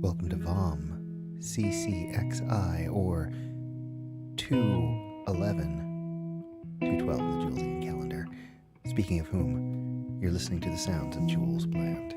Welcome to VOM CCXI, or 211, 212 in the Julesian calendar. Speaking of whom, you're listening to the sounds of Jules Bland.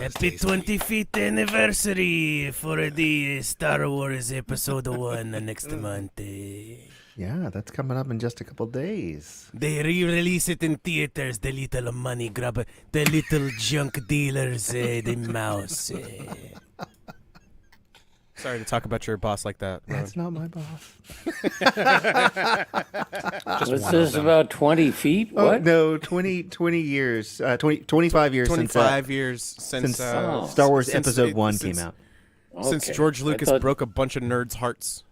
Happy 25th anniversary for the Star Wars Episode 1 next month. Yeah, that's coming up in just a couple days. They re-release it in theaters, the little money grabber, the little junk dealers, the mouse. Sorry to talk about your boss like that, Rowan. That's not my boss. What's this about 20 feet? Oh, What? no, 20 years, 25 years 25 years since Star Wars since Episode it- 1 since- came out. Since Okay. George I Lucas thought- broke a bunch of nerds' hearts.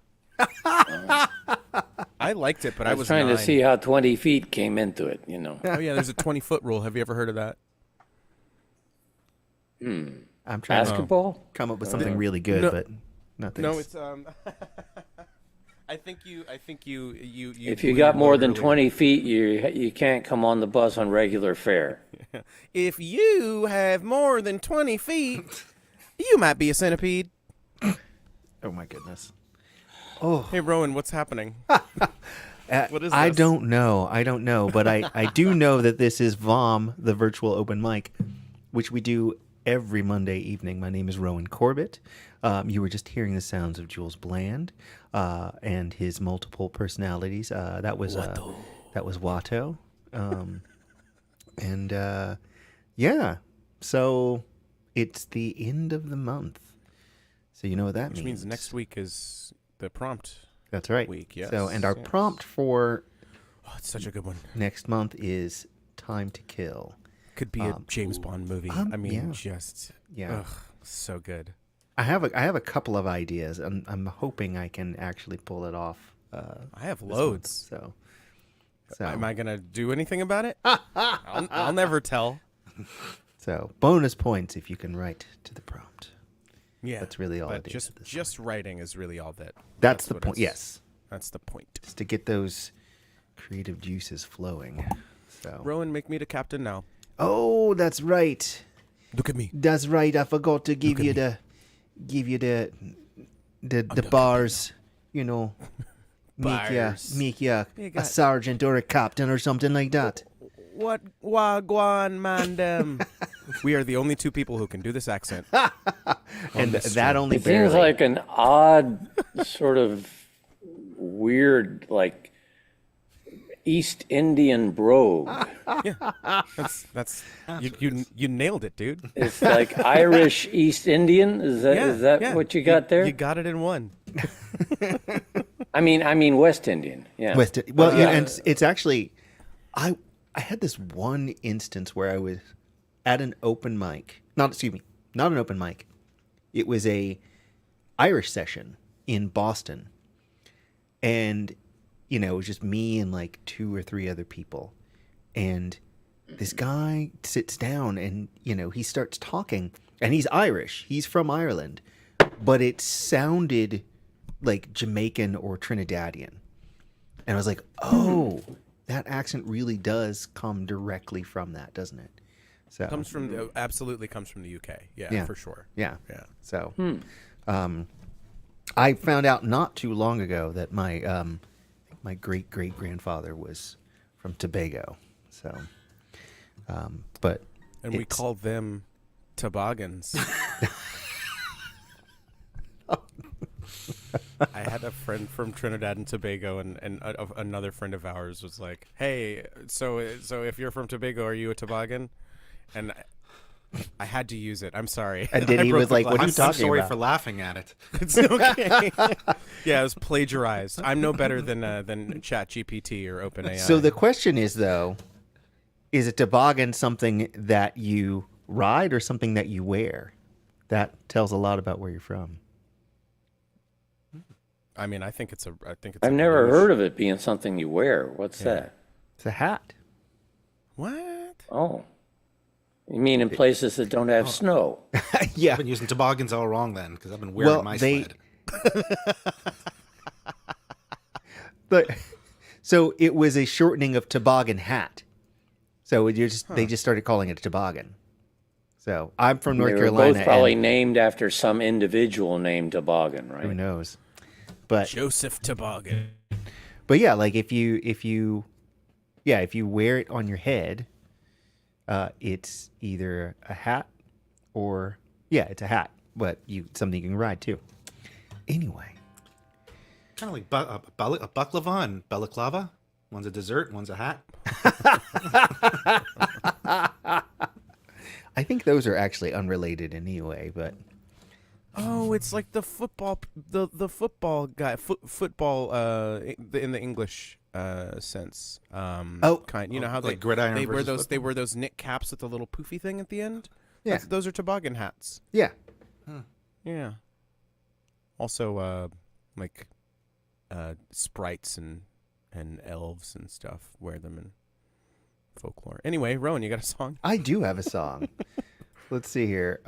I liked it, but I was trying 9. to see how 20 feet came into it, you know. Oh yeah, there's a 20-foot rule. Have you ever heard of that? I'm trying to Basketball? come up with something really good, No. but nothing. No, it's I think you. If you got more than 20 feet, you can't come on the bus on regular fare. If you have more than 20 feet, you might be a centipede. Oh my goodness. Hey Rowan, what's happening? What is I this? don't know, but I do know that this is VOM, the virtual open mic, which we do every Monday evening. My name is Rowan Corbett. You were just hearing the sounds of Jules Bland and his multiple personalities. That was Watto. Yeah, so it's the end of the month. So you know what that Which means next week is the prompt. That's right. week, yes, So, and our yes. prompt for Oh, it's such a good one. next month is Time to Kill. Could be a James Bond movie. I mean, yeah. just Yeah. so good. I have a couple of ideas, and I'm hoping I can actually pull it off. I have this month. loads. So Am I gonna do anything about it? I'll never tell. so bonus points if you can write to the prompt. Yeah, That's really all but it is at this just writing is really all that. That's the what point. it's- Yes, That's the point. just to get those creative juices flowing. So Rowan, make me the captain now. oh, that's right. Look at me. That's right. I forgot to give you the bars. You know, make ya You a got- sergeant or a captain or something like that. What wagwan mandem? We are the only two people who can do this accent. And this that stream. only It seems barely. like an odd, sort of weird, like East Indian brogue. That's you nailed it, dude. It's like Irish East Indian. Is that yeah. what you got there? You got it in one. I mean West Indian. Yeah. Well, yeah, and it's actually, I had this one instance where I was at an open mic. Not an open mic. It was a Irish session in Boston, and it was just me and like 2 or 3 other people, and this guy sits down and he starts talking, and he's Irish. He's from Ireland, but it sounded like Jamaican or Trinidadian. And I was like, oh, that accent really does come directly from that, doesn't it? So Absolutely comes from the UK. Yeah, Yeah. for sure. yeah. Yeah. So I found out not too long ago that my great grandfather was from Tobago. So but And we it's- call them toboggans. I had a friend from Trinidad and Tobago, and another friend of ours was like, "Hey, so if you're from Tobago, are you a toboggan?" And I had to use it. I'm sorry. And then I he broke was the like, glass. "What are you I'm talking sorry about?" for laughing at it. It's okay. Yeah, it was plagiarized. I'm no better than ChatGPT or OpenAI. So the question is, though, is a toboggan something that you ride or something that you wear? That tells a lot about where you're from. I mean, I think it's. I've never heard of it being something you wear. What's that? It's a hat. What? Oh. You mean in places that don't have snow? Yeah. I've been using toboggans all wrong then, because I've been wearing my sled. But so it was a shortening of toboggan hat. So they just started calling it a toboggan. So I'm from North They were Carolina. both probably and named after some individual named Toboggan, right? who knows? But Joseph Toboggan. yeah, like if you wear it on your head, it's either a hat or yeah, it's a hat, but something you can ride too. Anyway, kind of like a baklava and balaclava. One's a dessert, one's a hat. I think those are actually unrelated in any way, but Oh, it's like the football, the football guy, football, in the English sense. Kind. You know how like gridiron they wear versus those football? they wear those knit caps with the little poofy thing at the end. Yeah. Those are toboggan hats. yeah. Yeah. Also, like, sprites and elves and stuff wear them in folklore. Anyway, Rowan, you got a song? I do have a song. Let's see here.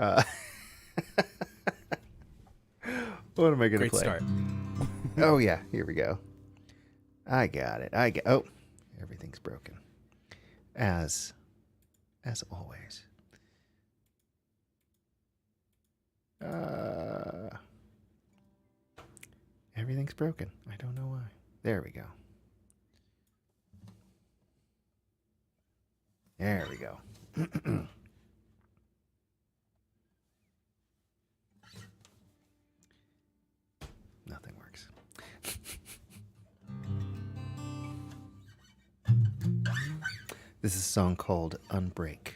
What am I going to Great play? start. Oh, yeah. Here we go. I got it. Oh, everything's broken. As always. Everything's broken. I don't know why. There we go. There we go. Nothing works. This is a song called Unbreak.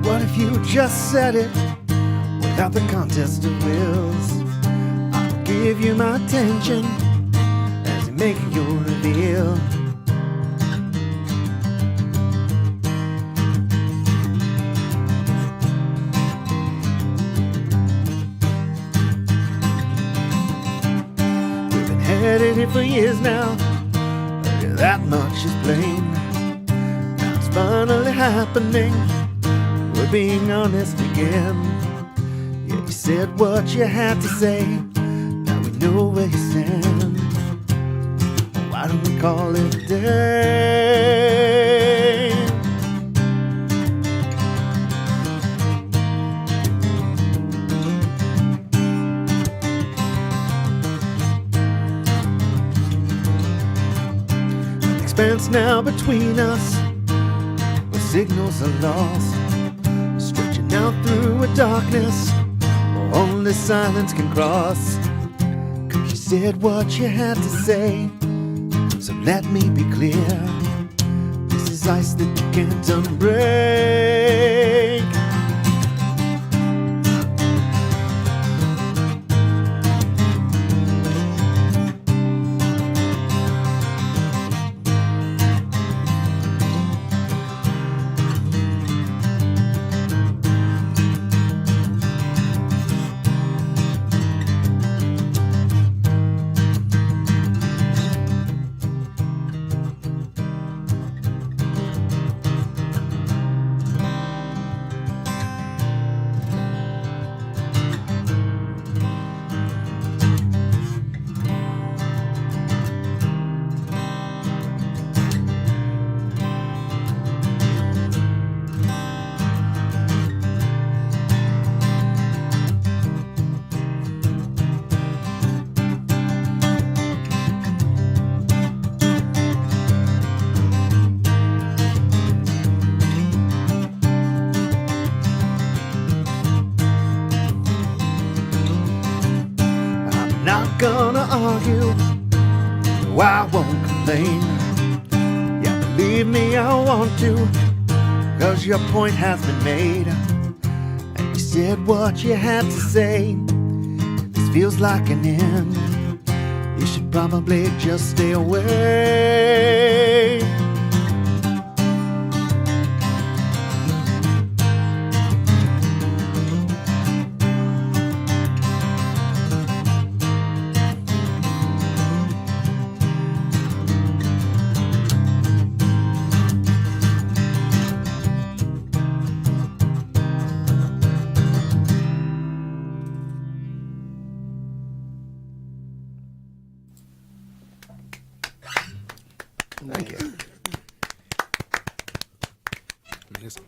What if you just said it without the contest of wills? I'll give you my attention as you make your reveal. We've been headed here for years now, that much is plain. Now it's finally happening. We're being honest again. Yeah, you said what you had to say. Now we know where you stand. Why don't we call it a day? An expanse now between us, where signals are lost, stretching out through a darkness only silence can cross. 'Cause you said what you had to say, so let me be clear. This is ice that you can't unbreak. Not gonna argue, no, I won't complain. Yeah, believe me, I want to, 'cause your point has been made. And you said what you had to say. This feels like an end. You should probably just stay away. Thank you. Amazing.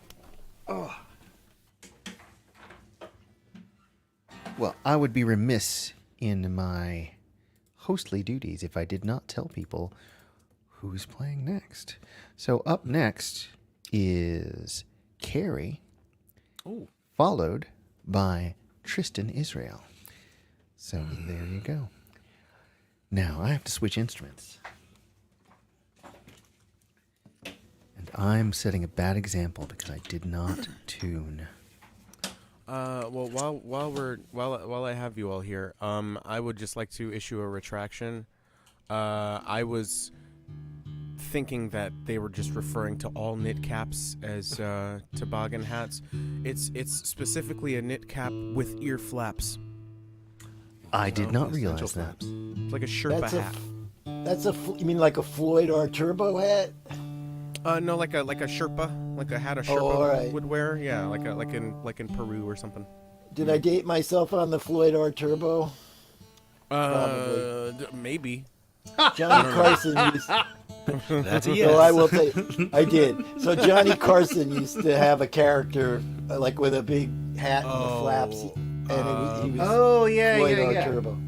Well, I would be remiss in my hostly duties if I did not tell people who's playing next. So up next is Carrie, followed by Tristan Israel. So there you go. Now I have to switch instruments. And I'm setting a bad example because I did not tune. Well, while I have you all here, I would just like to issue a retraction. I was thinking that they were just referring to all knit caps as toboggan hats. It's specifically a knit cap with ear flaps. I did not Essential realize that. flaps. It's like a Sherpa hat. You mean like a Floyd R. Turbo hat? No, like a Sherpa, like a hat a Sherpa all right. would wear. Yeah, like in Peru or something. Did I date myself on the Floyd R. Turbo? Maybe. Johnny Carson used. That's a So yes. I will say, I did. So Johnny Carson used to have a character like with a big hat and the flaps, and he was Floyd R. Turbo.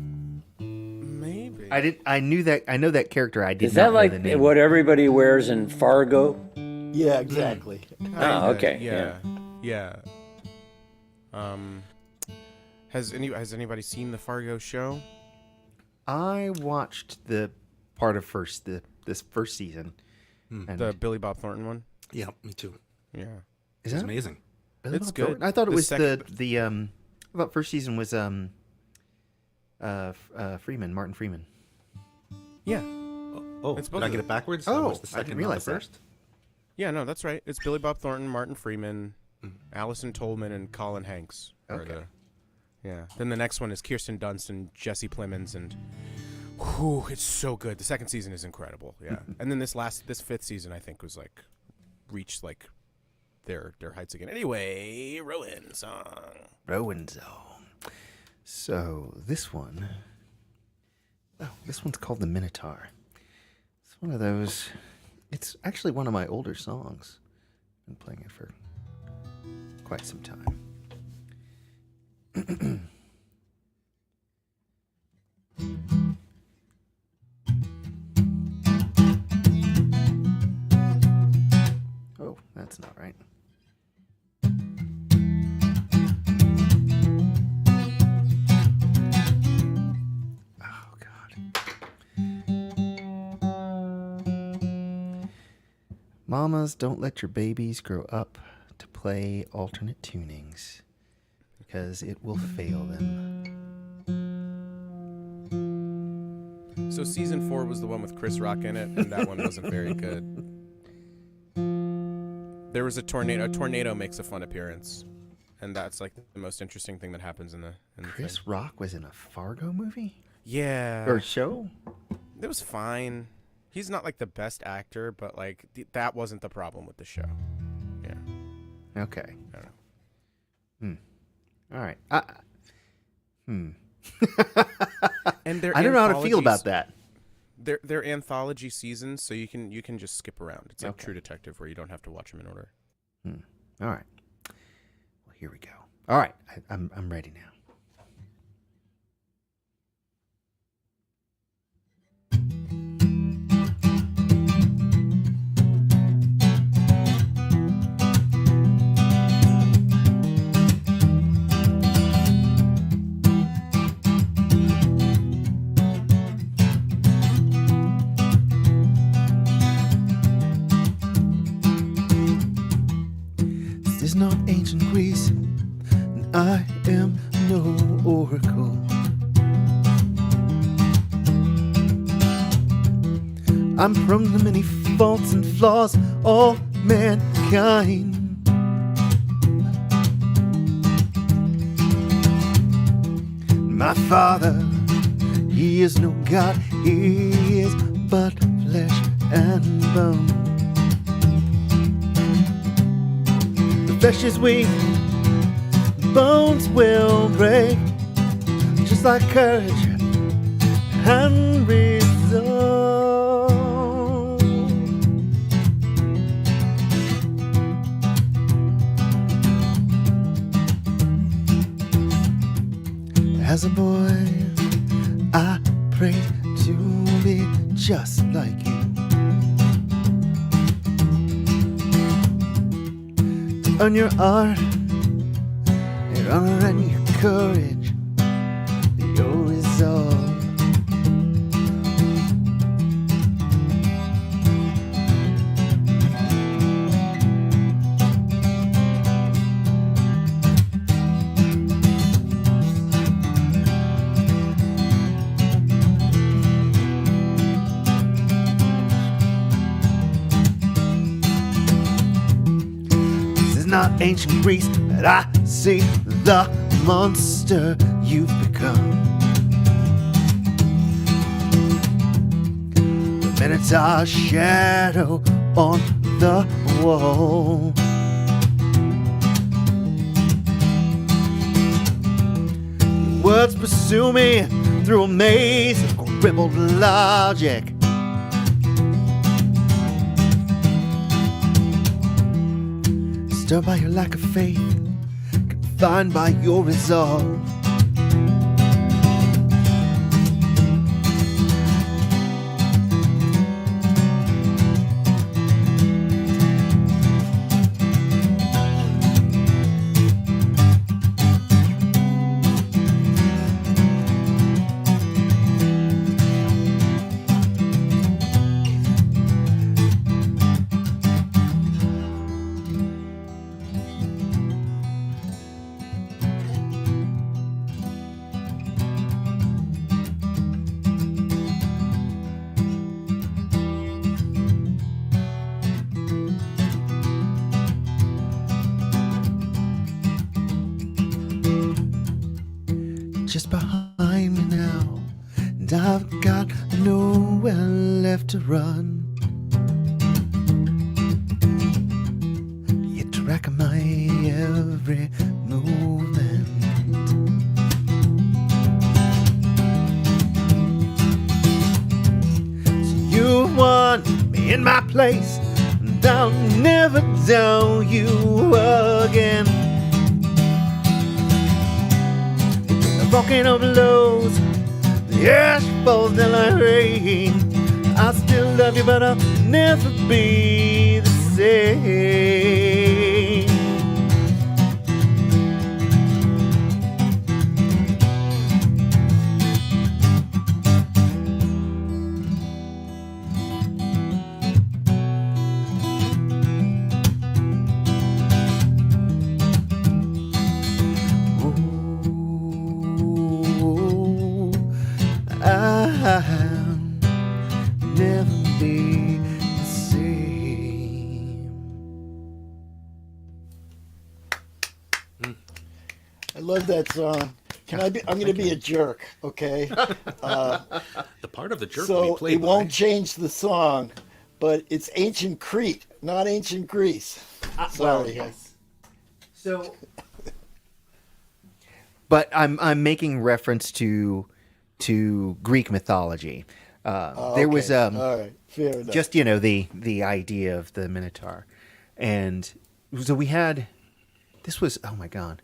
Maybe. I knew that. I know that character. I did Is not that know like the name. what everybody wears in Fargo? Yeah, exactly. Oh, okay. Yeah. Has anybody seen the Fargo show? I watched the part of this first season. And The Billy Bob Thornton one? Yeah, me too. Yeah. is It's that amazing. Billy It's Bob good. Thornton? I thought it The was second- I thought first season was Freeman, Martin Freeman. Yeah. Oh, It's did both I of get them. it backwards? Oh, watched the I second, didn't not realize the that. first. Yeah, no, that's right. It's Billy Bob Thornton, Martin Freeman, Allison Tolman, and Colin Hanks. Okay. Yeah. Then the next one is Kirsten Dunst and Jesse Plemons, and whew, it's so good. The second season is incredible. Yeah. And then this fifth season, I think, was like reached like their heights again. Anyway, Rowan song. Rowan Zone. So this one's called the Minotaur. It's one of those. It's actually one of my older songs. Been playing it for quite some time. Oh, that's not right. Oh, God. Mamas, don't let your babies grow up to play alternate tunings because it will fail them. So season 4 was the one with Chris Rock in it, and that one wasn't very good. There was a tornado. A tornado makes a fun appearance, and that's like the most interesting thing that happens in the Chris thing. Rock was in a Fargo movie? Yeah. Or show? It was fine. He's not like the best actor, but like that wasn't the problem with the show. Yeah. Okay. I don't know. All right. And they're I don't know how to feel anthologies. about that. They're anthology seasons, so you can just skip around. It's like Okay. True Detective, where you don't have to watch them in order. All right. Well, here we go. All right. I'm ready now. This is not ancient Greece, and I am no oracle. I'm from the many faults and flaws of mankind. My father, he is no God, he is but flesh and bone. The flesh is weak, the bones will break, just like courage and resolve. a boy, I prayed to be just like you. To earn your art, your honor and your courage, your resolve. Not ancient Greece, but I see the monster you've become. The Minotaur shadow on the wall. Your words pursue me through a maze of crippled logic. Stirred by your lack of faith, confined by your resolve. Just behind me now, and I've got nowhere left to run. You track my every movement. So you want me in my place, and I'll never doubt you again. Volcano blows, the ash falls down like rain. I still love you, but I'll never be the same. I'll never be the same. I love that song. Can I be? I'm going to be a jerk, okay? The part of the jerk So we played it won't change the song, but it's ancient Crete, not ancient Greece. Sorry. Yes. So, but I'm making reference to Greek mythology. There was all right, fair enough. just the idea of the Minotaur, and so we had this was, oh my god,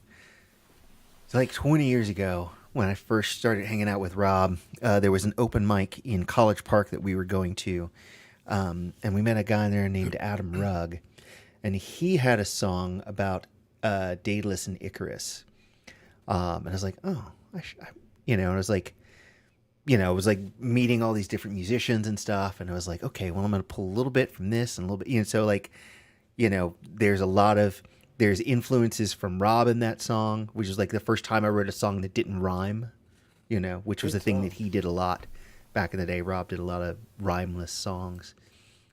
it's like 20 years ago when I first started hanging out with Rob. There was an open mic in College Park that we were going to, and we met a guy there named Adam Rugg, and he had a song about Daedalus and Icarus, and I was like, oh, and I was like, it was like meeting all these different musicians and stuff. And I was like, okay, well, I'm going to pull a little bit from this and a little bit, so like, there's influences from Rob in that song, which is like the first time I wrote a song that didn't rhyme, which was a thing that he did a lot back in the day. Rob did a lot of rhymeless songs.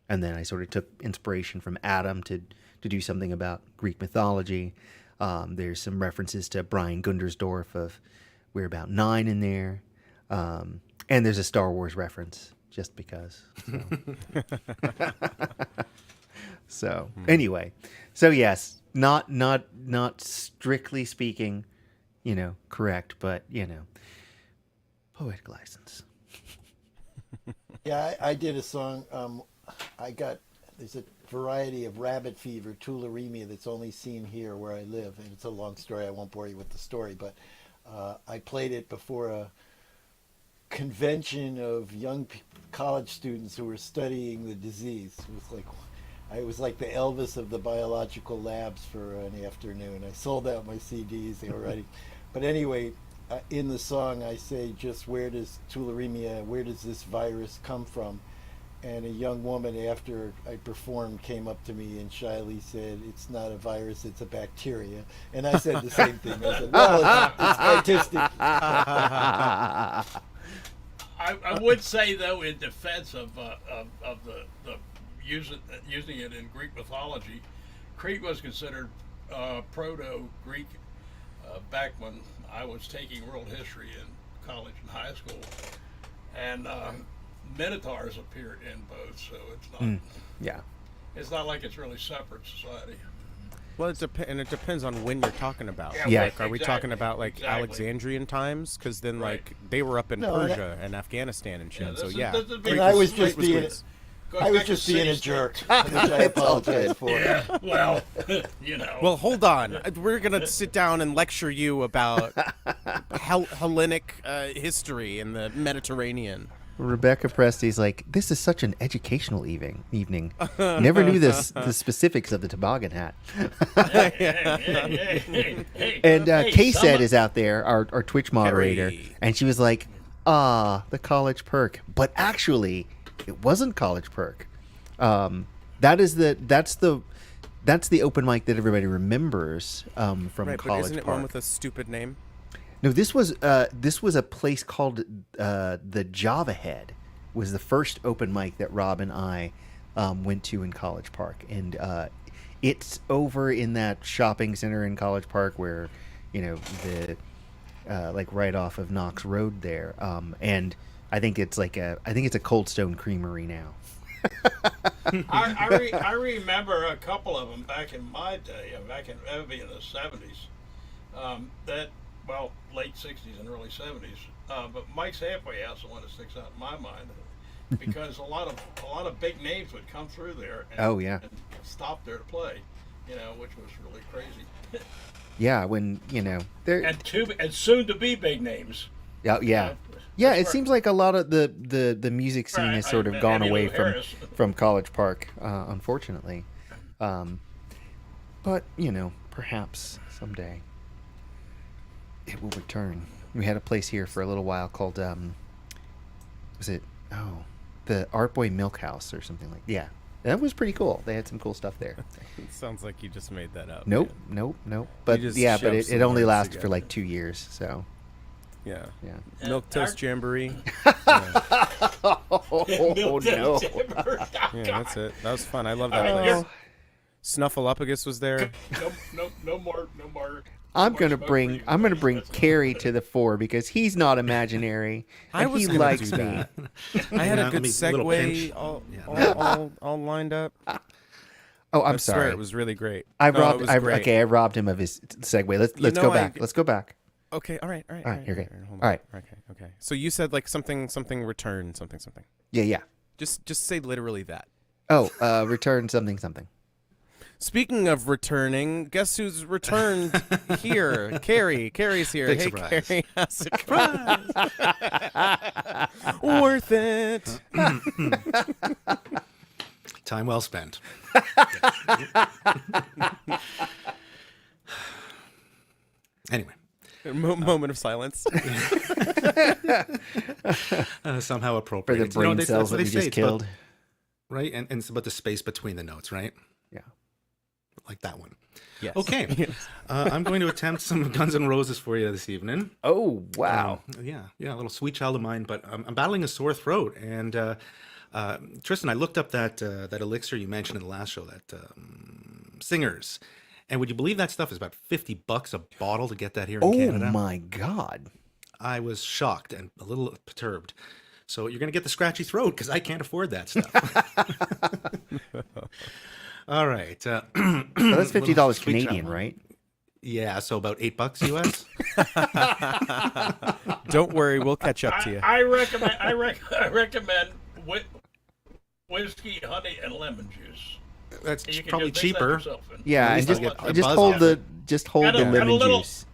And then I sort of took inspiration from Adam to do something about Greek mythology. There's some references to Brian Gundersdorf of We're About Nine in there. And there's a Star Wars reference, just because. So anyway, so yes, not strictly speaking, correct, but poetic license. Yeah, I did a song. There's a variety of rabbit fever, tularemia, that's only seen here where I live, and it's a long story. I won't bore you with the story, but I played it before a convention of young college students who were studying the disease. It was like the Elvis of the biological labs for an afternoon. I sold out my CDs. They were ready. But anyway, in the song I say, just where does tularemia, where does this virus come from? And a young woman, after I performed, came up to me and shyly said, it's not a virus, it's a bacteria. And I said the same thing. I said, well, it's artistic. I would say, though, in defense of the using it in Greek mythology, Crete was considered proto-Greek back when I was taking world history in college and high school, and minotaurs appeared in both, so it's not. It's not like it's really separate society. Well, it depends on when you're talking about. Yeah. Like, are we talking about like Alexandrian times? Because then, like, they were up in Persia and Afghanistan and shit. And I was just being a jerk, which I apologize for. Yeah, well, Well, hold on. We're gonna sit down and lecture you about Hellenic history in the Mediterranean. Rebecca Presty's like, this is such an educational evening. Never knew the specifics of the toboggan hat. And K-Set is out there, our Twitch moderator, and she was like, the college perk. But actually, it wasn't college perk. That's the open mic that everybody remembers from Right, college but isn't it park. one with a stupid name? No, this was a place called the Java Head. Was the first open mic that Rob and I went to in College Park, and it's over in that shopping center in College Park where, the like right off of Knox Road there. And I think it's a Cold Stone Creamery now. I remember a couple of them back in my day, that would be in the 70s. Late 60s and early 70s. But Mike's Halfway House is the one that sticks out in my mind, because a lot of big names would come through there. And, and stop there to play, which was really crazy. Yeah, when they're and soon to be big names. Yeah. It seems like a lot of the music scene has sort of gone away from College Park, unfortunately. But perhaps someday it will return. We had a place here for a little while called the Art Boy Milk House or something like. Yeah, that was pretty cool. They had some cool stuff there. It sounds like you just made that up. Nope. But but it only lasted for like 2 years. So. Yeah. Milk Toast Jamboree. Oh no! Yeah, that's it. That was fun. I love that place. Snuffleupagus was there. No more. I'm gonna bring Carrie to the fore because he's not imaginary and he likes me. I had a good segue all lined up. Oh, I'm sorry. sorry. It was really great. I robbed him of his segue. Let's go back. Let's go back. Okay. All right. You're good. Hold All on. right. Okay. So you said like something return something. Yeah. Just say literally that. Oh, return something. Speaking of returning, guess who's returned here? Carrie. Carrie's here. Big hey, surprise. Carrie. How's it going? Worth it. Time well spent. Anyway. Moment of silence. Somehow For appropriate. the brain cells that we say, just it's about- killed. right? And it's about the space between the notes, right? Yeah. Like that one. Yes. Okay. I'm going to attempt some Guns N' Roses for you this evening. Oh wow. Yeah, a little sweet child of mine, but I'm battling a sore throat. And Tristan, I looked up that elixir you mentioned in the last show, that Singers. And would you believe that stuff is about $50 a bottle to get that here in Canada? Oh my God. I was shocked and a little perturbed. So you're going to get the scratchy throat because I can't afford that stuff. All right. So that's $50 sweet Canadian, child. right? Yeah, so about $8 US. Don't worry, we'll catch up to you. I recommend whiskey, honey, and lemon juice. That's You can probably just mix that cheaper. yourself. Yeah, and least I'll get a just buzz hold out the of just hold the And a lemon little- juice.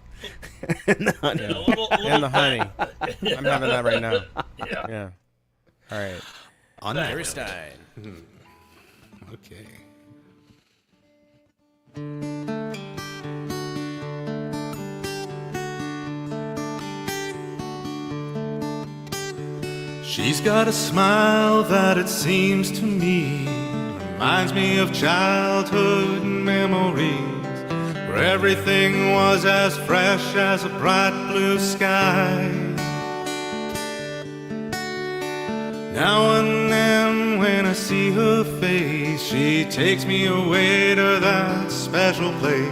And the honey. Yeah, a little And the honey. I'm having that right now. Yeah. Yeah. All right. On that Irish note. Stein. Okay. She's got a smile that it seems to me reminds me of childhood memories where everything was as fresh as a bright blue sky. Now and then when I see her face, she takes me away to that special place.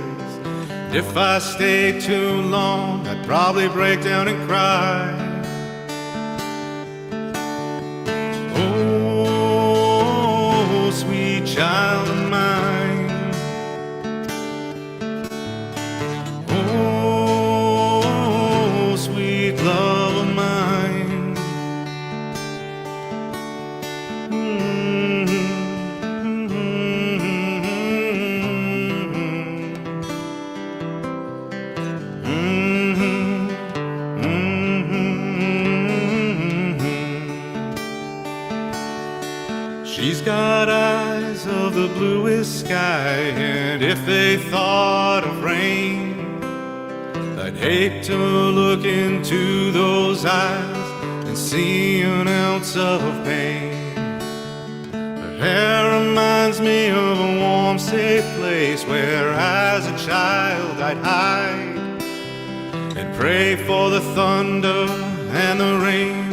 And if I stay too long, I'd probably break down and cry. Oh, sweet child of mine. Oh, sweet love of mine. She's got eyes of the bluest sky, and if they thought of rain, I'd hate to look into those eyes and see an ounce of pain. Her hair reminds me of a warm, safe place where as a child I'd hide and pray for the thunder and the rain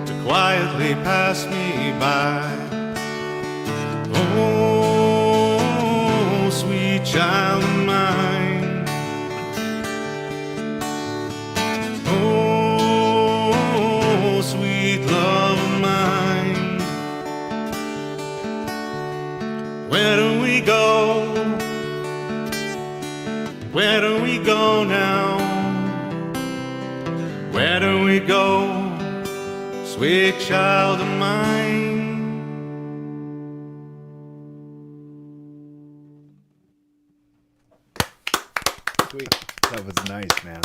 to quietly pass me by. Oh, sweet child of mine. Oh, sweet love of mine. Where do we go? Where do we go now? Where do we go, sweet child of mine? Sweet. That was nice, man.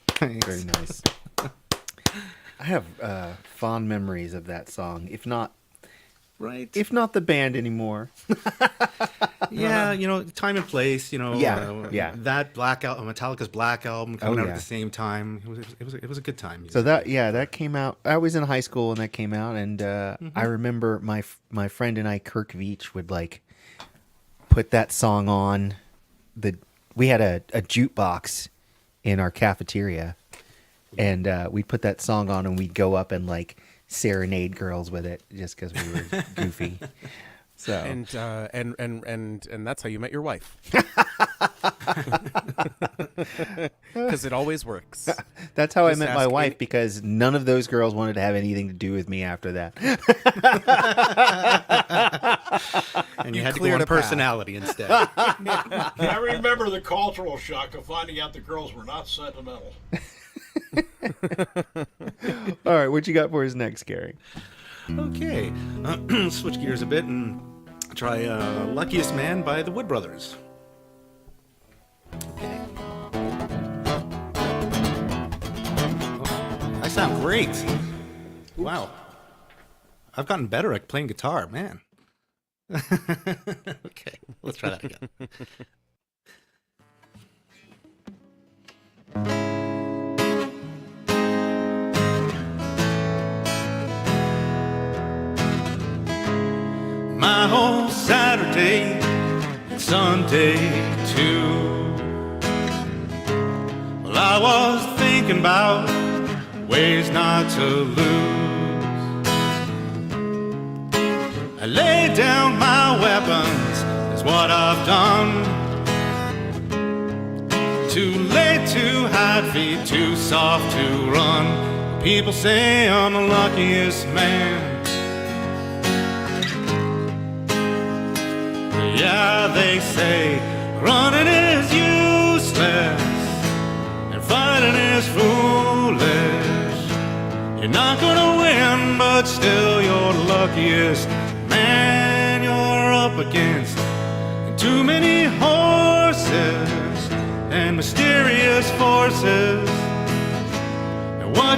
Thanks. Very nice. I have fond memories of that song. If not Right. the band anymore. Yeah, you know, time and place. You know, Yeah. That Black album, Metallica's Black album, coming out yeah. at the same time. It was a good time. So that came out. I was in high school when that came out, and I remember my friend and I, Kirk Veach, would like put that song on. We had a jukebox in our cafeteria, and we'd put that song on, and we'd go up and like serenade girls with it just because we were goofy. So And that's how you met your wife. Because it always works. that's how I Just met my ask wife, any- because none of those girls wanted to have anything to do with me after that. and you had to go cleared on a path. personality instead. I remember the cultural shock of finding out the girls were not sentimental. All right, what you got for us next, Gary? Okay, switch gears a bit and try "Luckiest Man" by the Wood Brothers. Okay. Oh, I sound great. Wow, I've gotten better at playing guitar, man. Okay, let's try that again. My whole Saturday and Sunday too. Well, I was thinking about ways not to lose. I laid down my weapons, is what I've done. Too late to hide feet, too soft to run. People say I'm the luckiest man. Yeah, they say running is useless and fighting is foolish. You're not gonna win, but still you're the luckiest man you're up against. And too many horses and mysterious forces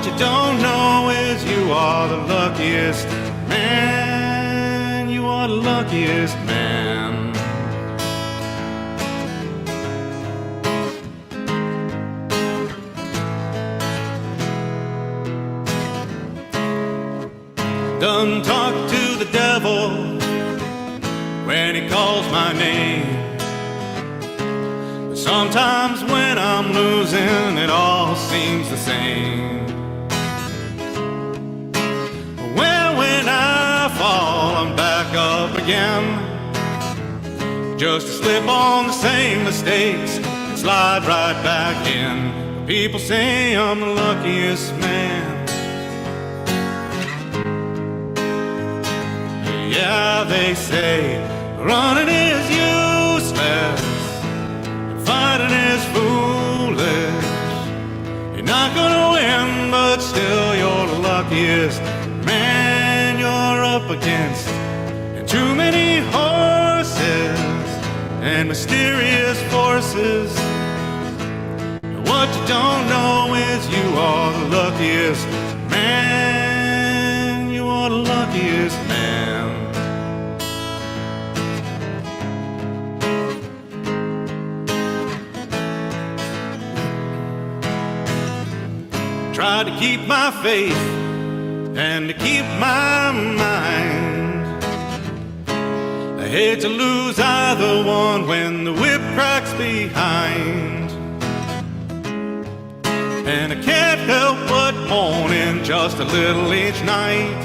what you don't know is you are the luckiest man. You are the luckiest man. Done talk to the devil when he calls my name. But sometimes when I'm losing, it all seems the same. Well, when I fall, I'm back up again, just to slip on the same mistakes and slide right back in. People say I'm the luckiest man. Yeah, they say running is useless and fighting is foolish. You're not gonna win, but still you're the luckiest man you're up against. And too many horses and mysterious forces. And what you don't know is you are the luckiest man. You are the luckiest man. Try to keep my faith and to keep my mind. I hate to lose either one when the whip cracks behind. And I can't help but moaning just a little each night.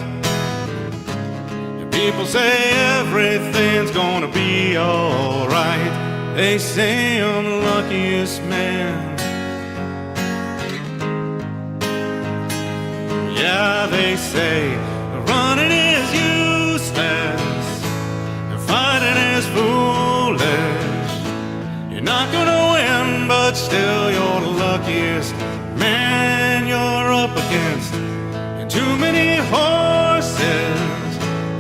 And people say everything's gonna be alright. They say I'm the luckiest man. Yeah, they say running is useless and fighting is foolish. You're not gonna win, but still you're the luckiest man you're up against. And too many horses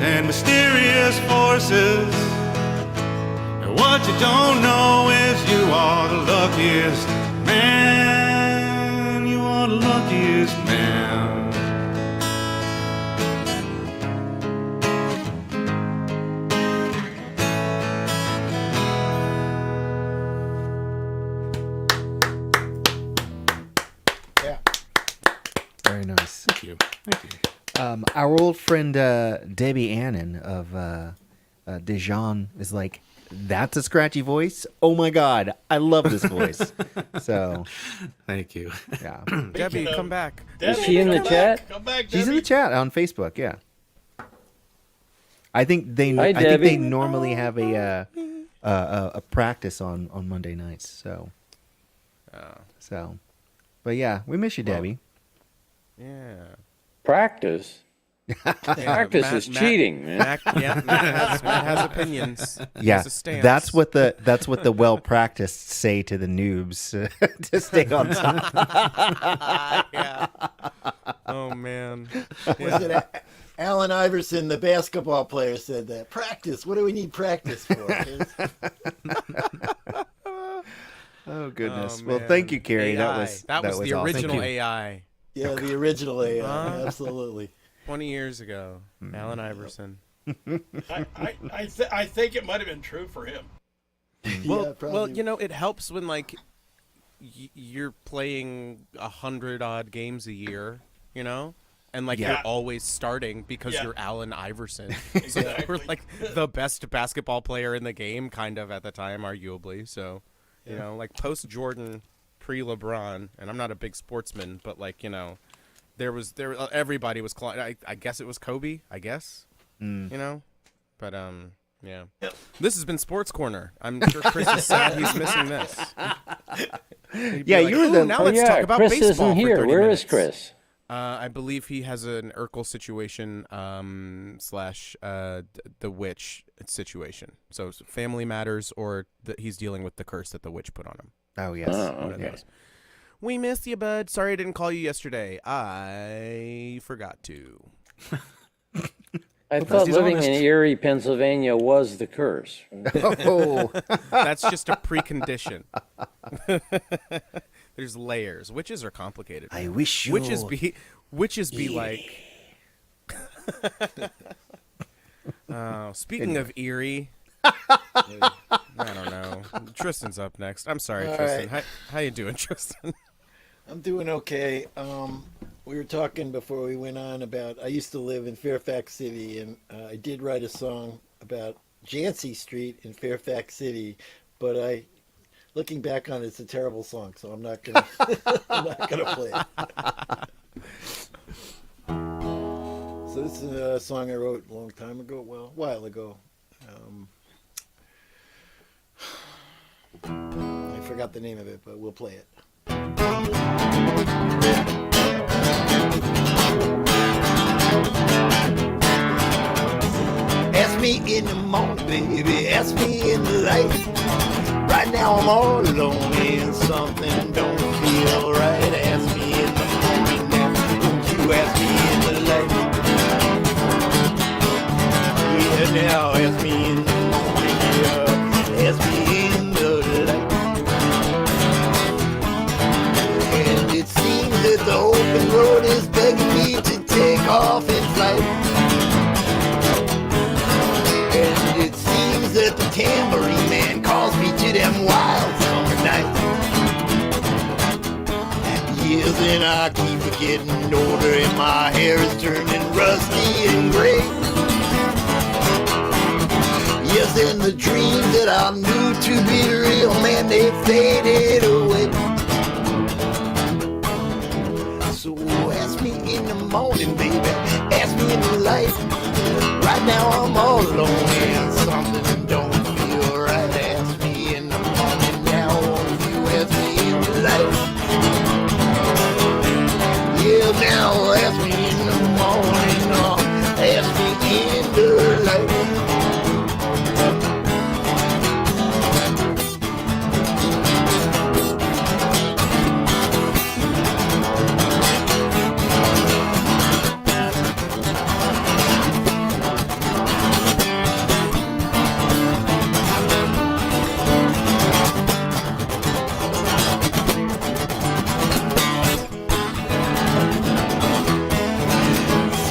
and mysterious forces. And what you don't know is you are the luckiest man. You are the luckiest man. Very nice. Thank you. Thank you. Our old friend Debbie Annan of Dijon is like, that's a scratchy voice. Oh my God, I love this voice. So, Thank you. yeah, Debbie, come back. Is she in the chat? Come back, she's in Debbie. the chat on Facebook. Yeah, I think they. Hi, I think they Debbie. normally have a practice on Monday nights. So, but yeah, we miss you, Debbie. Yeah. Practice? Practice Matt- is cheating, man. Matt has opinions. He Yeah, has a stance. that's what the well practiced say to the noobs to stay on top. Yeah. Oh man. Was it Allen Iverson, the basketball player, said that? Practice. What do we need practice for? kids? Oh goodness. Oh, Well, man. thany you, Carrie. AI. That was the awesome. original Thank you. AI. Yeah, the original AI. Huh? Absolutely. 20 years ago. Allen Iverson. I think it might have been true for him. Yeah, probably. Well, you know, it helps when like you're playing 100 odd games a year, you know, and like Yeah. you're always starting because Yeah. you're Allen Iverson. Exactly. We're like the best basketball player in the game, kind of at the time, arguably. So, you know, like post Jordan, pre LeBron, and I'm not a big sportsman, but like, you know, everybody was I guess it was Kobe, I guess. You know, but yeah. Yep. This has been Sports Corner. I'm sure Chris is sad he's missing this. He'd be Yeah, like, you were "Ooh, the- now Oh, let's yeah, talk about Chris baseball isn't for here. 30 Where minutes." is Chris? I believe he has an Urkel situation slash the witch situation. So it's Family Matters, or he's dealing with the curse that the witch put on him. Oh yes. Oh, One of okay. those. We miss you, bud. Sorry I didn't call you yesterday. I forgot to. I thought he's living honest. in Erie, Pennsylvania was the curse. Oh, That's just a precondition. there's layers. Witches are complicated. I wish you. Witches be like. Speaking of eerie, I don't know. Tristan's up next. I'm sorry, All Tristan. right. How you doing, Tristan? I'm doing okay. We were talking before we went on about I used to live in Fairfax City, and I did write a song about Jancy Street in Fairfax City, but looking back on it, it's a terrible song, so I'm not gonna I'm not gonna play it. So this is a song I wrote a long time ago, well, a while ago. I forgot the name of it, but we'll play it. Ask me in the morning, baby, ask me in the light. Right now I'm all alone and something don't feel right. Ask me in the morning now, won't you ask me in the light? Yeah, now ask me in the morning, yeah, ask me in the light. And it seems that the open road is begging me to take off and flight. And it seems that the tambourine man calls me to them wild summer nights. Years and I keep getting older and my hair is turning rusty and gray. Yes, and the dreams that I knew to be real, man, they faded away. So ask me in the morning, baby, ask me in the light. Right now I'm all alone and something don't feel right. Ask me in the morning now, won't you ask me in the light? Yeah, now ask me in the morning, ask me in the light.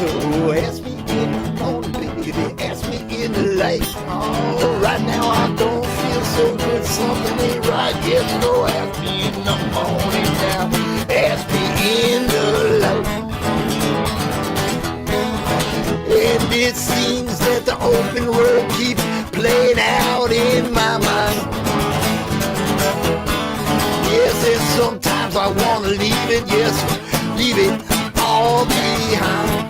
So ask me in the morning, baby, ask me in the light. Oh, right now I don't feel so good, something ain't right. Yes, so ask me in the morning now, ask me in the light. And it seems that the open world keeps playing out in my mind. Yes, and sometimes I wanna leave it, yes, leave it all behind.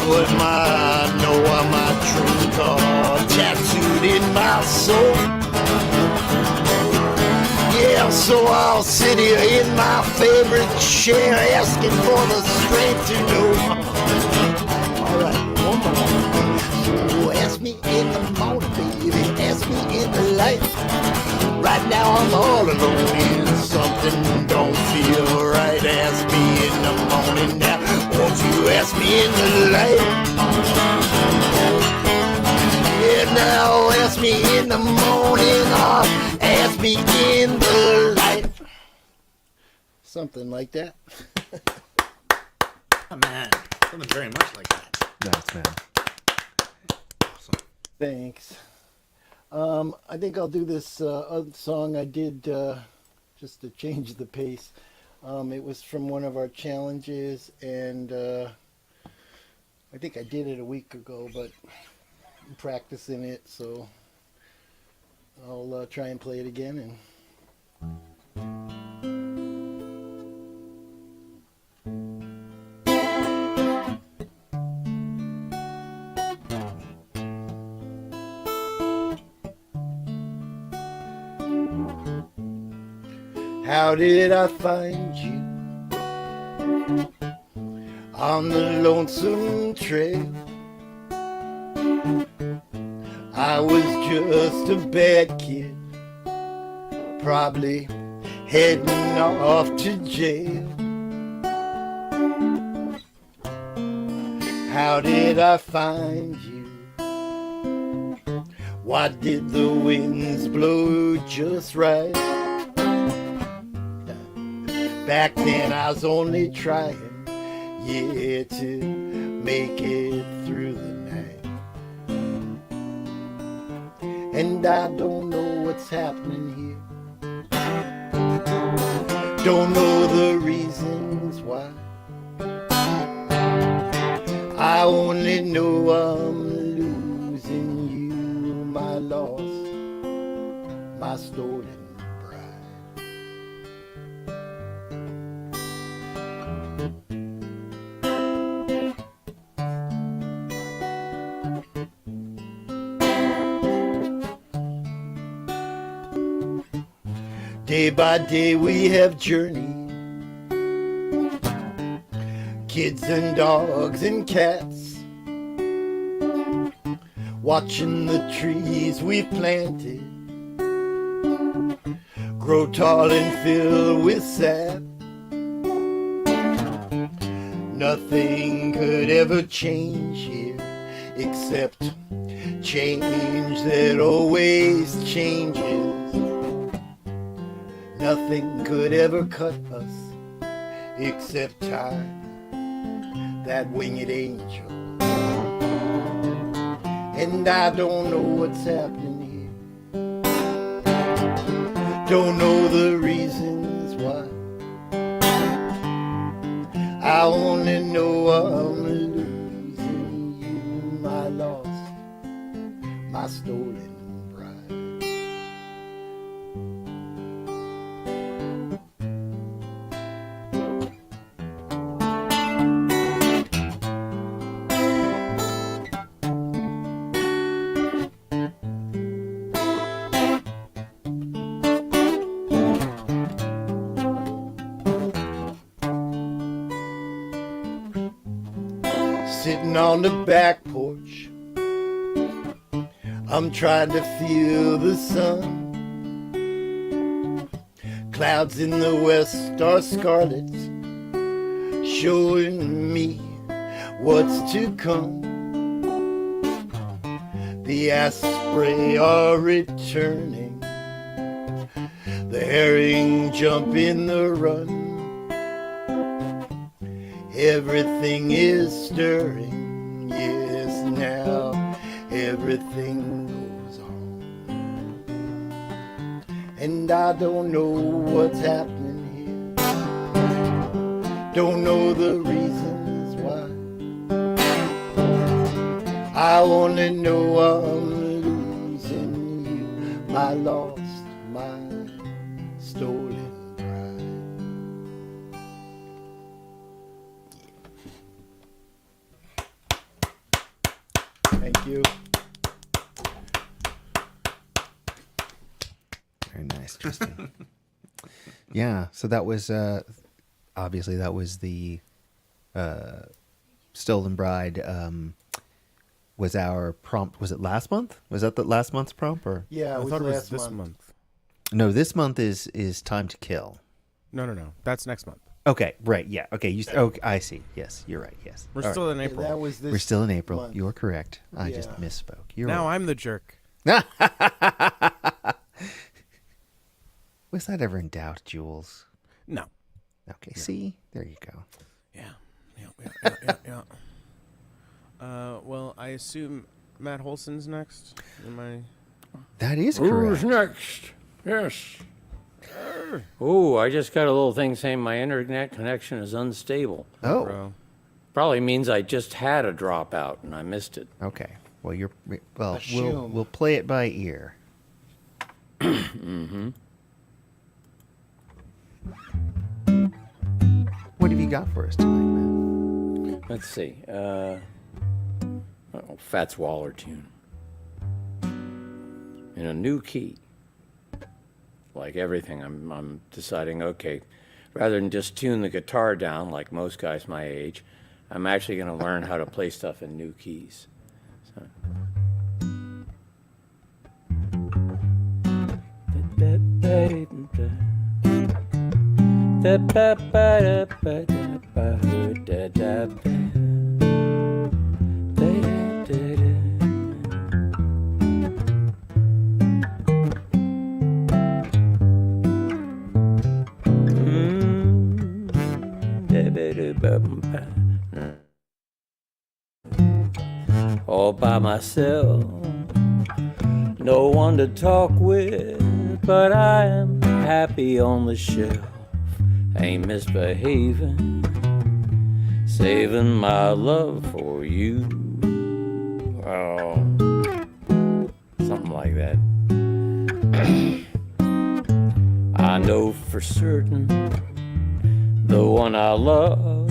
But I know my true card tattooed in my soul. Yeah, so I'll sit here in my favorite chair asking for the strength to know. Alright, one more. So ask me in the morning, baby, ask me in the light. Right now I'm all alone and something don't feel right. Ask me in the morning now, won't you ask me in the light? Yeah, now ask me in the morning or ask me in the light. Something like that. Oh, man, something very much like that. Nice, man. Awesome. Thanks. I think I'll do this other song I did just to change the pace. It was from one of our challenges, and I think I did it a week ago, but I'm practicing it, so I'll try and play it again. And how did I find you on the lonesome trail? I was just a bad kid, probably heading off to jail. How did I find you? Why did the winds blow just right? Back then I was only trying, yeah, to make it through the night. And I don't know what's happening here. Don't know the reasons why. I only know I'm losing you, my loss, my stolen bride. Day by day we have journeyed, kids and dogs and cats, watching the trees we planted grow tall and fill with sap. Nothing could ever change here except change that always changes. Nothing could ever cut us except time, that winged angel. And I don't know what's happening here. Don't know the reasons why. I only know I'm losing you, my lost, my stolen bride. Sitting on the back porch, I'm trying to feel the sun. Clouds in the west are scarlet, showing me what's to come. The osprey are returning, the herring jump in the run. Everything is stirring, yes, now everything goes on. And I don't know what's happening here. Don't know the reasons why. I only know I'm losing you, my lost, my stolen. Thank you. Very nice, Tristan. Yeah, so that was obviously that was the Stolen Bride. Was our prompt? Was it last month? Was that the last month's prompt? Or Yeah, I it was thought it was last this month. month. no? This month is Time to Kill. No. That's next month. Okay, right. Yeah. Okay. Okay, I see. Yes, you're right. Yes. We're All still right. in April. That was this We're still in April. month. You are correct. I just Yeah. misspoke. You're Now right. I'm the jerk. Was that ever in doubt, Jules? No. Okay. See, there you go. Yeah. Well, I assume Matt Holson's next. Am I? That is Who's correct. next? Yes. Oh, I just got a little thing saying my internet connection is unstable. Oh. Bro. Probably means I just had a dropout and I missed it. Okay. Well, we'll Assume. play it by ear. What have you got for us tonight, man? Let's see. Fats Waller tune. In a new key. Like everything, I'm deciding, okay, rather than just tune the guitar down like most guys my age, I'm actually going to learn how to play stuff in new keys. So. by myself. No one to talk with, but I am happy on the shelf. Ain't misbehaving, saving my love for you. Oh, something like that. I know for certain the one I love.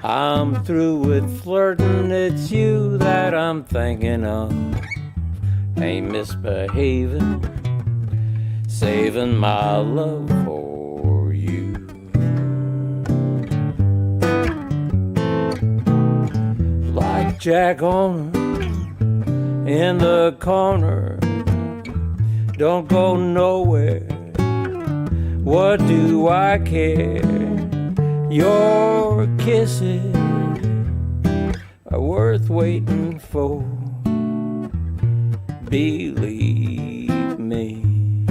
I'm through with flirting, it's you that I'm thinking of. Ain't misbehaving, saving my love for you. Like Jack Horner in the corner, don't go nowhere. What do I care? Your kisses are worth waiting for. Believe me,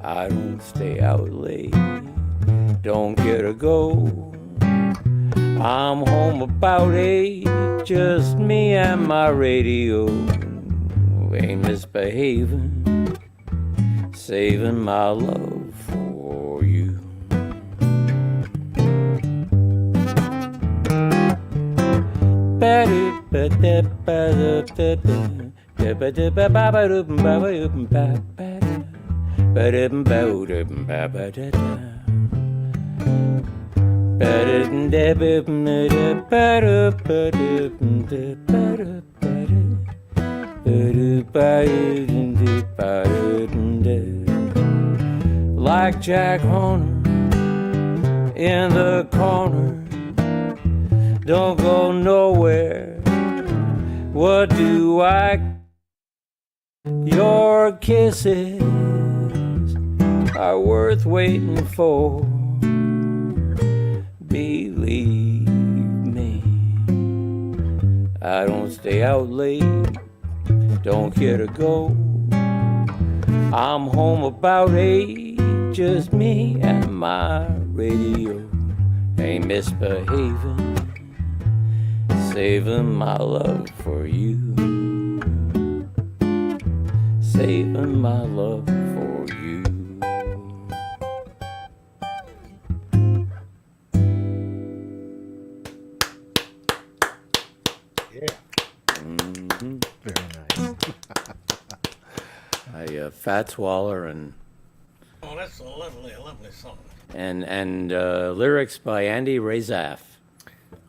I don't stay out late, don't get a go. I'm home about 8, just me and my radio. Ain't misbehaving, saving my love for you. Like Jack Horner in the corner, don't go nowhere. What do I? Your kisses are worth waiting for. Believe me, I don't stay out late, don't care to go. I'm home about 8, just me and my radio. Ain't misbehaving, saving my love for you. Saving my love for you. Very nice. Fats Waller and Oh, that's a lovely, lovely song. and lyrics by Andy Razaf,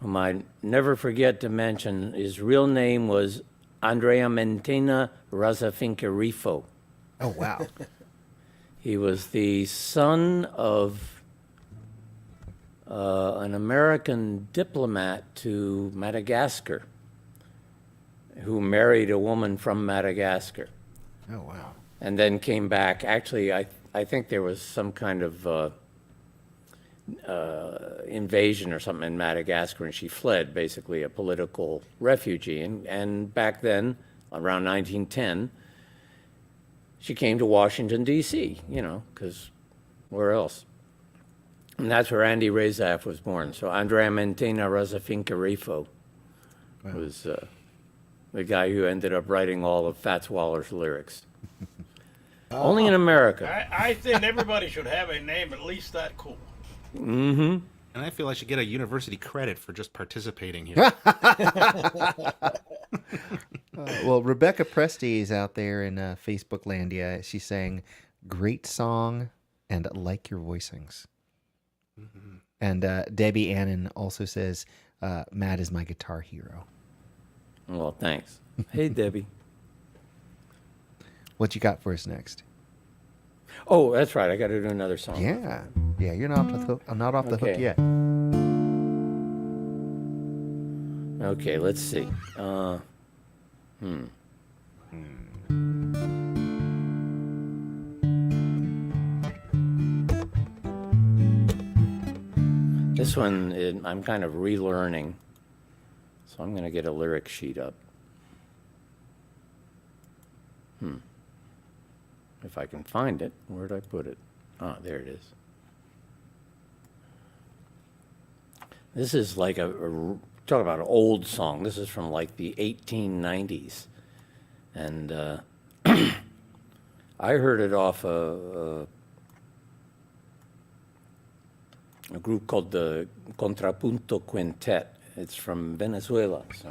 whom I never forget to mention. His real name was Andrea Mentina Razzafinkerifo. Oh, wow. He was the son of an American diplomat to Madagascar who married a woman from Madagascar Oh, wow. and then came back. Actually, I think there was some kind of invasion or something in Madagascar, and she fled, basically a political refugee. And back then, around 1910, she came to Washington, D.C., because where else? And that's where Andy Razaf was born. So Andrea Mentina Razzafinkerifo was the guy who ended up writing all of Fats Waller's lyrics. Only in America. I think everybody should have a name at least that cool. And I feel I should get a university credit for just participating here. Well, Rebecca Presti is out there in Facebook Landia. She's saying, great song and like your voicings. Mm-hmm. And Debbie Annan also says, Matt is my guitar hero. Well, thanks. Hey, Debbie. What you got for us next? Oh, that's right. I got to do another song. Yeah. Yeah, you're not off the hook, not off the hook Okay. yet. Okay, let's see. This one, I'm kind of relearning, so I'm going to get a lyric sheet up. If I can find it, where'd I put it? Ah, there it is. This is like talk about an old song. This is from like the 1890s. And I heard it off a group called the Contrapunto Quintet. It's from Venezuela. So.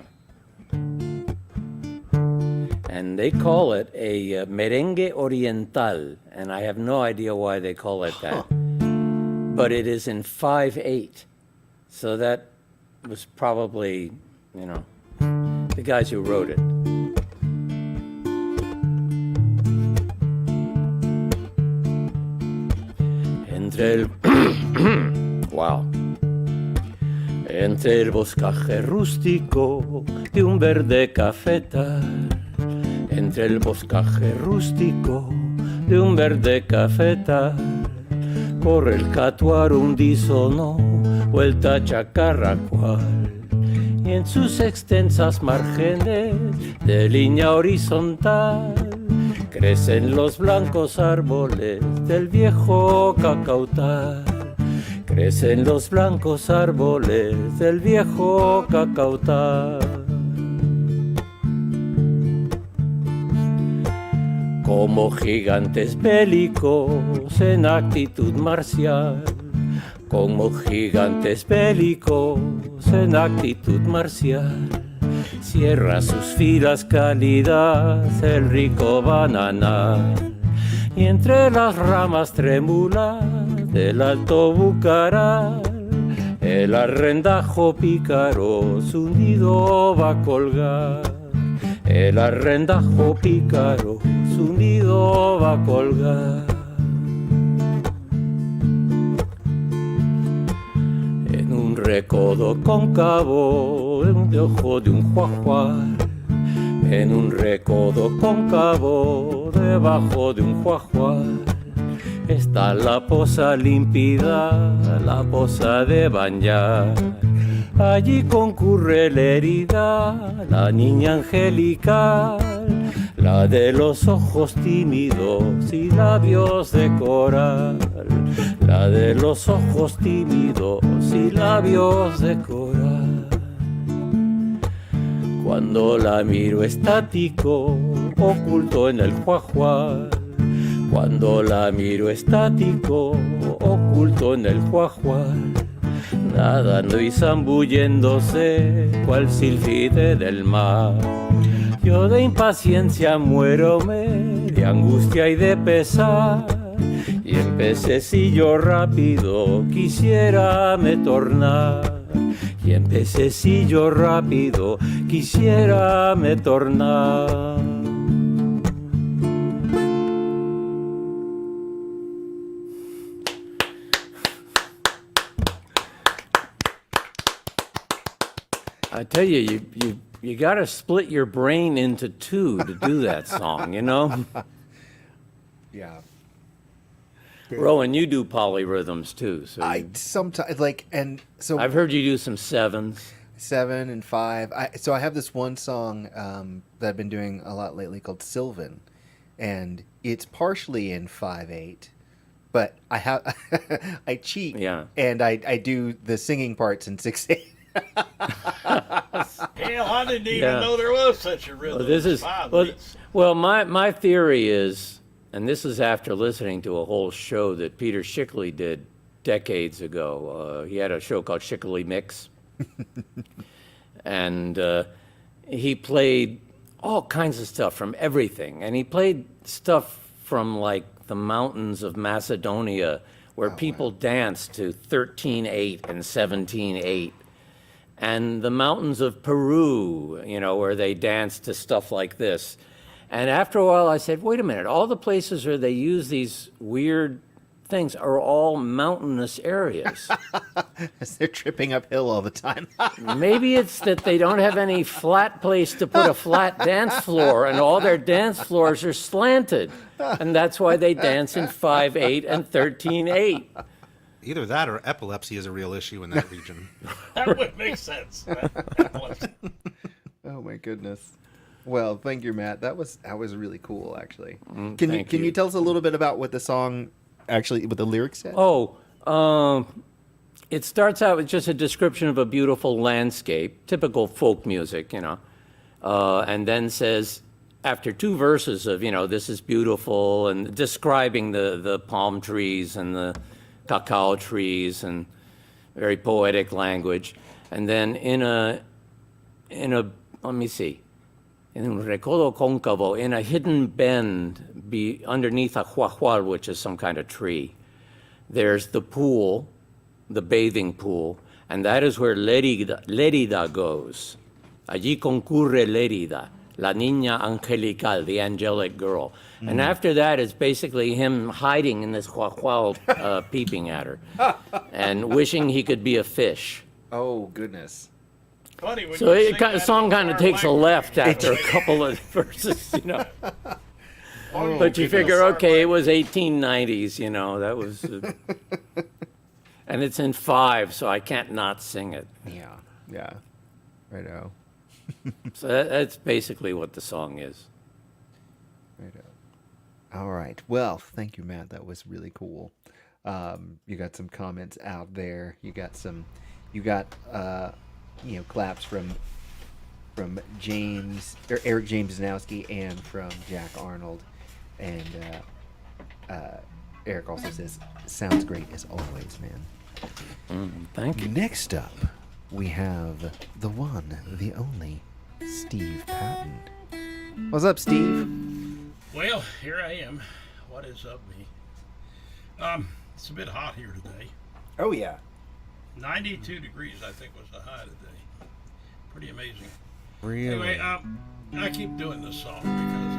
And they call it a merengue oriental, and I have no idea why they call it that. But it is in 5/8, so that was probably, the guys who wrote it. Entre el wow. Entre el boscaje rústico de un verde cafetal. Entre el boscaje rústico de un verde cafetal, corre el catuar undísono, vuelta chacarracual, y en sus extensas márgenes de línea horizontal crecen los blancos árboles del viejo cacautal. Crecen los blancos árboles del viejo cacautal. Como gigantes bélicos en actitud marcial, como gigantes bélicos en actitud marcial, cierra sus filas cálidas el rico bananal, y entre las ramas trémulas del alto bucaral, el arrendajo pícaro su nido va a colgar. El arrendajo pícaro su nido va a colgar. En un recodo cóncavo, en un ojo de un juajual, en un recodo cóncavo, debajo de un juajual, está la poza límpida, la poza de bañar. Allí concurre la herida, la niña angelical, la de los ojos tímidos y labios de coral, la de los ojos tímidos y labios de coral. Cuando la miro estático, oculto en el juajual, cuando la miro estático, oculto en el juajual, nadando y zambulléndose cual sílfide del mar. Yo de impaciencia muérome, de angustia y de pesar, y en pececillo rápido quisiera me tornar, y en pececillo rápido quisiera me tornar. I tell you, you got to split your brain into two to do that song, Yeah. Rowan, you do polyrhythms too, so I sometimes so I've heard you do some sevens. 7 and 5. So I have this one song that I've been doing a lot lately called Sylvan, and it's partially in 5/8, but I have I cheat, Yeah. and I do the singing parts in 6/8. Hell, I didn't even Yeah. know there was such a rhythm. Well, this is my theory is, and this is after listening to a whole show that Peter Schickley did decades ago. He had a show called Schickley Mix, and he played all kinds of stuff from everything, and he played stuff from like the mountains of Macedonia, where people danced to 13/8 and 17/8. And the mountains of Peru, where they dance to stuff like this. And after a while, I said, wait a minute, all the places where they use these weird things are all mountainous areas. As they're tripping uphill all the time. Maybe it's that they don't have any flat place to put a flat dance floor, and all their dance floors are slanted. And that's why they dance in 5/8 and 13/8. Either that or epilepsy is a real issue in that region. That would make sense. Oh my goodness. Well, thank you, Matt. That was really cool, actually. Can thank you you. tell us a little bit about what the song actually, what the lyrics said? Oh, It starts out with just a description of a beautiful landscape, typical folk music, and then says, after 2 verses of, this is beautiful, and describing the palm trees and the cacao trees and very poetic language, and then in a let me see, in un recodo cóncavo, in a hidden bend underneath a huahual, which is some kind of tree, there's the pool, the bathing pool, and that is where Lérida goes. Allí concurre Lérida, la niña angelical, the angelic girl. And after that, it's basically him hiding in this huahual, peeping at her, and wishing he could be a fish. Oh, goodness. Funny when So you the sing that song in kind of foreign takes a language. left after a couple of verses, Oh, But you goodness. figure, okay, it was 1890s, that was... and it's in 5, so I can't not sing it. Yeah. Right out. So that's basically what the song is. Right out. All right. Well, thank you, Matt. That was really cool. You got some comments out there. You got claps from James or Eric James Zanowski and from Jack Arnold. And Eric also says, "Sounds great as always, man." Thank you. Next up, we have the one, the only, Steve Patton. What's up, Steve? Well, here I am. What is up, me? It's a bit hot here today. Oh yeah. 92 degrees, I think, was the high today. Pretty amazing. Really? Anyway, I keep doing this song because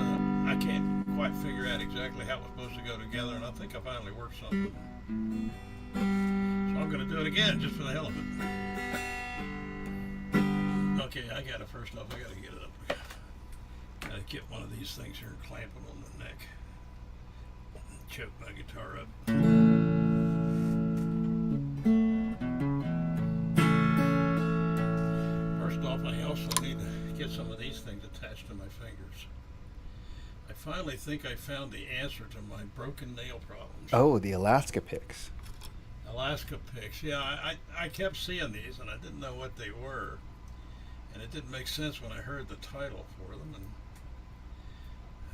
I can't quite figure out exactly how it was supposed to go together, and I think I finally worked something. So I'm going to do it again just for the hell of it. Okay, I got it. First off, I got to get it up. Got to get one of these things here and clamp it on the neck. Choke my guitar up. First off, I also need to get some of these things attached to my fingers. I finally think I found the answer to my broken nail problems. Oh, the Alaska picks. Alaska picks. Yeah, I kept seeing these and I didn't know what they were. And it didn't make sense when I heard the title for them.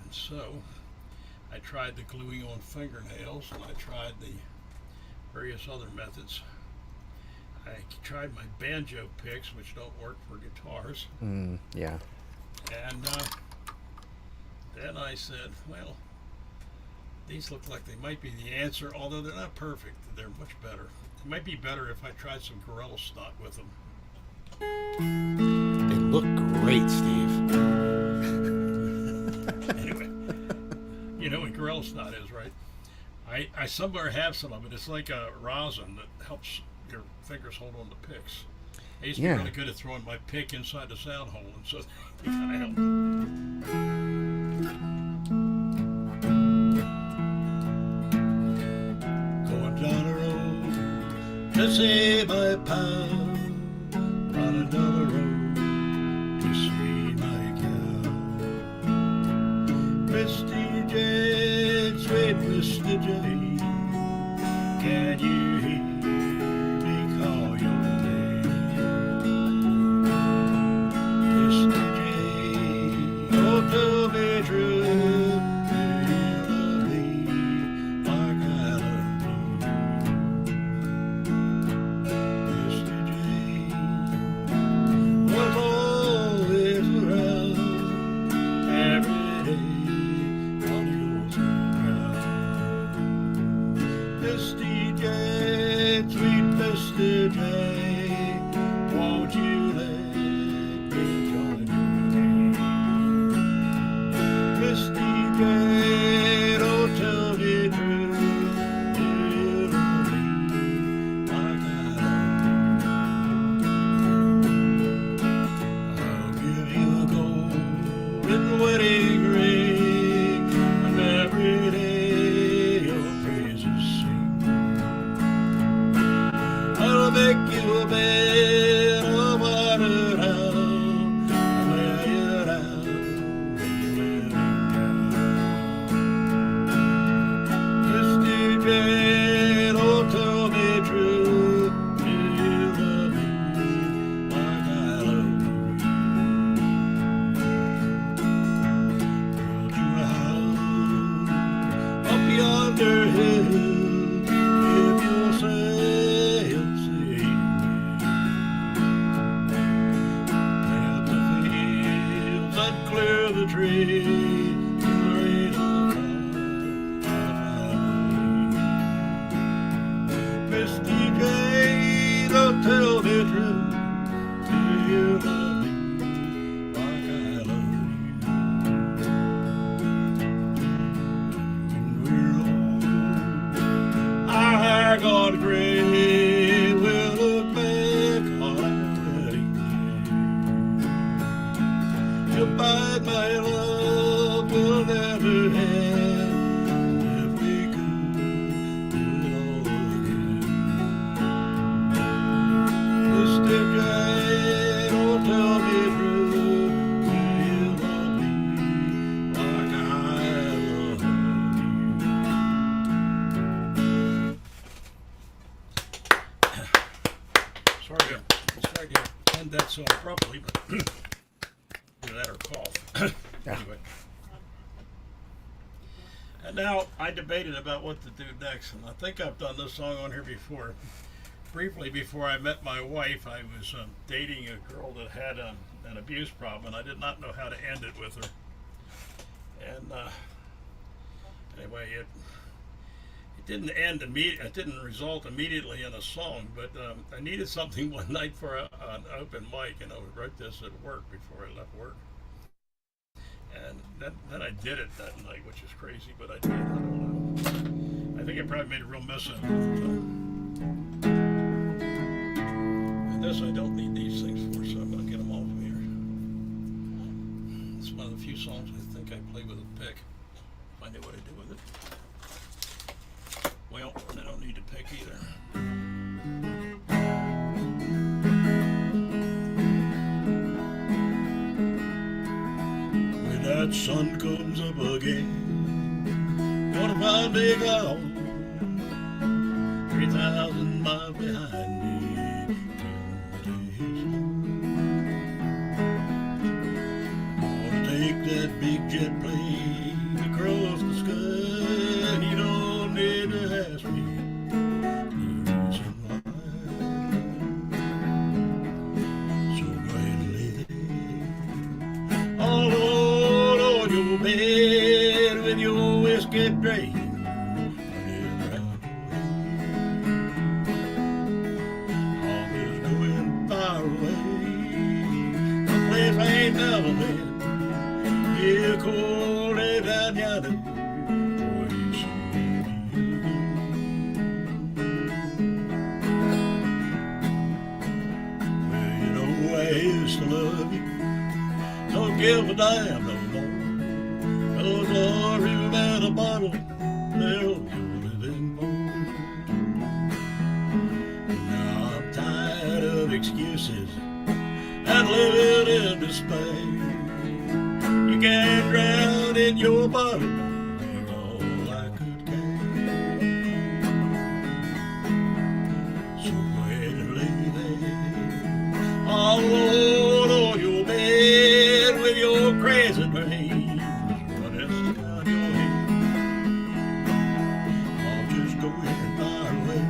And so I tried the gluing on fingernails and I tried the various other methods. I tried my banjo picks, which don't work for guitars. Yeah. And then I said, well, these look like they might be the answer, although they're not perfect. They're much better. It might be better if I tried some Gorilla stock with them. They look great, Steve. Anyway, you know what Gorilla Snot is, right? I somewhere have some of it. It's like a rosin that helps your fingers hold on to picks. I used to Yeah. be really good at throwing my pick inside the sound hole, and so it kind of helped. Going down the road to see my pal, running down the road to see my gal. Misty Jane, sweet Misty Jane, can you hear me call your name? Misty Jane, oh tell me true, do you love me like I love you? Misty Jane was always around every day on your ground. Misty Jane, sweet Misty Jane, won't you let me join your game? Misty Jane, oh tell me true, do you love me like I love you? I'll give you a golden wedding ring, and every day your praises sing. I'll make you a bed of water now, and lay you down in your wedding gown. Misty Jane, oh tell me true, never had. And if we could do it all again. Mr. Jane, oh, tell me true, will you love me like I love you? Sorry to end that song properly, but either that or cough. Anyway. And now I debated about what to do next, and I think I've done this song on here before. Briefly, before I met my wife, I was dating a girl that had an abuse problem, and I did not know how to end it with her. And anyway, it didn't end it didn't result immediately in a song, but I needed something one night for an open mic, and I wrote this at work before I left work. And then I did it that night, which is crazy, but I did. I don't know. I think I probably made a real mess of it. And this I don't need these things for, so I'm going to get them off of here. It's one of the few songs I think I play with a pick. If I knew what to do with it. Well, I don't need to pick either. When that sun comes up again, gonna find big house 3,000 miles behind me. Gonna take that big jet plane across the sky, and you don't need to ask me the reason why. So go ahead and lay there all alone on your bed with your whiskey drain running around your head. I'm just going far away, a place I ain't never been. Yeah, cold and down yonder, where you see me again. Well, you know I used to love you, don't give a damn no more. Cause Lord, you man a bottle, hell, you're living more. Now I'm tired of excuses and living in despair. You can't drown in your bottle, you're all I could carry. So go ahead and lay there all alone on your bed with your crazy dreams running down your head. I'll just go ahead and fire away,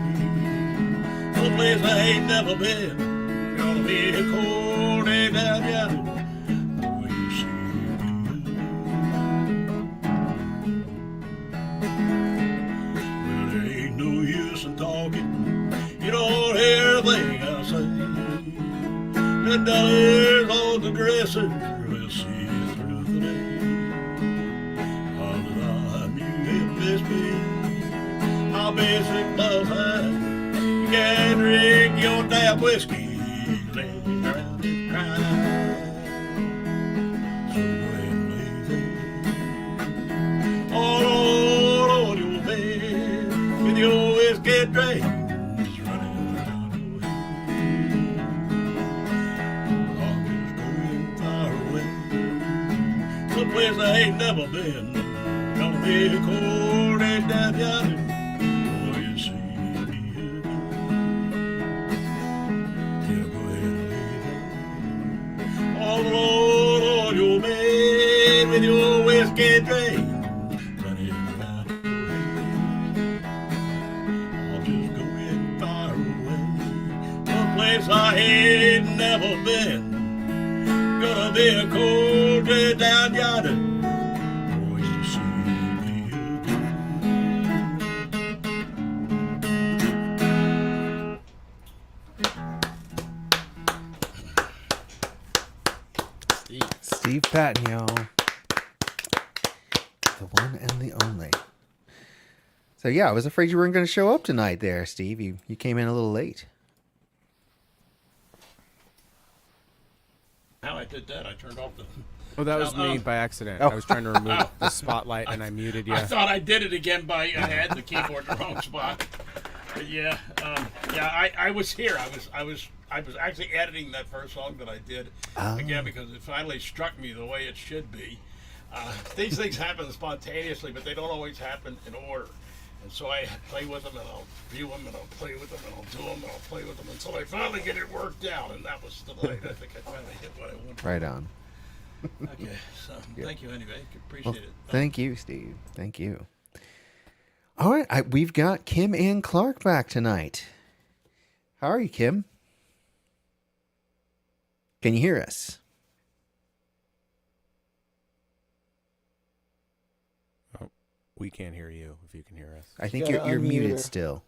a place I ain't never been. Gonna be a cold day down yonder. Talking, you don't hear a thing I say. The dollars on the dresser will see you through the day. All the time you hit this bed, I'll be 6 miles high. You can't drink your damn whiskey, laying around and cry. So go ahead and lay there all on your bed with your whiskey drains running around your head. I'm just going far away, someplace I ain't never been. Gonna be a cold day down yonder, before you see me again. Yeah, go ahead and lay there all alone on your bed with your whiskey drains running around your head. I'll just go in far away, someplace I ain't never been. Gonna be a cold day down yonder, before you see me again. Steve Patton, y'all. The one and the only. So yeah, I was afraid you weren't going to show up tonight there, Steve. You came in a little late. How I did that, I turned off Oh, that was me by accident. I was trying to remove the spotlight, and I muted you. I thought I did it again by I had the keyboard in the wrong spot. But I was here. I was actually editing that first song that I did again because it finally struck me the way it should be. These things happen spontaneously, but they don't always happen in order. And so I play with them, and I'll view them, and I'll play with them, and I'll do them, and I'll play with them until I finally get it worked out. And that was the night I think I finally hit what I wanted. Right on. Okay, so thank you anyway. Appreciate it. Thank you, Steve. Thank you. All right, we've got Kim and Clark back tonight. How are you, Kim? Can you hear us? Oh, we can't hear you if you can hear us. I think gotta you're unmute muted her. still.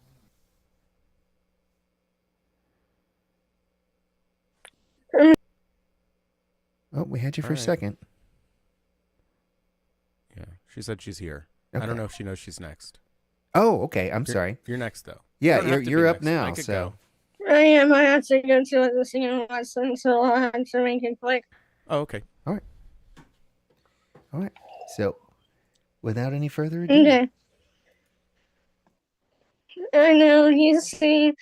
Oh, we had you for a All right. second. Yeah, she said she's here. Okay. I don't know if she knows she's next. Oh, okay. I'm sorry. You're next, though. Yeah, You don't have to you're be up next. I now. could So, go. I am. I have to go to the singing lesson, so I'll have to make it quick. Oh, okay. all right. So, without any further ado, Okay. I know you see,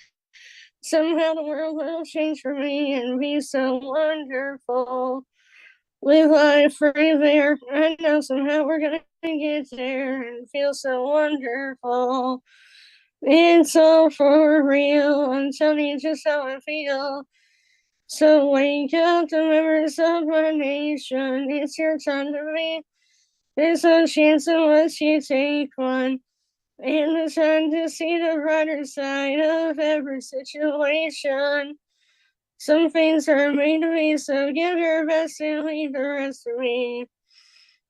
somehow the world will change for me and be so wonderful. Live life free there. I know somehow we're gonna get there and feel so wonderful. It's all for real. I'm telling you just how I feel. So wake up the members of my nation. It's your time to be. There's no chance unless you take one. And it's time to see the brighter side of every situation. Some things are made to be, so give your best and leave the rest to me.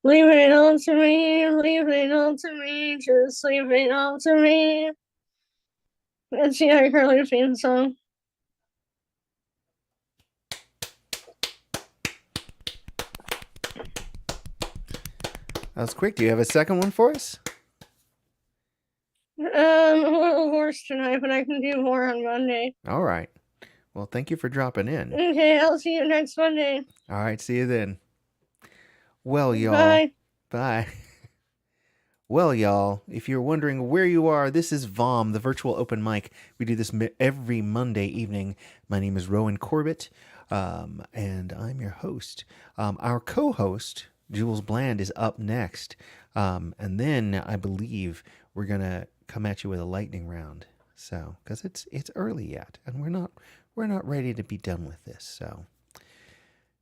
Leave it all to me, leave it all to me, just leave it all to me. That's the iCarly theme song. that was quick. Do you have a second one for us? I'm a little hoarse tonight, but I can do more on Monday. All right. Well, thank you for dropping in. Okay, I'll see you next Monday. All right. See you then. Well, y'all. Bye. Bye. Well, y'all, if you're wondering where you are, this is VOM, the virtual open mic. We do this every Monday evening. My name is Rowan Corbett, and I'm your host. Our co-host, Jules Bland, is up next. And then I believe we're going to come at you with a lightning round. So, because it's early yet, and we're not ready to be done with this. So,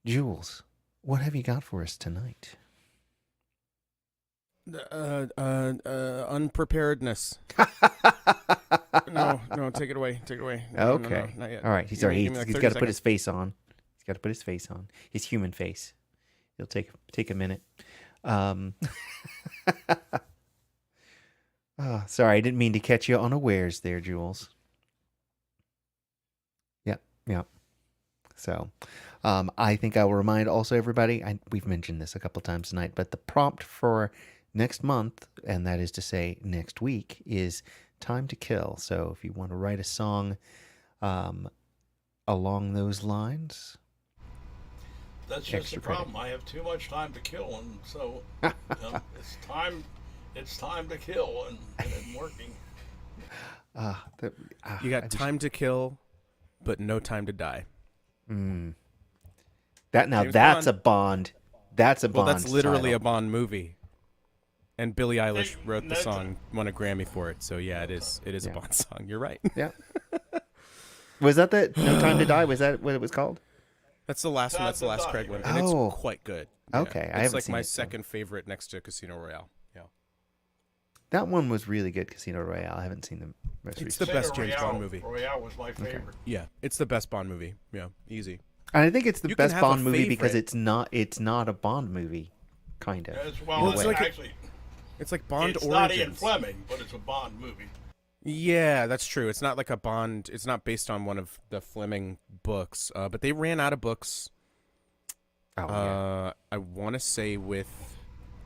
Jules, what have you got for us tonight? Unpreparedness. No, take it away. Take it away. No, Okay. not yet. All right. Give me like He's 30 got to put his seconds. face on. He's got to put his face on. His human face. It'll take a minute. Sorry, I didn't mean to catch you unawares there, Jules. Yep. So, I think I will remind also everybody, we've mentioned this a couple times tonight, but the prompt for next month, and that is to say next week, is Time to Kill. So if you want to write a song along those lines. That's just Extra the problem. I have too much time to kill, and so it's time to kill, and I'm working. You got time to kill, but no time to die. James That's Bond. a Bond. That's a Well, Bond. that's literally title. a Bond movie. And Billie Eilish Hey, wrote the that's song, won a Grammy for it. So yeah, it is Yeah. a Bond song. You're right. Yeah. Was that the No Time to Die? Was that what it was called? That's the last one. That's the Time to last Die. Craig one, and Oh. it's quite good. Okay, I it's haven't like seen my it, so- second favorite next to Casino Royale. Yeah, That one was really good, Casino Royale. I haven't seen the most It's the recent. best James Bond movie. Royale was my favorite. yeah, it's the best Bond movie. Yeah, easy. And I think it's the You can best have a Bond movie because favorite. it's not a Bond movie, kind of. Well, it's it's like actually It's like Bond it's Origins. not Ian Fleming, but it's a Bond movie. Yeah, that's true. It's not like a Bond. It's not based on one of the Fleming books, but they ran out of books. Oh, I want to say with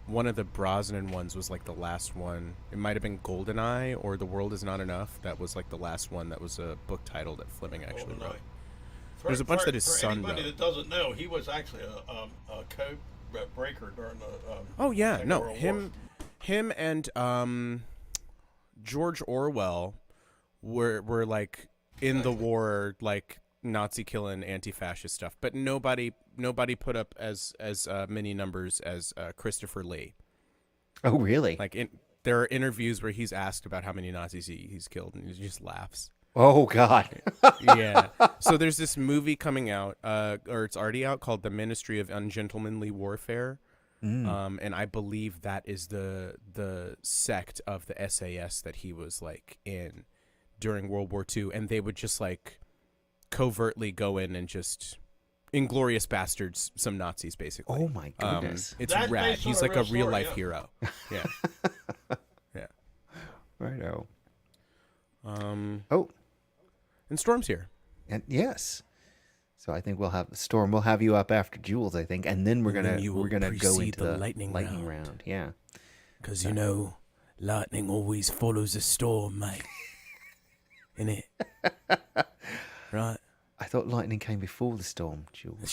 one of the Brosnan ones was like the last one. It might have been GoldenEye or The World Is Not Enough. That was like the last one that was a book title that Fleming actually wrote. GoldenEye. There's a bunch that his for son anybody wrote. that doesn't know, he was actually a breaker during the. Oh yeah, Second no, World him and George Orwell were like in the war, like Nazi killing, anti-fascist stuff, but nobody put up as many numbers as Christopher Lee. Oh, really? Like there are interviews where he's asked about how many Nazis he's killed, and he just laughs. Oh, God. Yeah. So there's this movie coming out, or it's already out, called The Ministry of Ungentlemanly Warfare. And I believe that is the sect of the SAS that he was like in during World War II, and they would just like covertly go in and just inglorious bastards some Nazis, basically. Oh, my goodness. It's That's rad. based on He's a like real a real story, life yeah. hero. Yeah. Yeah. Righto. And Storm's here. And yes. So I think we'll have Storm. We'll have you up after Jules, I think, and then we're And gonna then you will go precede into the the lightning round. Yeah. Because, you know, lightning always follows a storm, mate. Innit? Right? I thought lightning came before the storm, Jules.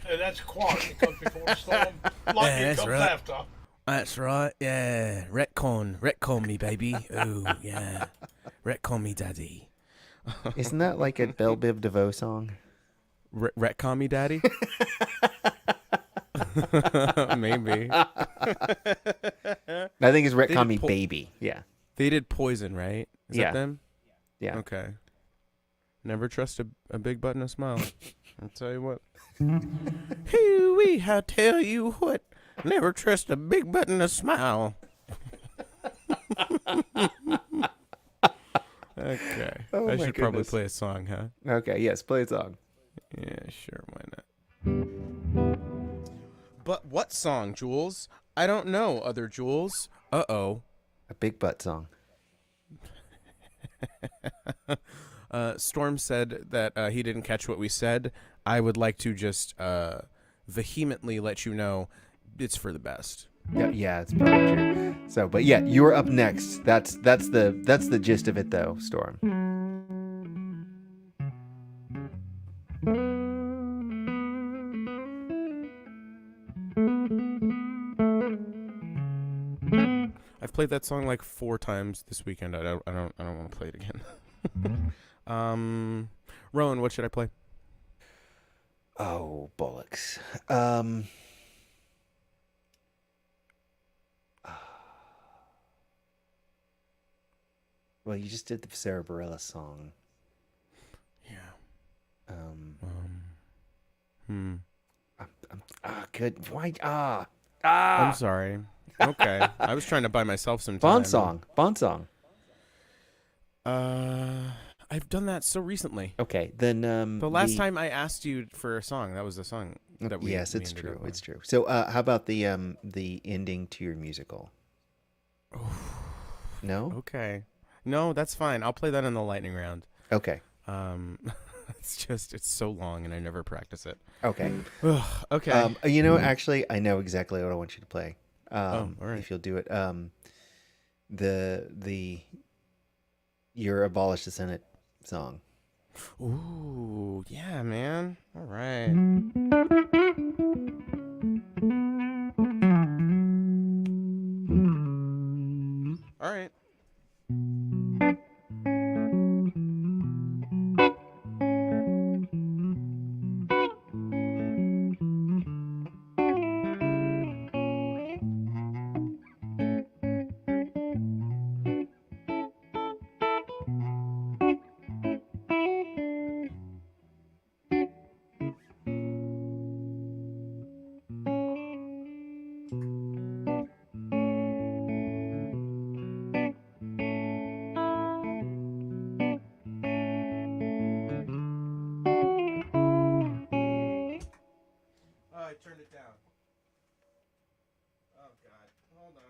Hey, that's quark. It comes before the storm. Lightning that's comes right. after. That's right, yeah. Retcon me, baby. Oh, yeah. Retcon me, daddy. Isn't that like a Belle Biv DeVoe song? Retcon me, daddy? Maybe. I think it's did Retcon Me po- Baby. Yeah. They did Poison, right? Is Yeah. that them? Yeah. Okay. Never trust a big butt and a smile. I'll tell you what. Hee-wee, I tell you what. Never trust a big butt and a smile. Okay. Oh I my should probably goodness. play a song, huh? Okay, yes, play a song. Yeah, sure, why not? But what song, Jules? I don't know, other Jules. Uh-oh. A big butt song. Storm said that he didn't catch what we said. I would like to just vehemently let you know it's for the best. Yeah, it's probably true. So, but yeah, you're up next. That's the gist of it, though, Storm. I've played that song like 4 times this weekend. I don't want to play it again. Rowan, what should I play? Oh, bollocks. Well, you just did the Sarah Bareilles song. Yeah. Good. Why? I'm sorry. Okay. I was trying to buy myself some time. Bond song. I've done that so recently. Okay, then The last time I asked you for a song, that was the song that we. Yes, we it's ended true. up on. It's true. So, how about the ending to your musical? No. Okay. No, that's fine. I'll play that in the lightning round. Okay. It's so long and I never practice it. Okay. Okay. You know, actually, I know exactly what I want you to play. all right. If you'll do it. The Your Abolish the Senate song. Ooh, yeah, man. All right. All right. Oh, I turned it down. Oh, God. Hold on.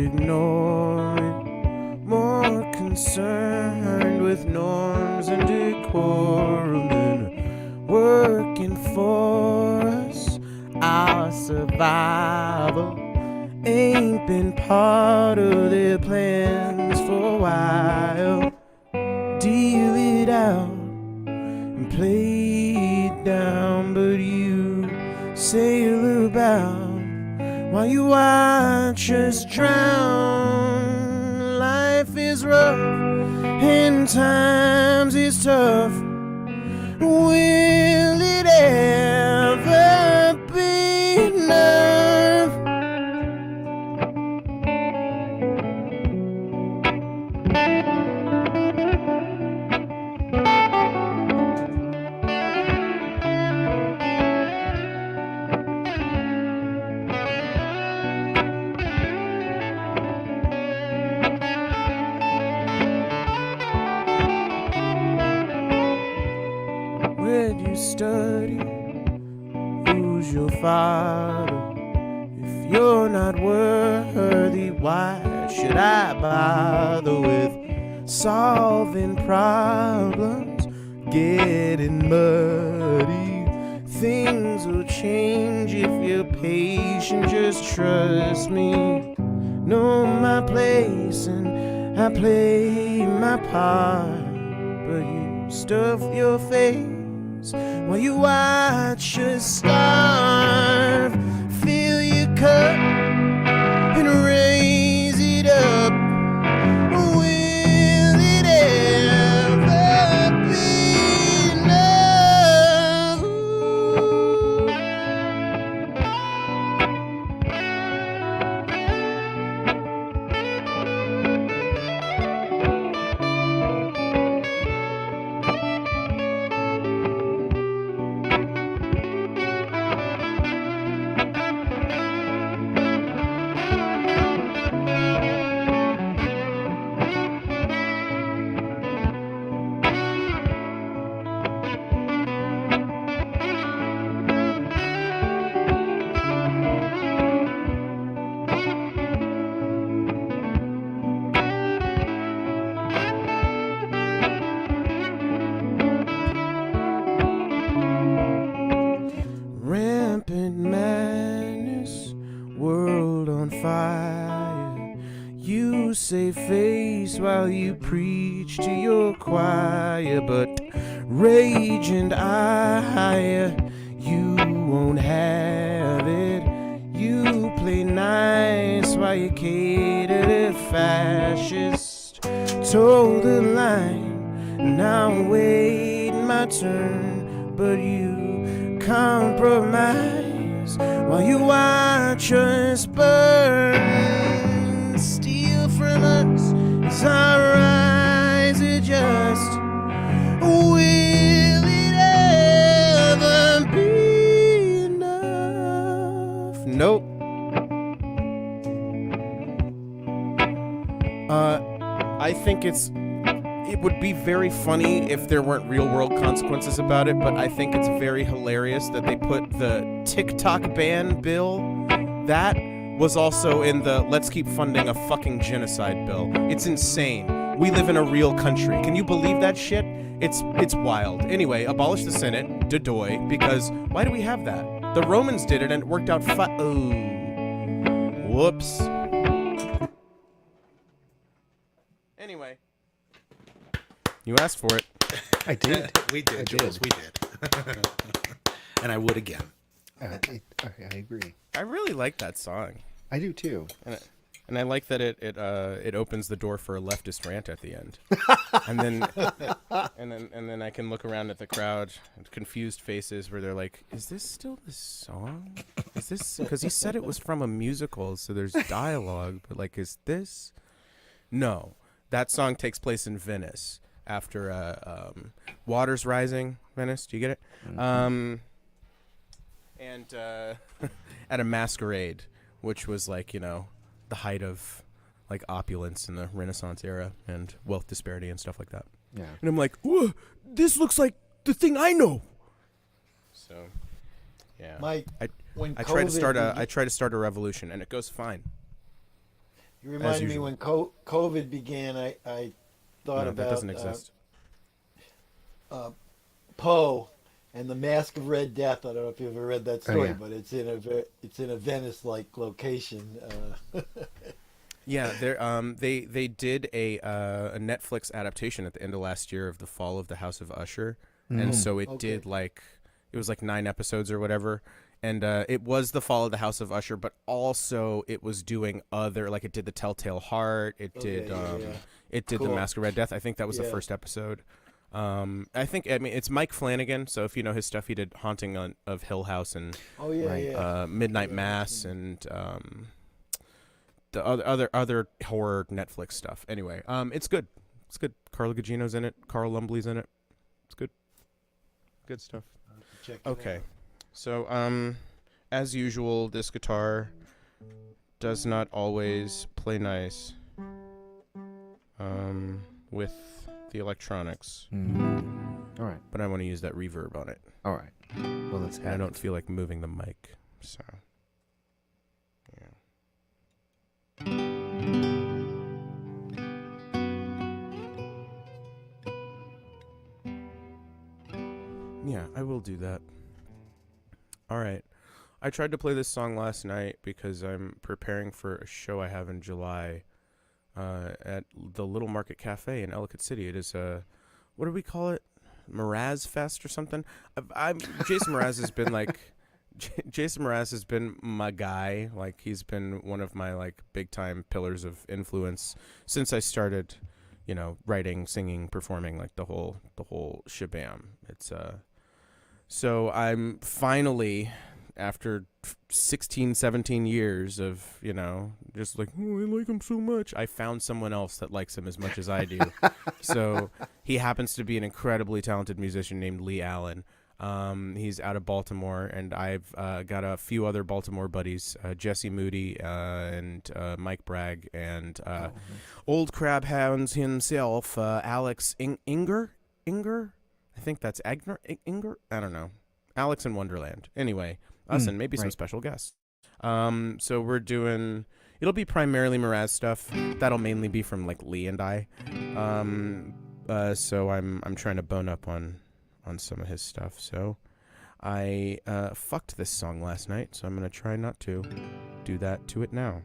ignore it. More concerned with norms and decorum than working for us. Our survival ain't been part of their plans for a while. Deal it out and play it down, but you sail about while you watch us drown. Life is rough and times is tough. Will it ever be enough? Where'd you study? Who's your father? If you're not worthy, why should I bother with solving problems? Getting muddy. Things will change if you're patient, just trust me. Know my place and I play my part, but you stuff your face while you watch us starve. Fill your cup and raise it up. Will it ever be enough? Rampant madness, world on fire. You save face while you preach to your choir, but rage and ire, you won't have it. You play nice while you cater to fascists. Toe the line, now I'm waiting my turn, but you compromise while you watch us burn. Steal from us as our eyes adjust. Will it ever be enough? Nope. I think it would be very funny if there weren't real world consequences about it, but I think it's very hilarious that they put the TikTok ban bill. That was also in the let's keep funding a fucking genocide bill. It's insane. We live in a real country. Can you believe that shit? It's wild. Anyway, abolish the Senate, doy, because why do we have that? The Romans did it and it worked out oh. Whoops. Anyway. You asked for it. I did. We did, Jules. We did. And I would again. I agree. I really like that song. I do too. And I like that it opens the door for a leftist rant at the end. and then I can look around at the crowd, confused faces where they're like, "Is this still the song? Is this because he said it was from a musical, so there's dialogue, but like is this?" No. That song takes place in Venice after Waters Rising, Venice. Do you get it? Mm-hmm. And at a masquerade, which was like, you know, the height of like opulence in the Renaissance era and wealth disparity and stuff like that. Yeah. And I'm like, "Whoa, this looks like the thing I know." So, yeah. Mike, I when try to COVID start a revolution and it goes fine. You remind me usual. when COVID began, I thought No, about that doesn't exist. Poe and the Mask of Red Death. I don't know if you've ever read that story, yeah. but it's in a Venice-like location. Yeah, they did a Netflix adaptation at the end of last year of The Fall of the House of Usher, and so it did it was like 9 episodes or whatever, and it was The Fall of the House of Usher, but also it was doing other, like it did The Telltale Heart, it did it did Cool. The Mask of Red Death. I think that was the Yeah. first episode. I mean it's Mike Flanagan, so if you know his stuff, he did Haunting of Hill House and Oh yeah, Right. yeah. Midnight Mass and the other horror Netflix stuff. Anyway, it's good. It's good. Carla Gugino's in it. Carl Lumbly's in it. It's good. Good stuff. Check it Okay. out. So, as usual, this guitar does not always play nice with the electronics, All right. but I want to use that reverb on it. All right. Well, let's And I have don't it. feel like moving the mic, so yeah. Yeah, I will do that. All right. I tried to play this song last night because I'm preparing for a show I have in July at the Little Market Cafe in Ellicott City. It is what do we call it? Mraz Fest or something? Jason Mraz has been like Jason Mraz has been my guy. Like he's been one of my like big time pillars of influence since I started, you know, writing, singing, performing, like the whole shabam. It's so I'm finally, after 16, 17 years of, you know, just like, oh, I like him so much, I found someone else that likes him as much as I do. So he happens to be an incredibly talented musician named Lee Allen. He's out of Baltimore, and I've got a few other Baltimore buddies, Jesse Moody and Mike Bragg, and old crab hounds himself, Alex Inger? I think that's Inger? I don't know. Alex in Wonderland. Anyway, us and maybe some right. special guests. So we're doing, it'll be primarily Mraz stuff. That'll mainly be from like Lee and I. So I'm trying to bone up on some of his stuff. So I fucked this song last night, so I'm going to try not to do that to it now.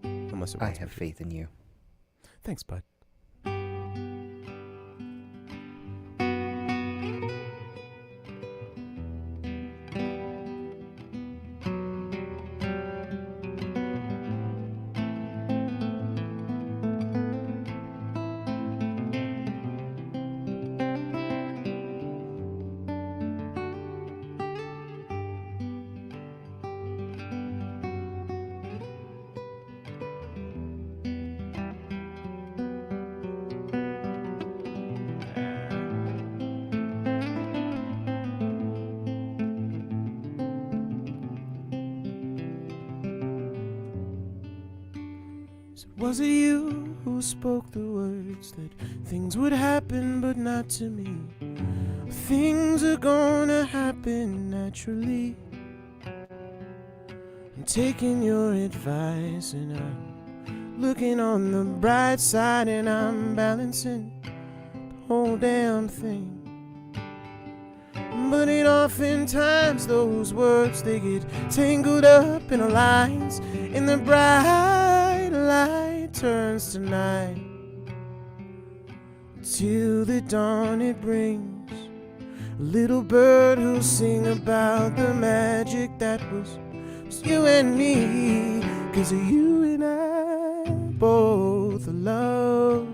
Unless it I wants me have to. faith in you. Thanks, bud. Was it you who spoke the words that things would happen but not to me? Things are gonna happen naturally. I'm taking your advice and I'm looking on the bright side and I'm balancing the whole damn thing. But it oftentimes those words, they get tangled up in the lines, and the bright light turns to night. Till the dawn it brings a little bird who'll sing about the magic that was you and me. 'Cause you and I both loved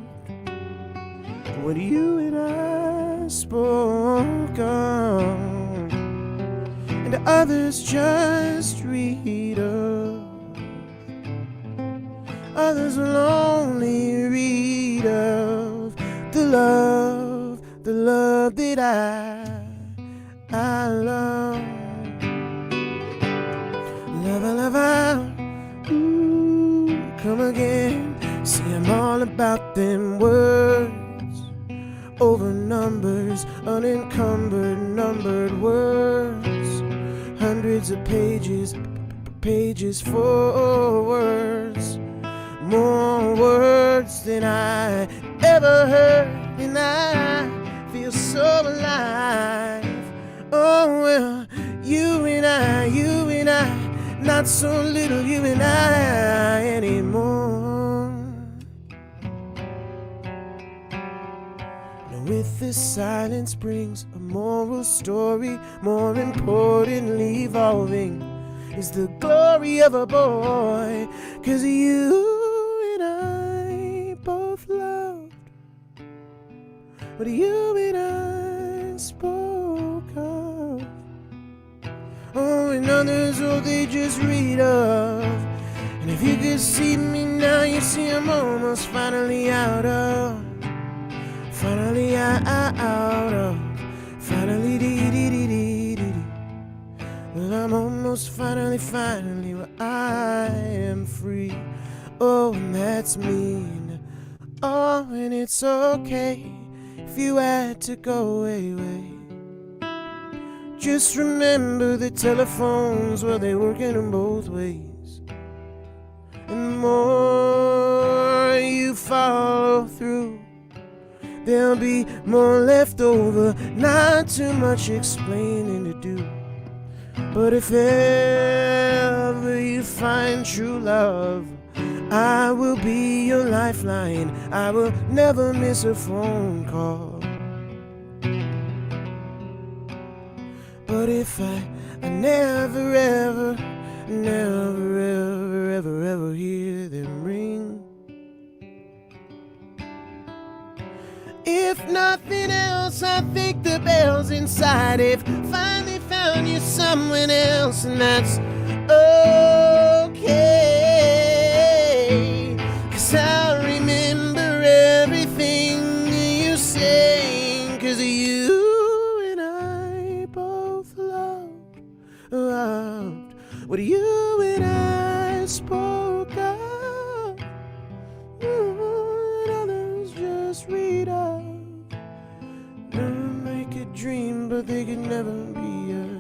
what you and I spoke of, and others just read of. Others will only read of the love that I love. Love, ooh, come again. See, I'm all about them words. Over numbers, unencumbered, numbered words. Hundreds of pages for words. more words than I ever heard, and I feel so alive. Oh, well, you and I, not so little you and I anymore. Now with this silence brings a moral story, more importantly evolving is the glory of a boy, 'cause you and I both loved what you and I spoke of. Oh, and others, oh, they just read of. And if you could see me now, you see I'm almost finally out of. Finally out of. Finally dee-dee-dee-dee-dee. Well, I'm almost finally where I am free. Oh, and that's mean. Oh, and it's okay if you had to go away. Just remember the telephones, well, they working in both ways. And the more you follow through, there'll be more left over, not too much explaining to do. But if ever you find true love, I will be your lifeline. I will never miss a phone call. But if I never ever hear them ring, if nothing else, I think the bells inside have finally found you someone else, and that's okay. 'Cause I'll remember everything you say, 'cause you and I both loved what you and I spoke of. And others just read of. Make a dream, but they could never be yours.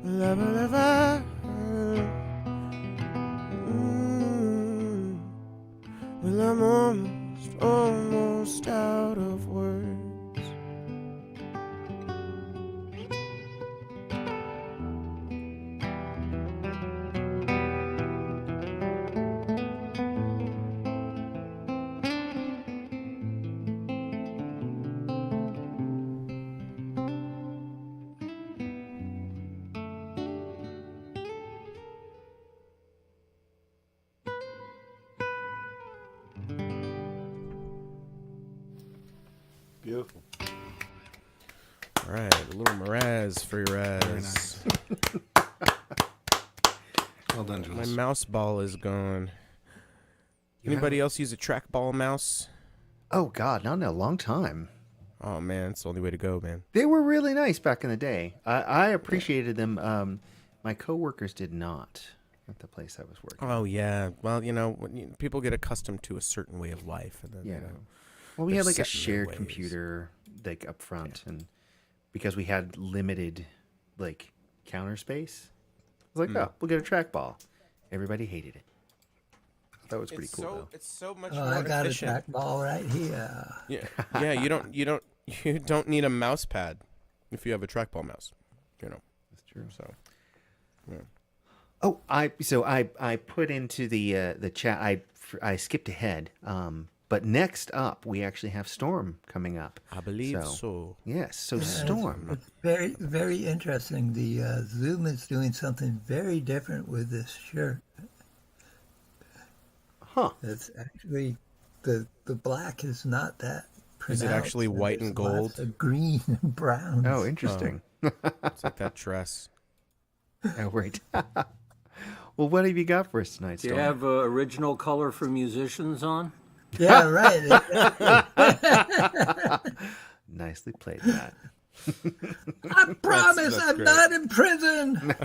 Lover. Well, I'm almost out of words. Beautiful. All right, a little Mraz for your ass. Very nice. Well done, My Jules. mouse ball is gone. Anybody else use a trackball mouse? Oh God, not in a long time. Oh man, it's the only way to go, man. They were really nice back in the day. I appreciated them. My coworkers did not at the place I was working. Oh yeah. Well, people get accustomed to a certain way of life, and then Yeah. Well, we they're had like a set in their shared ways. computer like up front, and because we had limited like counter space, I was like, oh, we'll get a trackball. Everybody hated it. That was pretty cool though. It's so much Oh, more I got efficient. a trackball right here. Yeah. You don't need a mouse pad if you have a trackball mouse. That's true. So. Oh, I put into the chat. I skipped ahead. But next up, we actually have Storm coming up. I believe so. Yes, so Storm. It's very, very interesting. The Zoom is doing something very different with this shirt. Huh. It's actually the black is not that Is pronounced. it actually white and There's gold? lots of green and brown. Oh, interesting. It's like that dress. Oh, right. Well, what have you got for us tonight, Do you Storm? have original color for musicians on? Yeah, right. Nicely played, Matt. I promise that's I'm great. not in prison.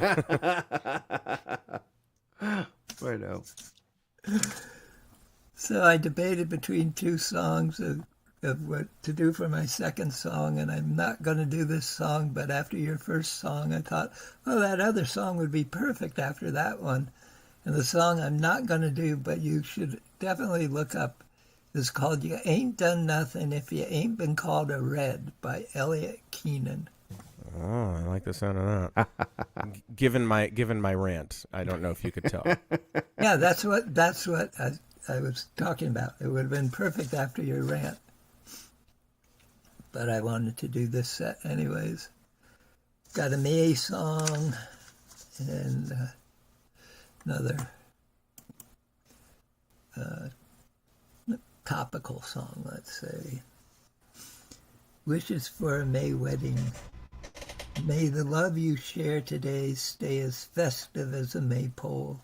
I know. So I debated between two songs of what to do for my second song, and I'm not going to do this song, but after your first song, I thought, well, that other song would be perfect after that one. And the song I'm not going to do, but you should definitely look up, is called You Ain't Done Nothing If You Ain't Been Called a Red by Elliot Keenan. Oh, I like the sound of that. Given my rant, I don't know if you could tell. Yeah, that's what I was talking about. It would have been perfect after your rant. But I wanted to do this set anyways. Got a May song and another topical song, let's say. Wishes for a May wedding. May the love you share today stay as festive as a maypole,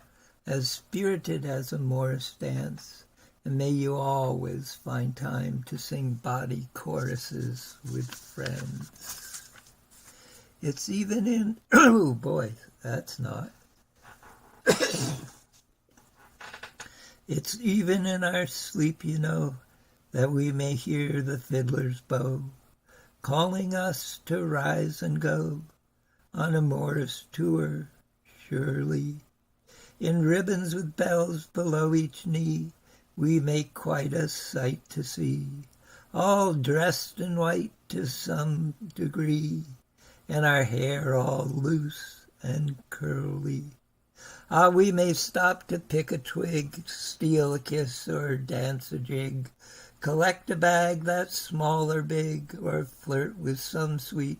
as spirited as a Morris dance, and may you always find time to sing body choruses with friends. It's even in, oh boy, that's not. It's even in our sleep, you know, that we may hear the fiddler's bow, calling us to rise and go on a Morris tour, surely. In ribbons with bells below each knee, we make quite a sight to see, all dressed in white to some degree, and our hair all loose and curly. Ah, we may stop to pick a twig, steal a kiss, or dance a jig, collect a bag that's small or big, or flirt with some sweet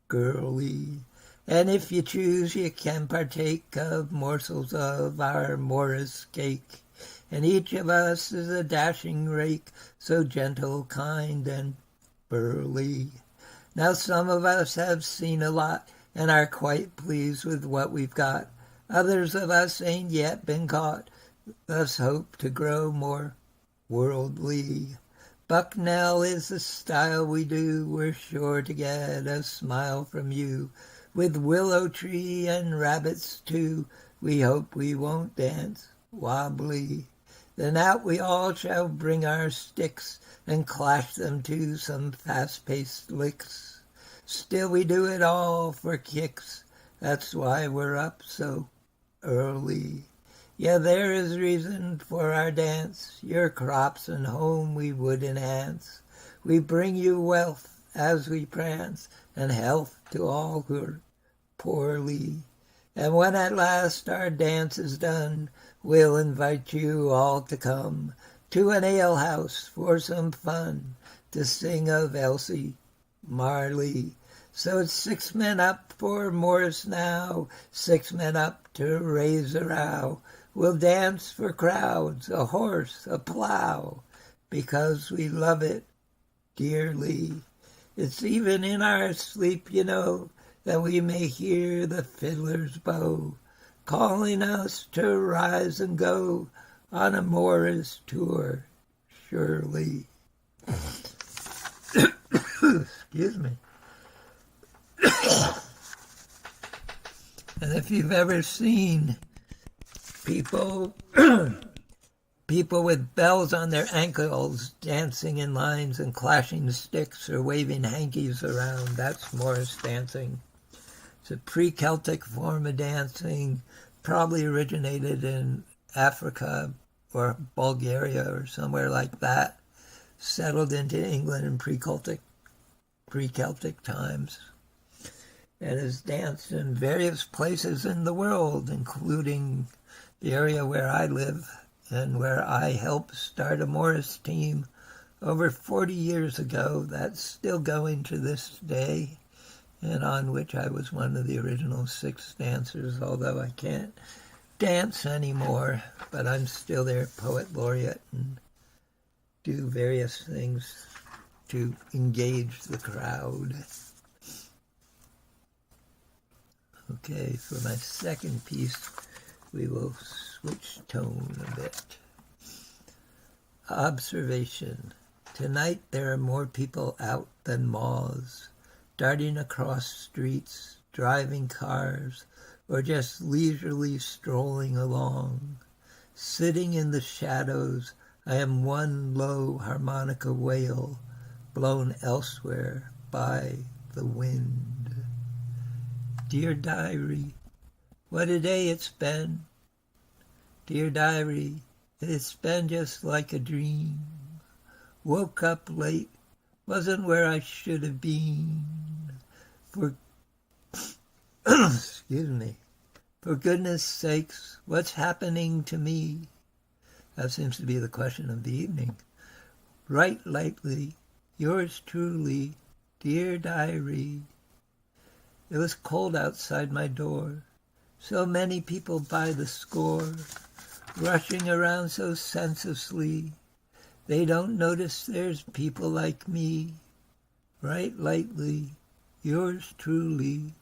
girlie. And if you choose, you can partake of morsels of our Morris cake. And each of us is a dashing rake, so gentle, kind, and burly. Now some of us have seen a lot and are quite pleased with what we've got. Others of us ain't yet been caught, thus hope to grow more worldly. Bucknell is the style we do, we're sure to get a smile from you. With willow tree and rabbits too, we hope we won't dance wobbly. Then out we all shall bring our sticks and clash them to some fast-paced licks. Still we do it all for kicks, that's why we're up so early. Yeah, there is reason for our dance, your crops and home we would enhance. We bring you wealth as we prance, and health to all who are poorly. And when at last our dance is done, we'll invite you all to come to an alehouse for some fun, to sing of Elsie Marley. So it's 6 men up for Morris now, 6 men up to raise a row. We'll dance for crowds, a horse, a plow, because we love it dearly. It's even in our sleep, you know, that we may hear the fiddler's bow, calling us to rise and go on a Morris tour, surely. Excuse me. And if you've ever seen people with bells on their ankles dancing in lines and clashing sticks or waving hankies around, that's Morris dancing. It's a pre-Celtic form of dancing, probably originated in Africa or Bulgaria or somewhere like that, settled into England in pre-Celtic times, and is danced in various places in the world, including the area where I live and where I helped start a Morris team over 40 years ago that's still going to this day, and on which I was one of the original 6 dancers, although I can't dance anymore, but I'm still their poet laureate and do various things to engage the crowd. Okay, for my second piece, we will switch tone a bit. Observation. Tonight there are more people out than moths, darting across streets, driving cars, or just leisurely strolling along. Sitting in the shadows, I am one low harmonica wail, blown elsewhere by the wind. Dear diary, what a day it's been. Dear diary, it's been just like a dream. Woke up late, wasn't where I should have been. For excuse me. For goodness sakes, what's happening to me? That seems to be the question of the evening. Write lightly, yours truly, dear diary. It was cold outside my door. So many people by the score, rushing around so senselessly. They don't notice there's people like me. Write lightly, yours truly,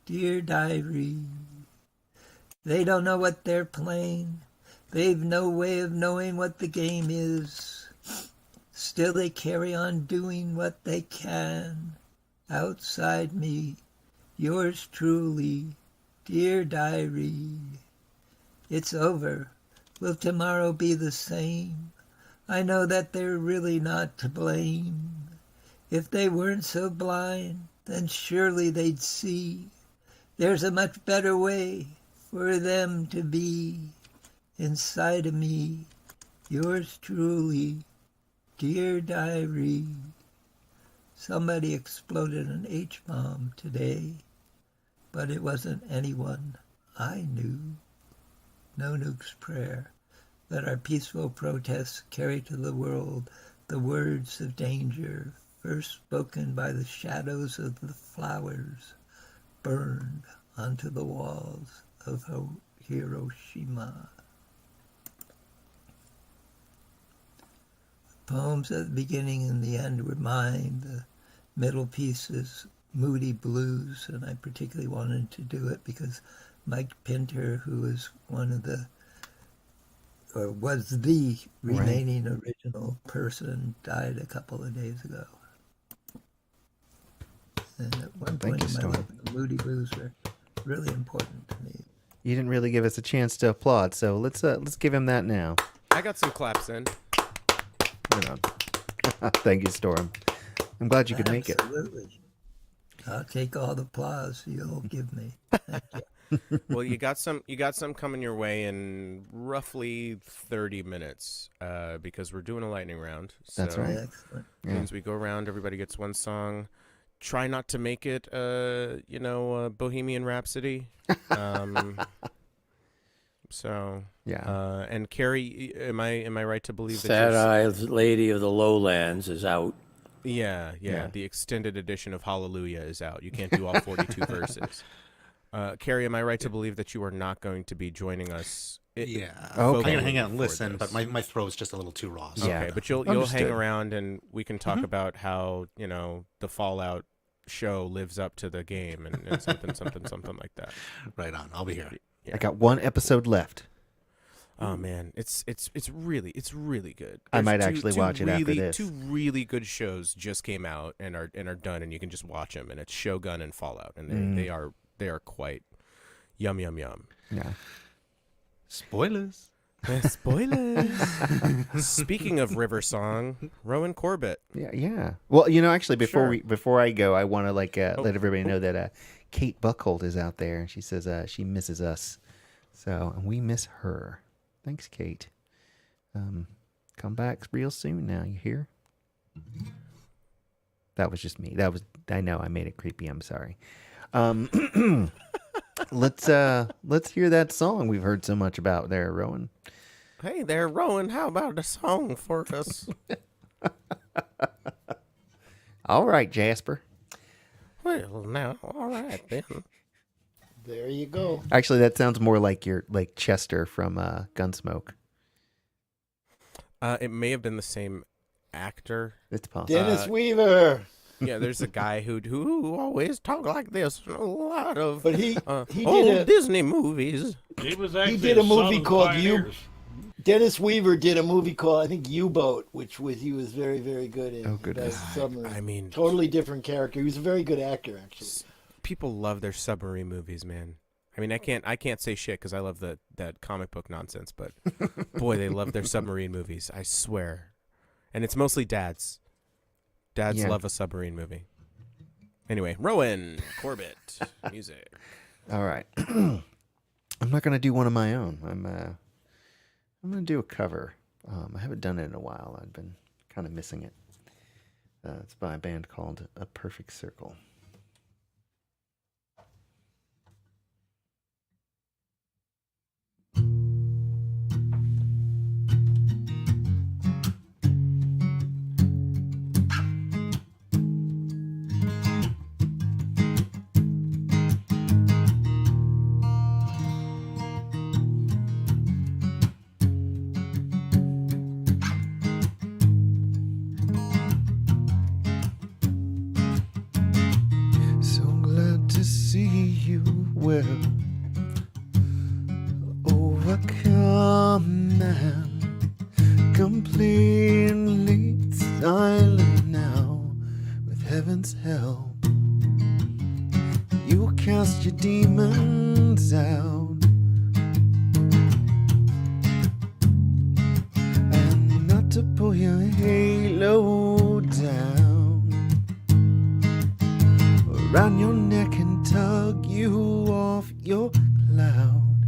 dear diary. They don't know what they're playing. They've no way of knowing what the game is. Still they carry on doing what they can. Outside me, yours truly, dear diary. It's over. Will tomorrow be the same? I know that they're really not to blame. If they weren't so blind, then surely they'd see there's a much better way for them to be. Inside of me, yours truly, dear diary. Somebody exploded an H-bomb today, but it wasn't anyone I knew. No Nuke's prayer. Let our peaceful protests carry to the world the words of danger, first spoken by the shadows of the flowers, burned onto the walls of Hiroshima. The poems at the beginning and the end were mine. The middle piece is Moody Blues, and I particularly wanted to do it because Mike Pinter, who is one of the, or was the remaining original person, died a couple of days ago. And at one point in my life, the Moody Blues were really important to me. You didn't really give us a chance to applaud, so let's give him that now. I got some claps in. Right on. Thank you, Storm. I'm glad you could make it. Absolutely. I'll take all the applause you'll give me. Thank you. Well, you got some coming your way in roughly 30 minutes because we're doing a lightning round. So That's right. Excellent. Means we go around, everybody gets one song. Try not to make it, Bohemian Rhapsody. So yeah. And Carrie, am I right to believe that Sad Eyes Lady of the Lowlands is out. Yeah. The extended edition of Hallelujah is out. You can't do all 42 verses. Carrie, am I right to believe that you are not going to be joining us? Yeah. Okay. I'm going to hang out and for listen, this? but my throat's just a little too raw. So. Yeah. Okay, but you'll Understood. hang around and we can talk about how, the Fallout show lives up to the game and something like that. Right on. I'll be here. Yeah. I got one episode left. Oh man, it's really good. I might There's actually watch it after this. Two really good shows just came out and are done, and you can just watch them. And it's Shogun and Fallout, and they are quite yum. Yeah. Spoilers. Spoilers. Speaking of River Song, Rowan Corbett. Yeah. Well, actually, before I go, I want to let everybody know that Kate Buckhold is out there, and she says she misses us, so we miss her. Thanks, Kate. Come back real soon. Now you hear? That was just me. I know I made it creepy. I'm sorry. Let's hear that song we've heard so much about there, Rowan. Hey there, Rowan. How about a song for us? All right, Jasper. Well, now, all right then. There you go. Actually, that sounds more like Chester from Gunsmoke. It may have been the same actor. It's possible. Dennis Weaver. Yeah, there's a guy who always talk like this in a lot of But he old did Disney movies. He was actually did a movie son of called pioneers. Dennis Weaver did a movie called, I think, U-Boat, which he was very, very good in. Oh, goodness. I mean, Totally different character. He was a very good actor, actually. people love their submarine movies, man. I mean, I can't say shit because I love that comic book nonsense, but boy, they love their submarine movies. I swear, and it's mostly dads. Dads love a submarine movie. Anyway, Rowan Corbett, music. All right. I'm not going to do one of my own. I'm gonna do a cover. I haven't done it in a while. I've been kind of missing it. It's by a band called A Perfect Circle. So glad to see you well, overcome and completely silent now. With heaven's help, you cast your demons out, and not to pull your halo down around your neck and tug you off your cloud.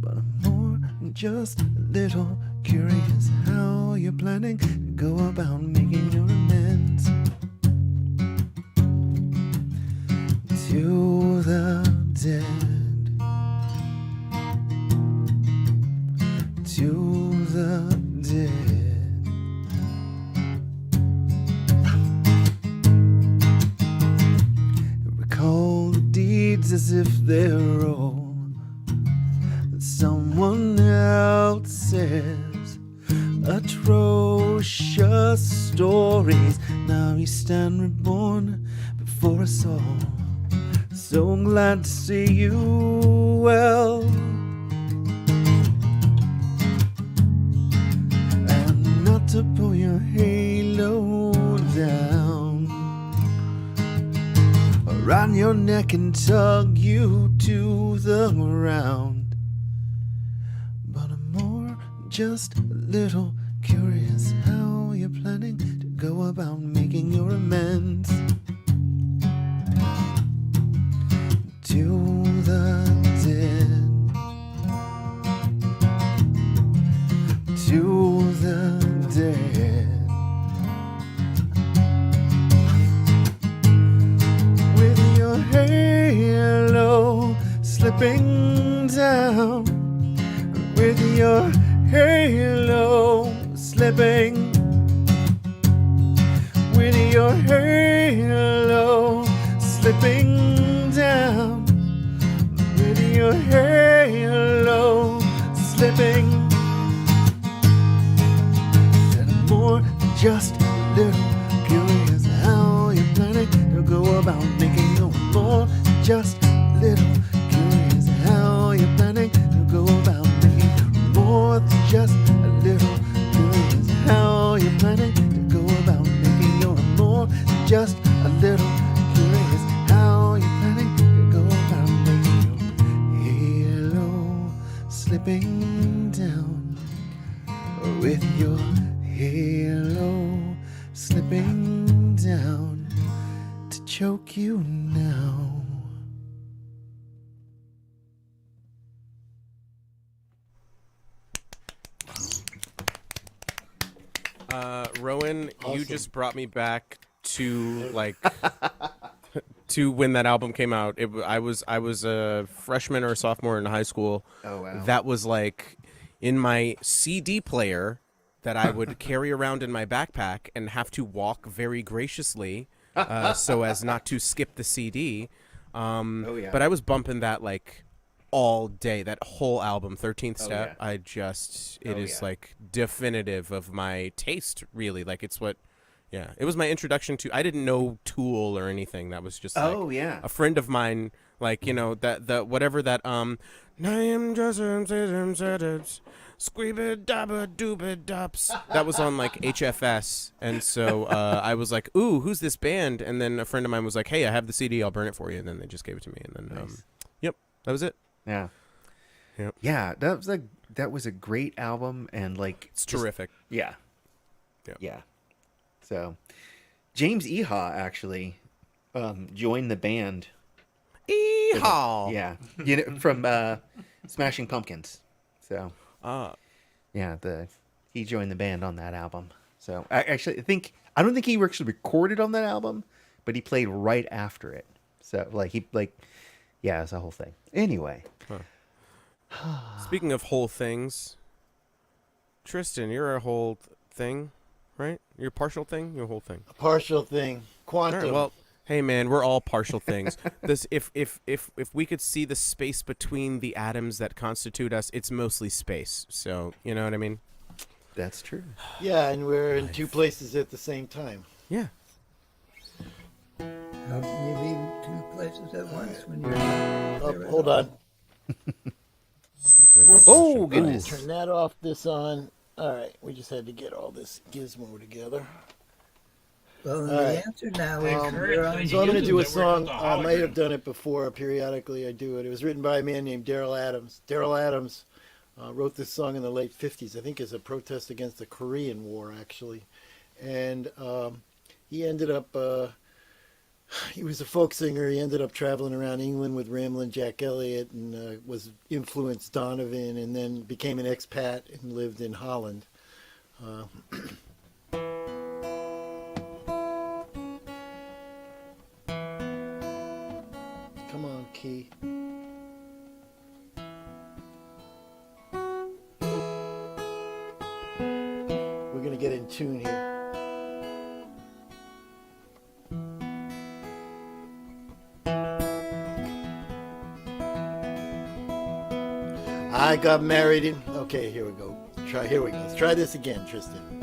But I'm more than just a little curious how you're planning to go about making your amends to the dead, to the dead. Recall the deeds as if they're all someone else's atrocious stories. Now you stand reborn before us all. So glad to see you well, and not to pull your halo down around your neck and tug you to the ground. But I'm more just a little curious how you're planning to go about making your amends to the dead, to the dead. With your halo slipping down, with your halo slipping, with your halo slipping down, with your halo slipping. Said I'm more than just a little curious how you're planning to go about making your more than just a little curious how you're planning to go about making more than just a little curious how you're planning to go about making your more than just a little curious how you're planning to go about making your halo slipping down, with your halo slipping down to choke you now. Rowan, you Awesome. just brought me back to to when that album came out. I was a freshman or a sophomore in high school. Oh, wow. That was like in my CD player that I would carry around in my backpack and have to walk very graciously so as not to skip the CD. Yeah. But I was bumping that like all day. That whole album, 13th Step. yeah. I just it Oh, is yeah. like definitive of my taste. Really, like it's what. Yeah, it was my introduction to. I didn't know Tool or anything. That was just like Oh, yeah. a friend of mine. Like that the whatever that I am just squeebid dabba doobid dops. That was on like HFS, and so I was like, "Ooh, who's this band?" And then a friend of mine was like, "Hey, I have the CD. I'll burn it for you." And then they just gave it to me, and then Nice. yep, that was it. Yeah. Yep. Yeah, that was a great album, and like It's terrific. Yeah. Yep. Yeah. So James Eha actually joined the band. Eehaw! Yeah. From Smashing Pumpkins. So Yeah, he joined the band on that album. So I don't think he actually recorded on that album, but he played right after it. So yeah, it's a whole thing. Anyway, Speaking of whole things, Tristan, you're a whole thing, right? You're a partial thing. You're a whole thing. A partial thing. All Quantum. right, well, hey man, we're all partial things. This, if we could see the space between the atoms that constitute us, it's mostly space. So you know what I mean? that's true. Yeah, and we're in two places at the same time. Yeah. How can you be in two places at once when you're Oh, hold on. Oh goodness! Turn that off, this on. All right, we just had to get all this gizmo together. Well, All the right. answer now is you're on. So I'm going to do a That we're song. the I might have hologram. done it before. Periodically, I do it. It was written by a man named Daryl Adams. Daryl Adams wrote this song in the late 50s, I think as a protest against the Korean War, actually. And he ended up, he was a folk singer. He ended up traveling around England with Ramblin' Jack Elliott and was influenced Donovan, and then became an expat and lived in Holland. Come on, Key. We're going to get in tune here. I got married in. Okay, here we go. Here we go. Let's try this again, Tristan.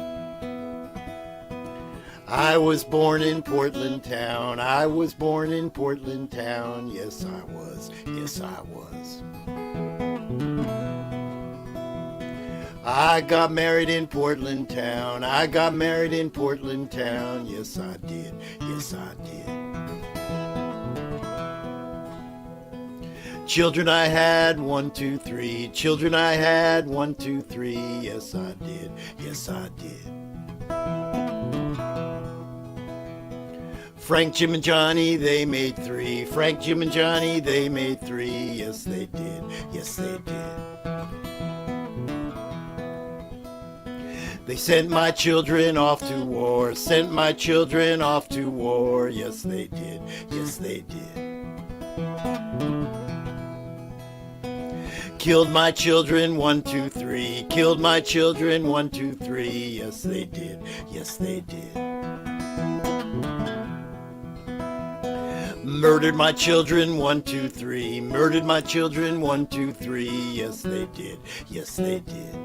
I was born in Portland town. I was born in Portland town. Yes, I was. Yes, I was. I got married in Portland town. I got married in Portland town. Yes, I did. Yes, I did. Children I had, 1, 2, 3. Children I had, 1, 2, 3. Yes, I did. Yes, I did. Frank, Jim, and Johnny, they made 3. Frank, Jim, and Johnny, they made 3. Yes, they did. Yes, they did. They sent my children off to war. Sent my children off to war. Yes, they did. Yes, they did. Killed my children, 1, 2, 3. Killed my children, 1, 2, 3. Yes, they did. Yes, they did. Murdered my children, 1, 2, 3. Murdered my children, 1, 2, 3. Yes, they did. Yes, they did.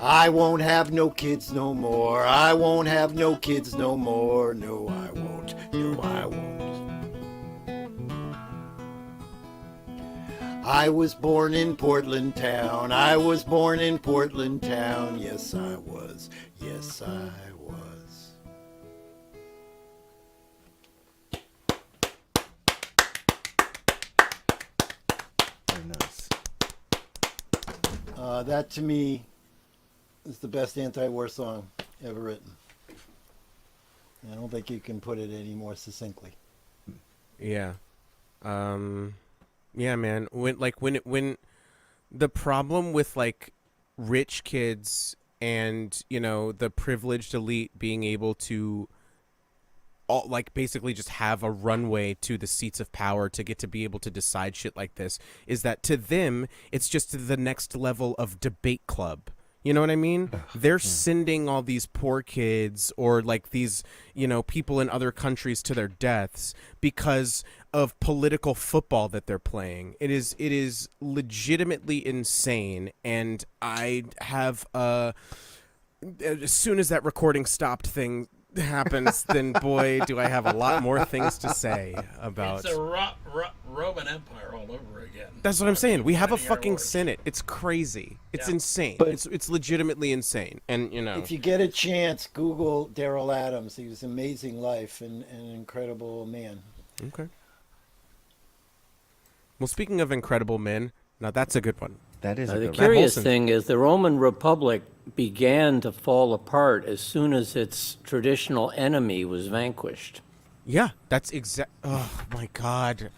I won't have no kids no more. I won't have no kids no more. No, I won't. No, I won't. I was born in Portland town. I was born in Portland town. Yes, I was. Yes, I was. Very nice. That to me is the best anti-war song ever written. I don't think you can put it any more succinctly. Yeah. Yeah, man. When the problem with like rich kids and, you know, the privileged elite being able to all like basically just have a runway to the seats of power to get to be able to decide shit like this is that to them it's just the next level of debate club. You know what I mean? They're sending all these poor kids or like these, you know, people in other countries to their deaths because of political football that they're playing. It is legitimately insane. And I have as soon as that recording stopped thing happens, then boy, do I have a lot more things to say about. It's a Roman Empire all over again. That's what I'm saying. We have a Fighting our fucking wars. Senate. It's crazy. It's Yeah. insane. But- It's legitimately insane. And you know, If you get a chance, Google Daryl Adams. He was an amazing life and an incredible man. okay. Well, speaking of incredible men, now that's a good one. That is a The good one. curious Wholesome. thing is the Roman Republic began to fall apart as soon as its traditional enemy was vanquished. Yeah, that's exact. Oh my god,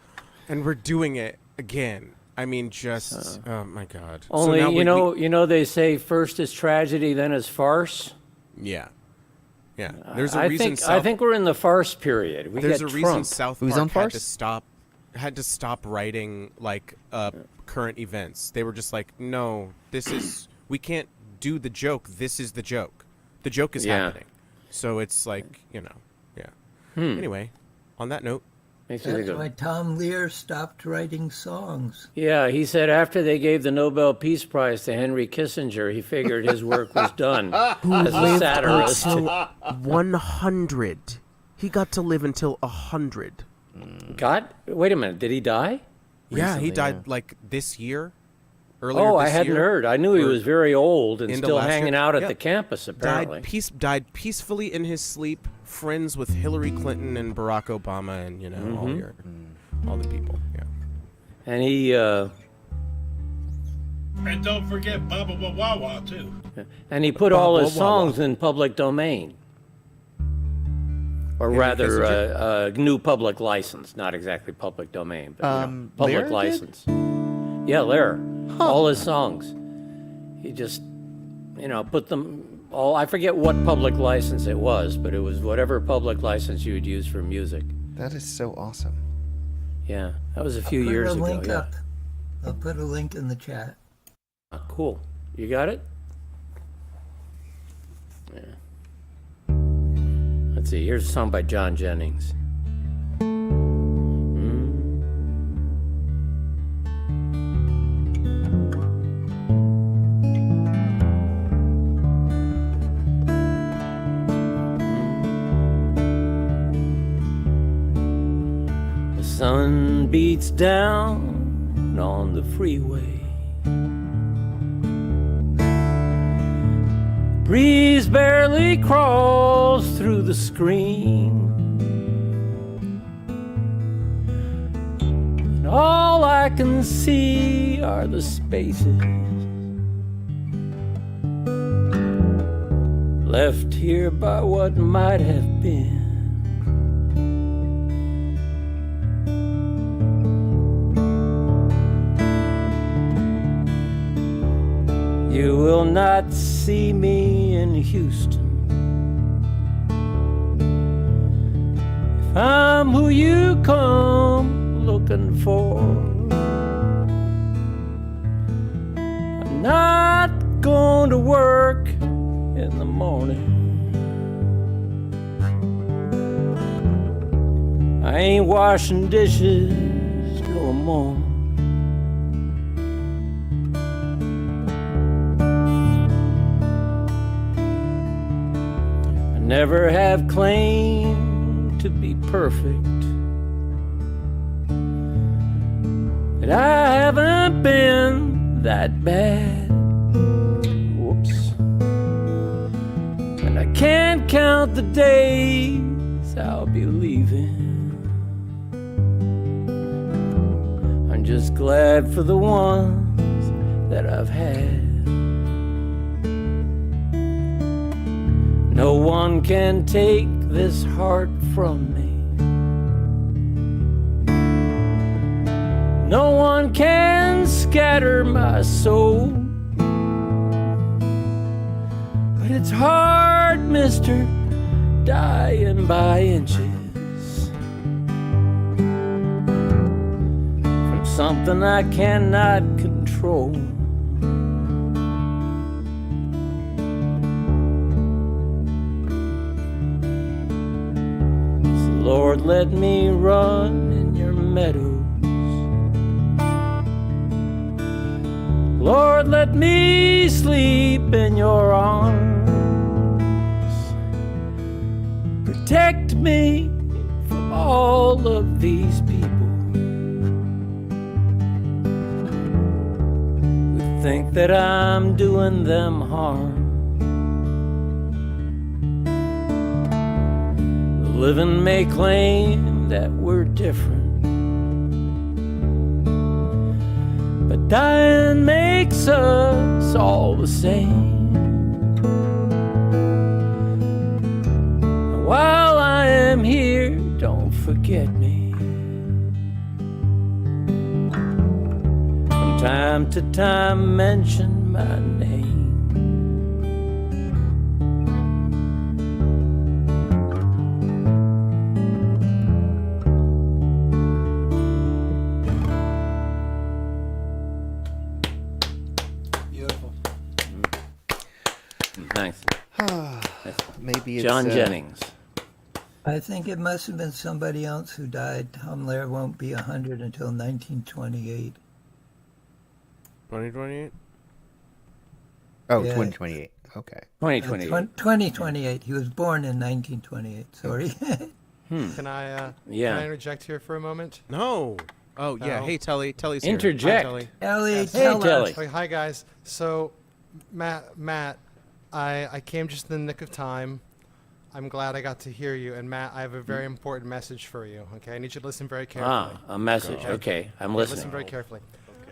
and we're doing it again. I mean, just oh my God. Only so now you know they say first is tragedy, then is farce. Yeah. There's a I reason. think I think we're in the farce period. There's get a reason Trump. South Who's Park on farce? had to stop writing like current events. They were just like, no, we can't do the joke. This is the joke. The joke is happening. So it's like, Anyway, on that note. Makes me think That's of- why Tom Lear stopped writing songs. Yeah, he said after they gave the Nobel Peace Prize to Henry Kissinger, he figured his work was done as a satirist. 100. He got to live until 100. Wait a minute, did he die? Yeah, he Recently, died like this year. Earlier Oh, I this hadn't year. heard. I knew he Or was very old and into still last hanging year. out at Yeah. the campus, apparently. Died peacefully in his sleep, friends with Hillary Clinton and Barack Obama and, all the people. Yeah. And he And don't forget Baba Wawa too. put all his Wah, wah, wah. songs in public domain. Or Henry rather, Kissinger? new public license. Not exactly public domain, but public Lair did? license. Yeah, Lair. All his songs. He just, put them all. I forget what public license it was, but it was whatever public license you would use for music. That is so awesome. Yeah, that was a few Put years a ago. link Yeah. up. I'll put a link in the chat. Cool. You got it? Yeah. Let's see. Here's a song by John Jennings. The sun beats down on the freeway. Breeze barely crawls through the screen. And all I can see are the spaces left here by what might have been. You will not see me in Houston if I'm who you come looking for. I'm not going to work in the morning. I ain't washing dishes no more. Never have claimed to be perfect, but I haven't been that bad. Whoops. And I can't count the days I'll be leaving. I'm just glad for the ones that I've had. No one can take this heart from me. No one can scatter my soul. But it's hard, mister, dying by inches from something I cannot control. Lord, let me run in your meadows. Lord, let me sleep in your arms. Protect me from all of these people who think that I'm doing them harm. Living may claim that we're different, but dying makes us all the same. While I am here, don't forget me. time to time mention my name. Beautiful. Thanks. Maybe it's John Jennings. I think it must have been somebody else who died. Tom Lehrer won't be 100 until 1928. 2028. Oh, Yeah. 2028. Okay. 2020. 2028. He was born in 1928. Sorry. Can I Yeah. interject here for a moment? No. Oh yeah. No. Hey Telly. Telly's here. Interject. Hi, Telly. Ellie, Yes. Hey, tell Telly. us. Okay, hi guys. So, Matt, I came just in the nick of time. I'm glad I got to hear you. And Matt, I have a very important message for you. Okay, I need you to listen very carefully. A message. Okay, I'm listening. Listen very carefully.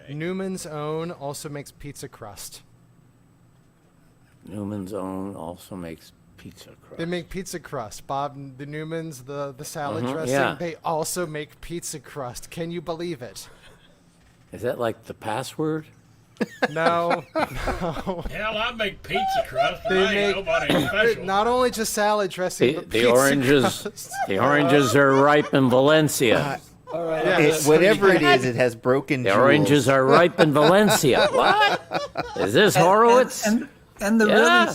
Newman's Own also makes pizza crust. Newman's Own also makes pizza crust. They make pizza crust. Bob, the Newmans, the salad dressing, yeah. they also make pizza crust. Can you believe it? Is that like the password? No. Hell, I make pizza crust. They I ain't make- nobody special. Not only just salad dressing, but The pizza oranges. crust. The oranges are ripe in Valencia. All right. Yes. Whatever it is, it has broken The jewels. oranges are ripe in Valencia. What? Is this Horowitz? And the Yeah.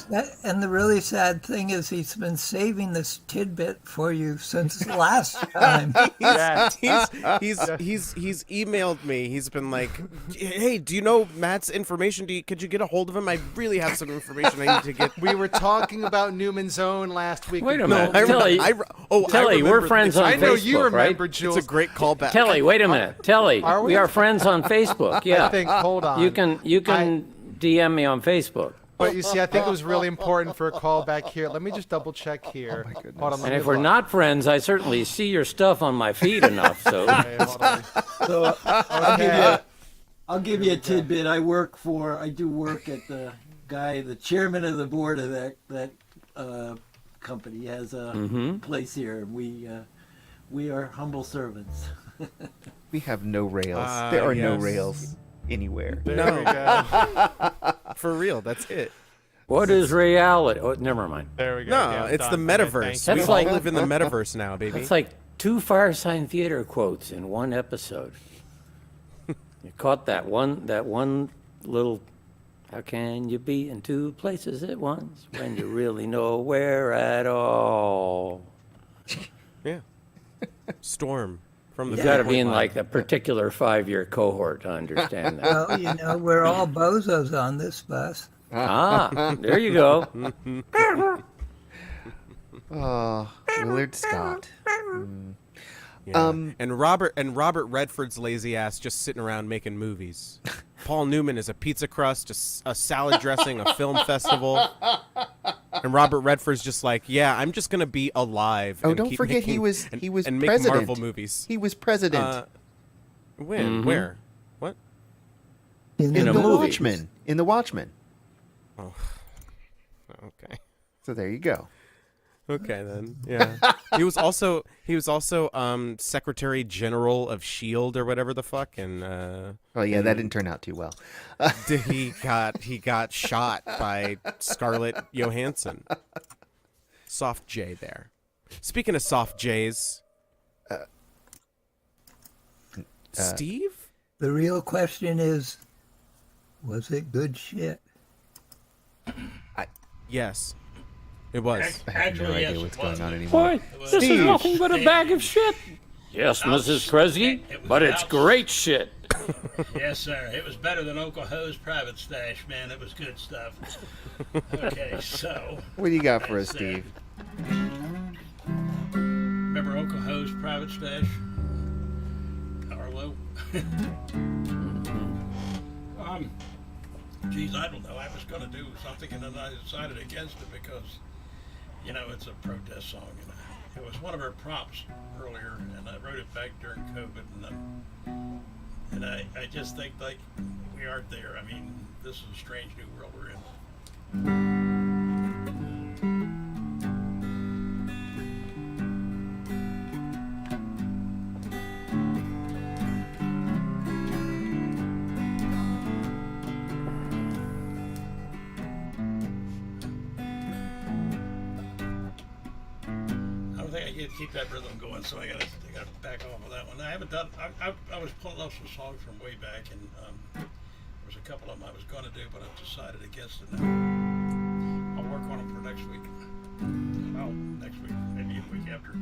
the really sad thing is he's been saving this tidbit for you since last time. He's emailed me. He's been like, "Hey, do you know Matt's information? Could you get a hold of him? I really have some information I need to get." We were talking about Newman's Own last week. Wait a No, minute. Telly, I we're remember friends this. on I know Facebook, you remember, right? Jules. It's a great callback. Telly, wait a minute. Telly, Are we? we are friends on Facebook. Yeah. I think. Hold on. You can DM me on Facebook. But you see, I think it was really important for a call back here. Let me just double check here. Hold on. let And me if we're look. not friends, I certainly see your stuff on my feed enough. So Okay, hold on. So Okay. I'll give you a tidbit. I do work at the chairman of the board of that company. He has a place here, and we are humble servants. We have no rails. There are no yes. rails anywhere. There we go. For real, that's it. what is reality? Oh, never mind. There we go. No, Yeah, it's the done. Okay, metaverse. thank We you. That's all like- live in the metaverse now, baby. It's like 2 Firesign Theater quotes in one episode. You caught that one little. How can you be in 2 places at once when you really know where at all? Yeah. Storm from the. You've got to be Point in Line. like a particular 5-year cohort to understand that. Well, we're all bozos on this bus. There you go. Oh, Willard Scott. Yeah. And Robert Redford's lazy ass just sitting around making movies. Paul Newman is a pizza crust, a salad dressing, a film festival. And Robert Redford's just like, yeah, I'm just gonna be alive. Oh, and don't keep forget making, he was and president. make Marvel movies. He was president When? Where? What? In in a the movie. Watchmen. In the Watchmen. Okay. So there you go. Okay then. Yeah. he was also Secretary General of Shield or whatever the fuck, and Oh yeah, that didn't turn out too well. he got shot by Scarlett Johansson. Soft J there. Speaking of soft J's, Steve? The real question is, was it good shit? Yes, it was. I have no Actually, idea yes, what's it going was. on anymore. Boy, this is nothing but a bag of shit. Yes, Mrs. Kresge, but it's great shit. Yes, sir. It was better than Uncle Ho's private stash, man. It was good stuff. Okay, so What do you got for us, That's, Steve? remember Uncle Ho's private stash? Arlo? Geez, I don't know. I was going to do something and then I decided against it because, it's a protest song. It was one of our prompts earlier, and I wrote it back during COVID, and I just think like we aren't there. I mean, this is a strange new world we're in. I get to keep that rhythm going, so I gotta back off of that one. I haven't done. I was pulling up some songs from way back, and there was a couple of them I was gonna do, but I've decided against it now. I'll work on them for next week. Well, next week, maybe the week after.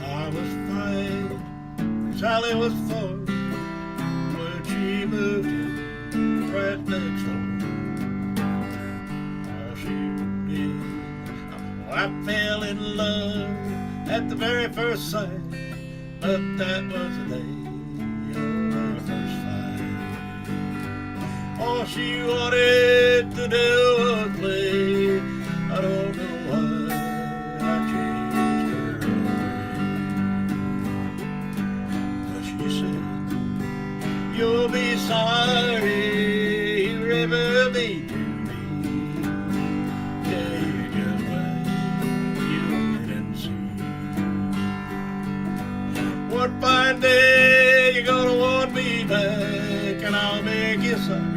I was 5, Sally was 4, when she moved in right next door. Oh, she did. Oh, I fell in love at the very first sight, but that was the day of our first fight. All she wanted to do was play. I don't know why I changed her away. But she said, you'll be sorry you ever made to me. Yeah, you just wait, you wait and see. One fine day you're gonna want me back, and I'll make you sorry.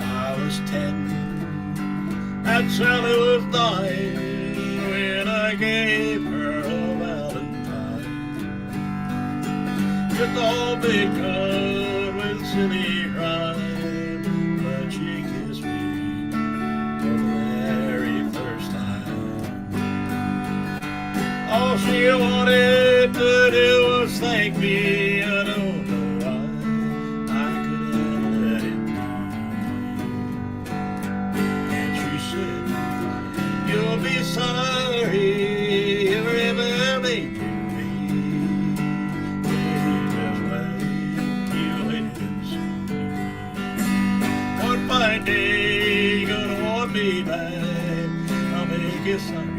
I was 10, and Sally was 9 when I gave her a valentine. Just all because with silly rhyme, but she kissed me for the very first time. All she wanted to do was thank me. I don't know why I could have let it be. And she said, you'll be sorry you ever made to me. You just wait and see. One fine day you're gonna want me back. I'll make you sorry.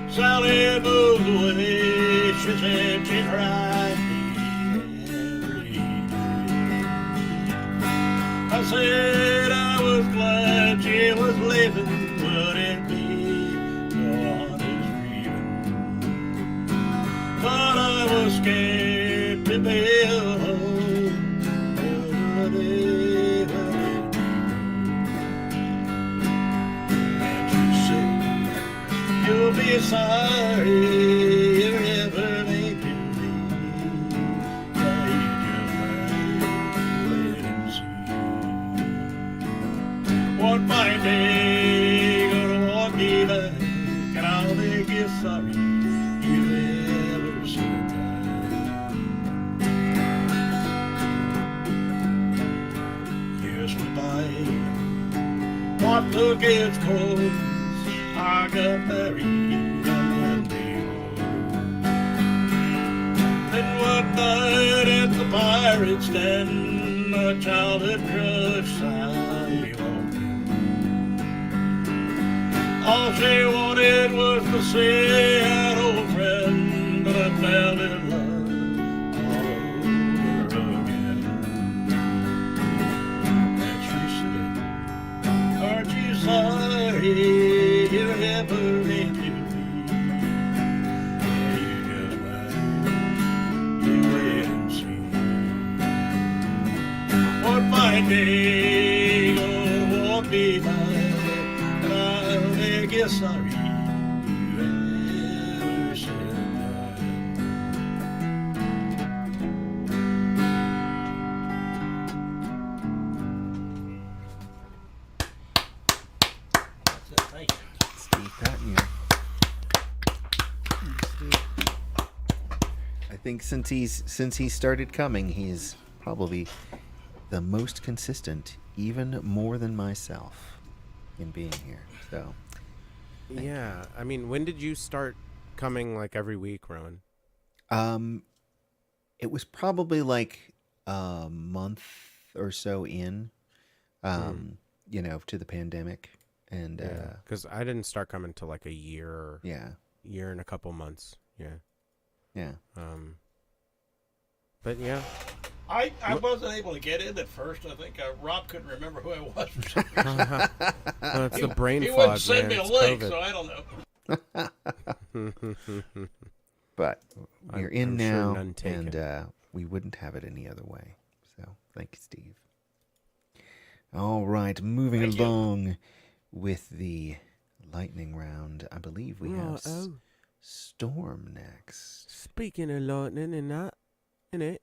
Sally moved away, she said she'd ride me every day. I said I was glad she was leaving, wouldn't be no honest grieving. But I was scared to be alone till the day when it be. You'll be sorry you ever made to me. Yeah, you just wait and see. One fine day you're gonna want me back, and I'll make you sorry you ever said that. Years went by, what took its course. I got married on Monday morning. Then one night at the Pirate's Den, my childhood crush Sally walked in. All she wanted was to see an old friend, but I fell in love all over again. And she said, aren't you sorry you ever made to me? Yeah, you just wait and see. One fine day you're gonna want me back, and I'll make you sorry you ever said that. That's it, thank you. Steve Patton. I think since he started coming, he's probably the most consistent, even more than myself, in being here. So, Yeah, I mean, when did you start coming like every week, Rowan? it was probably like a month or so in, to the pandemic, and Because I didn't start coming till like a year and a couple months. Yeah. But yeah. I wasn't able to get in at first. I think Rob couldn't remember who I was for some reason. Well, it's the brain He fog, wouldn't send man. me a It's link, COVID. so I don't know. But we're in I'm sure now, none taken. and we wouldn't have it any other way. So thank you, Steve. All right, moving Thank you. along with the lightning round. I believe we have Storm next. Speaking of lightning and that, innit?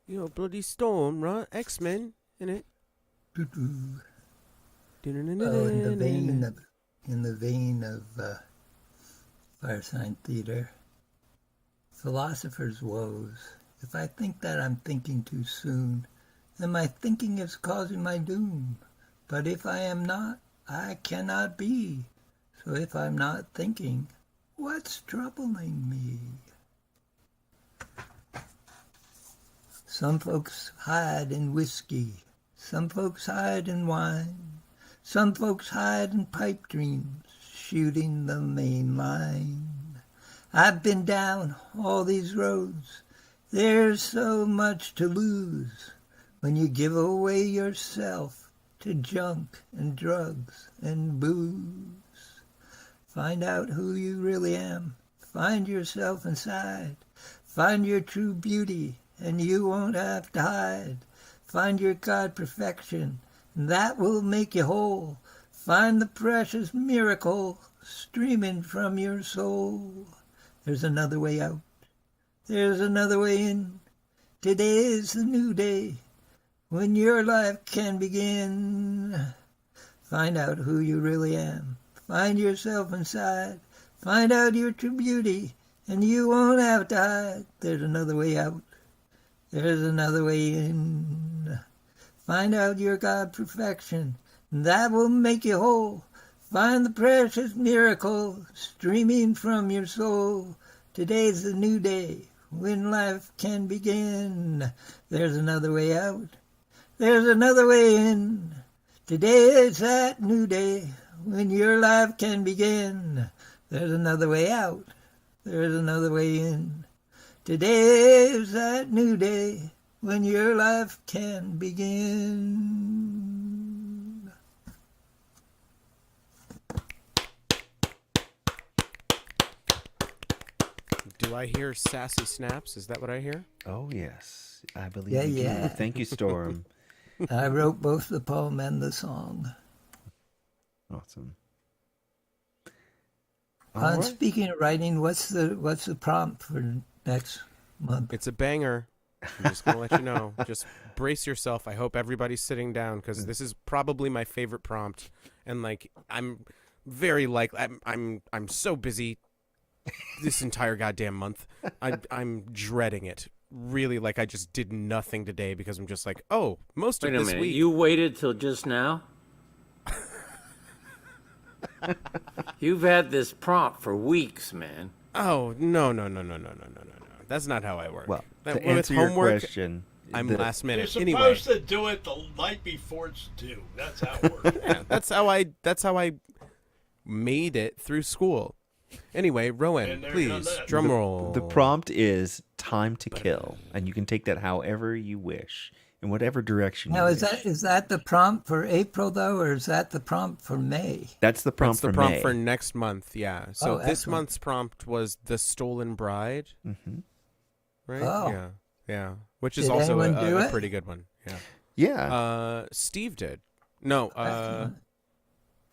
You're a bloody storm, right? X-Men, innit? Doo-doo. Oh, in the vein of Firesign Theater, philosopher's woes. If I think that I'm thinking too soon, then my thinking is causing my doom. But if I am not, I cannot be. So if I'm not thinking, what's troubling me? Some folks hide in whiskey. Some folks hide in wine. Some folks hide in pipe dreams, shooting the main line. I've been down all these roads. There's so much to lose when you give away yourself to junk and drugs and booze. Find out who you really am. Find yourself inside. Find your true beauty, and you won't have to hide. Find your God perfection, and that will make you whole. Find the precious miracle streaming from your soul. There's another way out. There's another way in. Today is the new day when your life can begin. Find out who you really am. Find yourself inside. Find out your true beauty, and you won't have to hide. There's another way out. There's another way in. Find out your God perfection, and that will make you whole. Find the precious miracle streaming from your soul. Today's the new day when life can begin. There's another way out. There's another way in. Today is that new day when your life can begin. There's another way out. There's another way in. Today is that new day when your life can begin. Do I hear sassy snaps? Is that what I hear? Oh, yes. I believe Yeah, you do. yeah. Thank you, Storm. I wrote both the poem and the song. Awesome. And speaking of writing, what's the prompt for next month? It's a banger. I'm just gonna let you know. Just brace yourself. I hope everybody's sitting down because this is probably my favorite prompt. And like, I'm very I'm so busy this entire goddamn month. I'm dreading it. Really, like I just did nothing today because I'm just like, oh, most Wait of a this minute. week. You waited till just now? You've had this prompt for weeks, man. Oh no. That's not how I work. Well, That- to with answer your homework, question, I'm last You're minute. supposed Anyway, to do it the night before it's due. That's how it works. yeah, that's how I made it through school. Anyway, Rowan, And there please, goes that. drum roll. the prompt is time to kill, and you can take that however you wish, in whatever direction Now, you is wish. that the prompt for April though, or is that the prompt for May? That's the prompt That's the for prompt May. for next month. Yeah. So Oh, this excellent. month's prompt was the stolen bride. Mm-hmm. Right. Oh. Yeah. Which is Did also anyone do a it? pretty good one. Yeah. Yeah. Steve did. No. Excellent.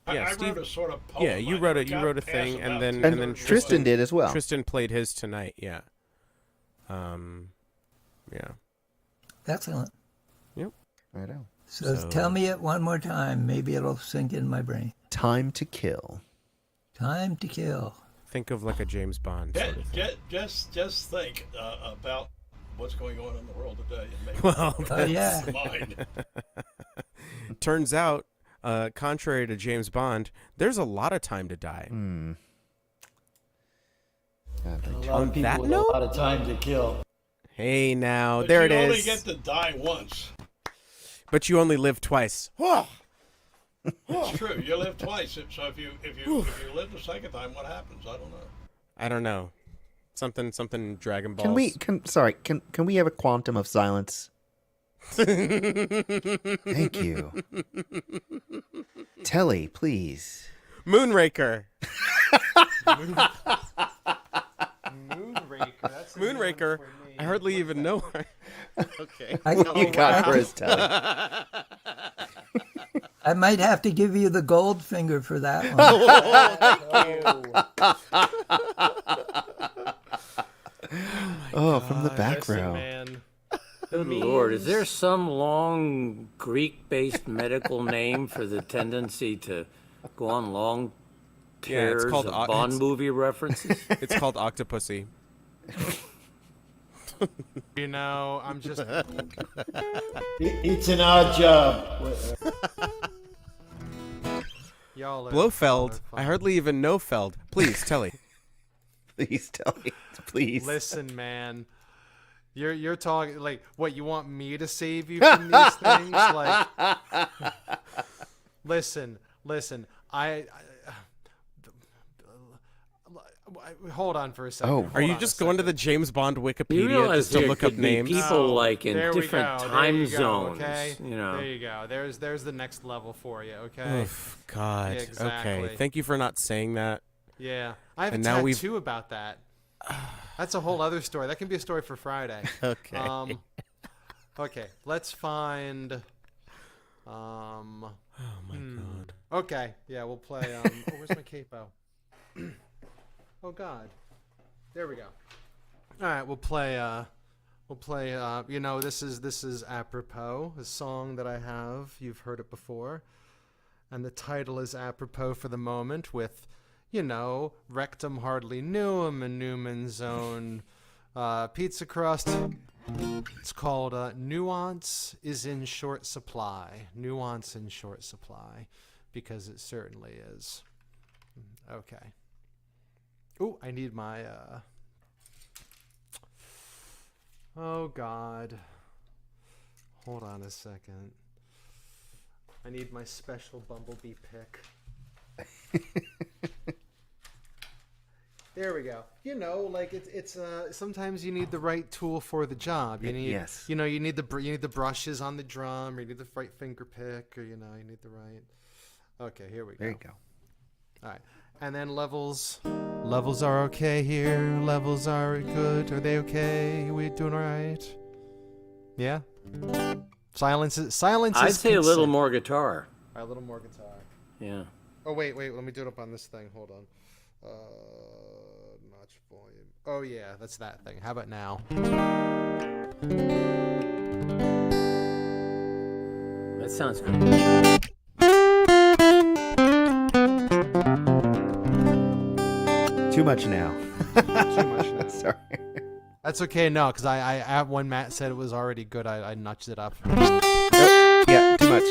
Yeah, I Steve- wrote a sort of poem. Yeah, you wrote it. You wrote a thing, and then and Tristan did as well. Tristan played his tonight. Yeah. Yeah. Excellent. I know. So tell me it one more time. Maybe it'll sink in my brain. Time to kill. Time to kill. Think of like a James Bond sort of thing. Just think about what's going on in the world today and make Well, Oh yeah. mind. turns out, contrary to James Bond, there's a lot of time to die. Hmm. God, A they- lot On of people that with note? a lot of time to kill. Hey, now But there you it only is. get to die once. But you only live twice. Whoa! It's true. You live twice. So if you live the second time, what happens? I don't know. I don't know. Something Dragon Balls. Can we have a quantum of silence? Thank you. Telly, please. Moonraker. Moonraker. That's a new one Moonraker. for me. I hardly even know her. Okay. You got for his telly. I might have to give you the gold finger for that one. Oh, from the back Listen, row. man. Good Lord, is there some long Greek-based medical name for the tendency to go on long Yeah, it's tears called of Bond movie references? It's called Octopussy. You know, I'm just. It's an odd job. Y'all are. Blofeld. I hardly even know Feld. Please, Telly. Please tell me. Please. Listen, man. You're talking like what? You want me to save you from these things? Like, listen. Hold on for a second. Oh. Hold Are you on just a going to second. the James Bond You Wikipedia realize just to there look up could be names? people like in There we different go, time there you go, zones. Okay? You know. There you go. There's the next level for you. Okay. Oof, God. Yeah, exactly. Okay. Thank you for not saying that. Yeah. I have And a now we've- tattoo about that. That's a whole other story. That can be a story for Friday. Okay. Okay. Let's find. Oh my God. Okay. Yeah, we'll play. Oh, where's my capo? Oh God. There we go. All right, we'll play. You know, this is apropos, a song that I have. You've heard it before, and the title is apropos for the moment. With, you know, Rectum hardly knew him and Newman's own pizza crust. It's called Nuance is in Short Supply. Nuance in Short Supply, because it certainly is. Okay. Ooh, I need my, oh, God. Hold on a second. I need my special Bumblebee pick. There we go. You know, like it's sometimes you need the right tool for the job. You need, Yes. you know, you need the brushes on the drum, or you need the right finger pick, or you know, you need the right. Okay, here we go. There you go. All right, and then levels. Levels are okay here. Levels are good. Are they okay? We doing all right? Yeah. Silence is. I'd say a little consent. more guitar. All right, a little more guitar. Yeah. Oh wait. Let me do it up on this thing. Hold on. Notch volume. Oh yeah, that's that thing. How about now? That sounds good. Too much now. Too much now. Sorry. That's okay. No, because I when Matt said it was already good, I notched it up. Yeah, too much.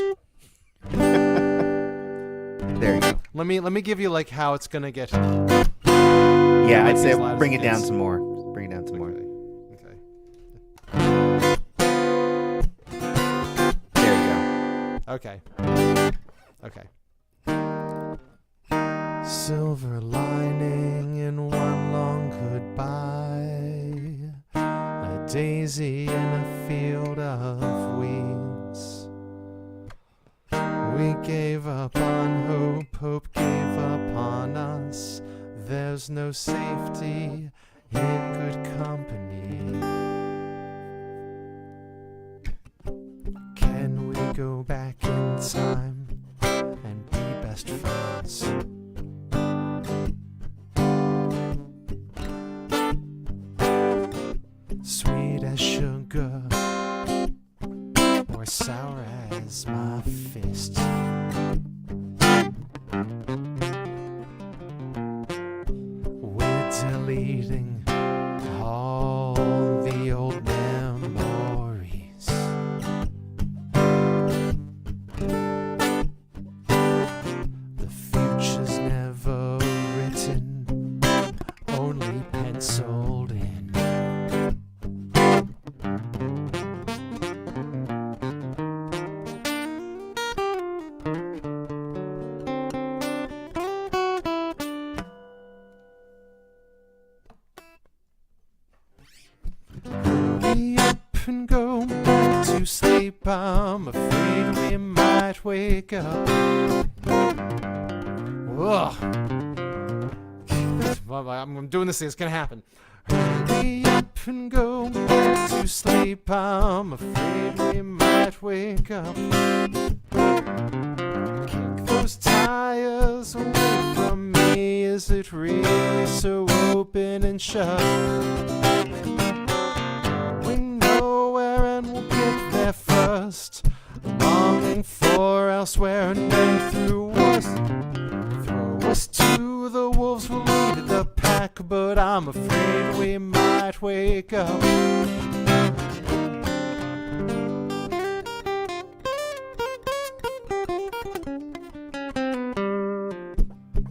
There you go. Let me give you like how it's gonna get. Yeah, I'd Make say these loud bring as it it down is. some more. Bring it down some more. Okay. There you go. Okay. Okay. Silver lining in one long goodbye. A daisy in a field of weeds. We gave up on hope, hope gave up on us. There's no safety in good company. Can we go back in time and be best friends? Sweet as sugar or sour as my fist. We're deleting all the old memories. The future's never written, only penciled in. Hurry up and go back to sleep. I'm afraid we might wake up. Ugh. I'm doing this thing. It's gonna happen. Hurry up and go back to sleep. I'm afraid we might wake up. Kick those tires away from me. Is it really so open and shut? We know where and we'll get there first. Longing for elsewhere and then through us. Throw us to the wolves will lead the pack, but I'm afraid we might wake up.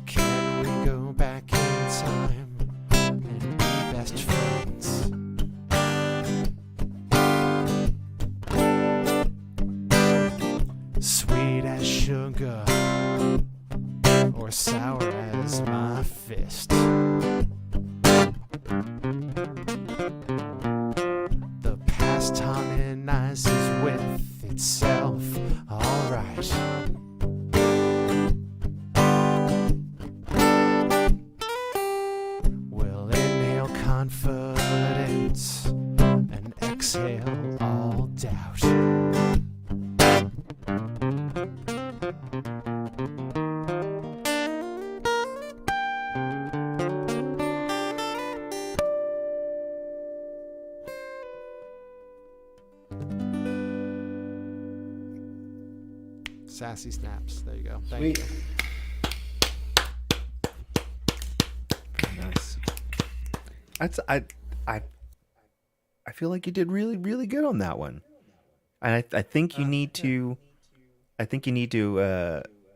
Can we go back in time and be best friends? Sweet as sugar or sour as my fist. The past harmonizes with itself, alright. We'll inhale confidence and exhale all doubt. Sassy snaps. There you go. Thank Sweet. you. Nice. That's I feel like you did really, really good on that one. And I think you need to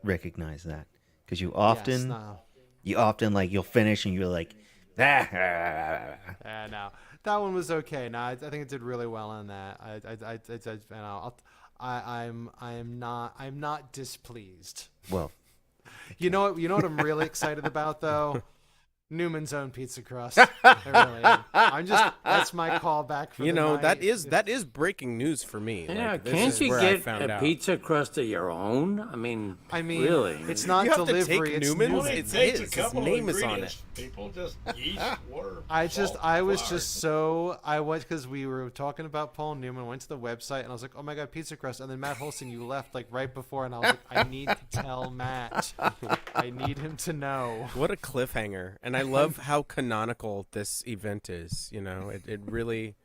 recognize that, because you often like you'll finish and you're like, No, that one was okay. No, I think it did really well on that. I'm not displeased. well, You know what I'm really excited about though? Newman's Own Pizza Crust. I really am. That's my callback for You the know, night. that is breaking news for me. Yeah, Like, this can't is you where I get found a out. pizza crust of your own? I mean, really? It's not You have to delivery. take It's Newman's? Newman. It's Takes his. a couple His name of is on ingredients. it. People just yeast, water. I salt, was flour. just so I was because we were talking about Paul Newman. Went to the website and I was like, oh my god, pizza crust. And then Matt Holston, you left like right before, and I was like, I need to tell Matt. I need him to know. What a cliffhanger. And I love how canonical this event is. You know, it really,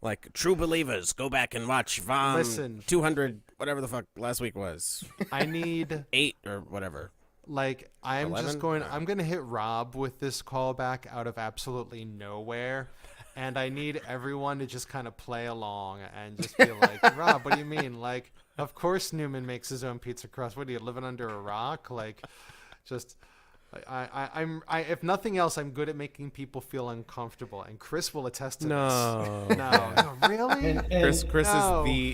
like, true believers, go back and watch VOM Listen. 200, whatever the fuck last week was. I need 8 or whatever. like I'm 11? just going. I'm gonna hit Rob with this callback out of absolutely nowhere. And I need everyone to just kind of play along and just be like, Rob, what do you mean? Like, of course Newman makes his own pizza crust. What are you, living under a rock? Like, just, I'm if nothing else, I'm good at making people feel uncomfortable. And Chris will attest to No. this. No, really?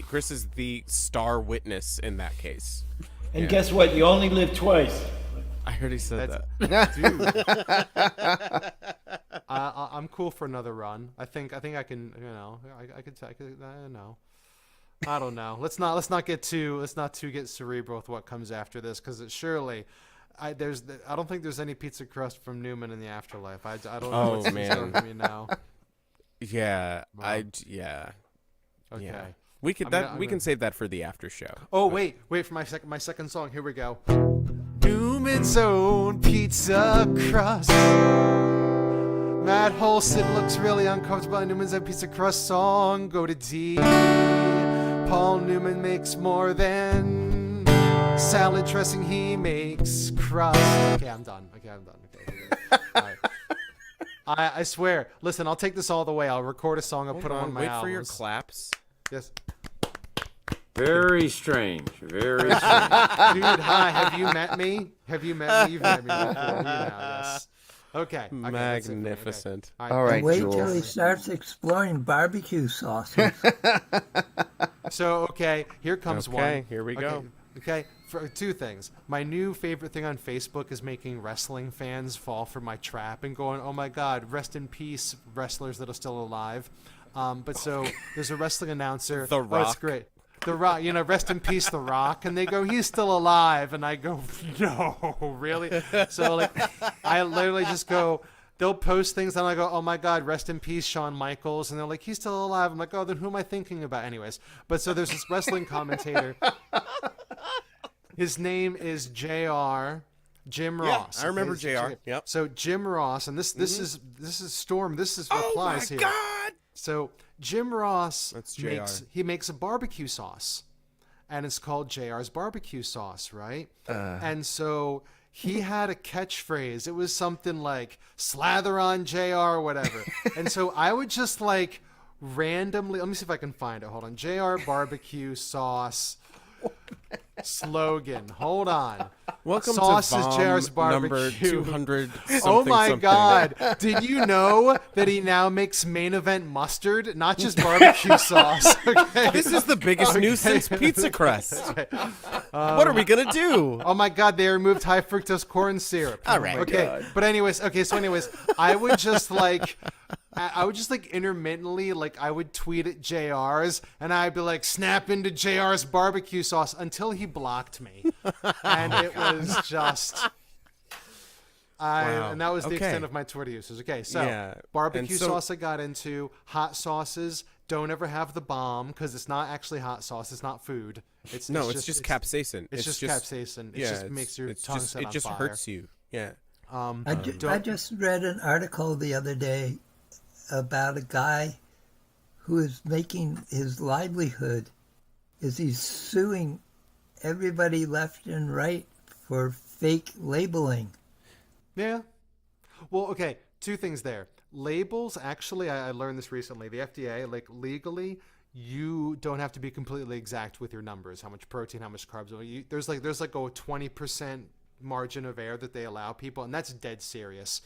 Chris is the star witness in that case. And guess what? You only live twice. I heard he said that. Dude. I'm cool for another run. I think I can. You know, I could. I don't know. I don't know. Let's not get too cerebral with what comes after this, because it surely. I don't think there's any pizza crust from Newman in the afterlife. I don't know what's in store for me now. Yeah, Wow. yeah. Okay. Yeah. We could we can save that for the after show. Oh wait for my second song. Here we go. Newman's Own Pizza Crust. Matt Holston looks really uncomfortable in Newman's Own Pizza Crust song. Go to D. Paul Newman makes more than salad dressing. He makes crust. Okay, I'm done. Okay. All right. I swear. Listen, I'll take this all the way. I'll record a song. I'll put it on my Wait albums. for your claps. Yes. Very strange. Very strange. Dude, hi. Have you met me? You've met me before. You know, yes. Okay. That's it for me. Okay. Magnificent. All right, Wait till he Jules. starts exploring barbecue sauces. So, okay, here comes one. Okay, here we go. Okay, for two things. My new favorite thing on Facebook is making wrestling fans fall for my trap and going, oh my God, rest in peace, wrestlers that are still alive. But so there's a wrestling announcer. The Oh, it's Rock. great. The Rock, rest in peace, The Rock. And they go, he's still alive. And I go, no, really? So, like, I literally just go, they'll post things and I go, oh my God, rest in peace, Shawn Michaels. And they're like, he's still alive. I'm like, oh, then who am I thinking about? Anyways, but so there's this wrestling commentator. His name is JR. Jim Ross. I remember Okay, JR. Yep. So Jim Ross, and this is Storm. This is applies here. Oh my God! So Jim Ross That's JR. makes a barbecue sauce, and it's called JR's barbecue sauce, right? And so he had a catchphrase. It was something like "slather on JR" or whatever. And so I would just like randomly. Let me see if I can find it. Hold on. JR barbecue sauce. Slogan. Hold on. Welcome Sauce to is VOM JR's number barbecue. 200 something. Oh my something. God. Did you know that he now makes main event mustard, not just barbecue sauce? Okay. This is the biggest news since pizza crust. Okay. What are we gonna do? Oh my God, they removed high fructose corn syrup. All right. Okay. God. But anyways, I would just like intermittently, like I would tweet at JR's and I'd be like, snap into JR's barbecue sauce until he blocked me. And it was just... Wow. And that was the Okay. extent of my Twitter usage. Okay, so Yeah. barbecue And so- sauce I got into. Hot sauces, don't ever have the bomb because it's not actually hot sauce. It's not food. It's Just capsaicin. It's just capsaicin. It just makes your tongue set on It just fire. hurts you. Yeah. I just read an article the other day about a guy who is making his livelihood is he's suing everybody left and right for fake labeling. Yeah. Well, okay, two things there. Labels, actually, I learned this recently. The FDA, like legally, you don't have to be completely exact with your numbers. How much protein, how much carbs. There's like a 20% margin of error that they allow people, and that's dead serious.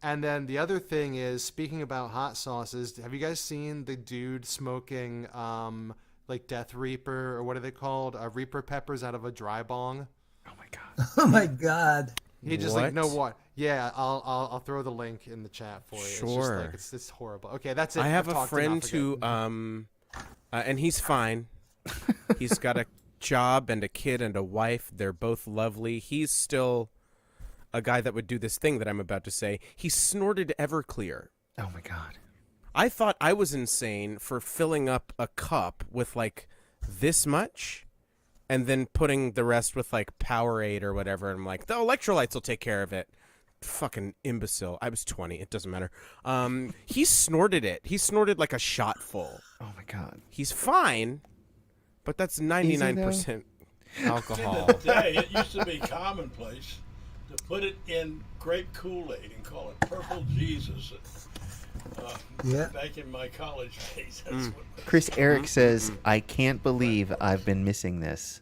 And then the other thing is, speaking about hot sauces, have you guys seen the dude smoking like Death Reaper, or what are they called? Reaper peppers out of a dry bong? Oh my God. Oh my God. He just What? like, no, what? Yeah, I'll throw the link in the chat for you. Sure. It's just like, it's horrible. Okay, that's it. I have I've a talked friend enough who, again. and he's fine. He's got a job and a kid and a wife. They're both lovely. He's still a guy that would do this thing that I'm about to say. He snorted Everclear. Oh my God. I thought I was insane for filling up a cup with like this much and then putting the rest with like Powerade or whatever. And I'm like, the electrolytes will take care of it. Fucking imbecile. I was 20. It doesn't matter. He snorted it. He snorted like a shot full. Oh my God. He's fine, but that's 99% alcohol. In the day, it used to be commonplace to put it in grape Kool-Aid and call it Purple Jesus. Yeah. Back in my college days, that's what. Chris Eric says, I can't believe I've been missing this.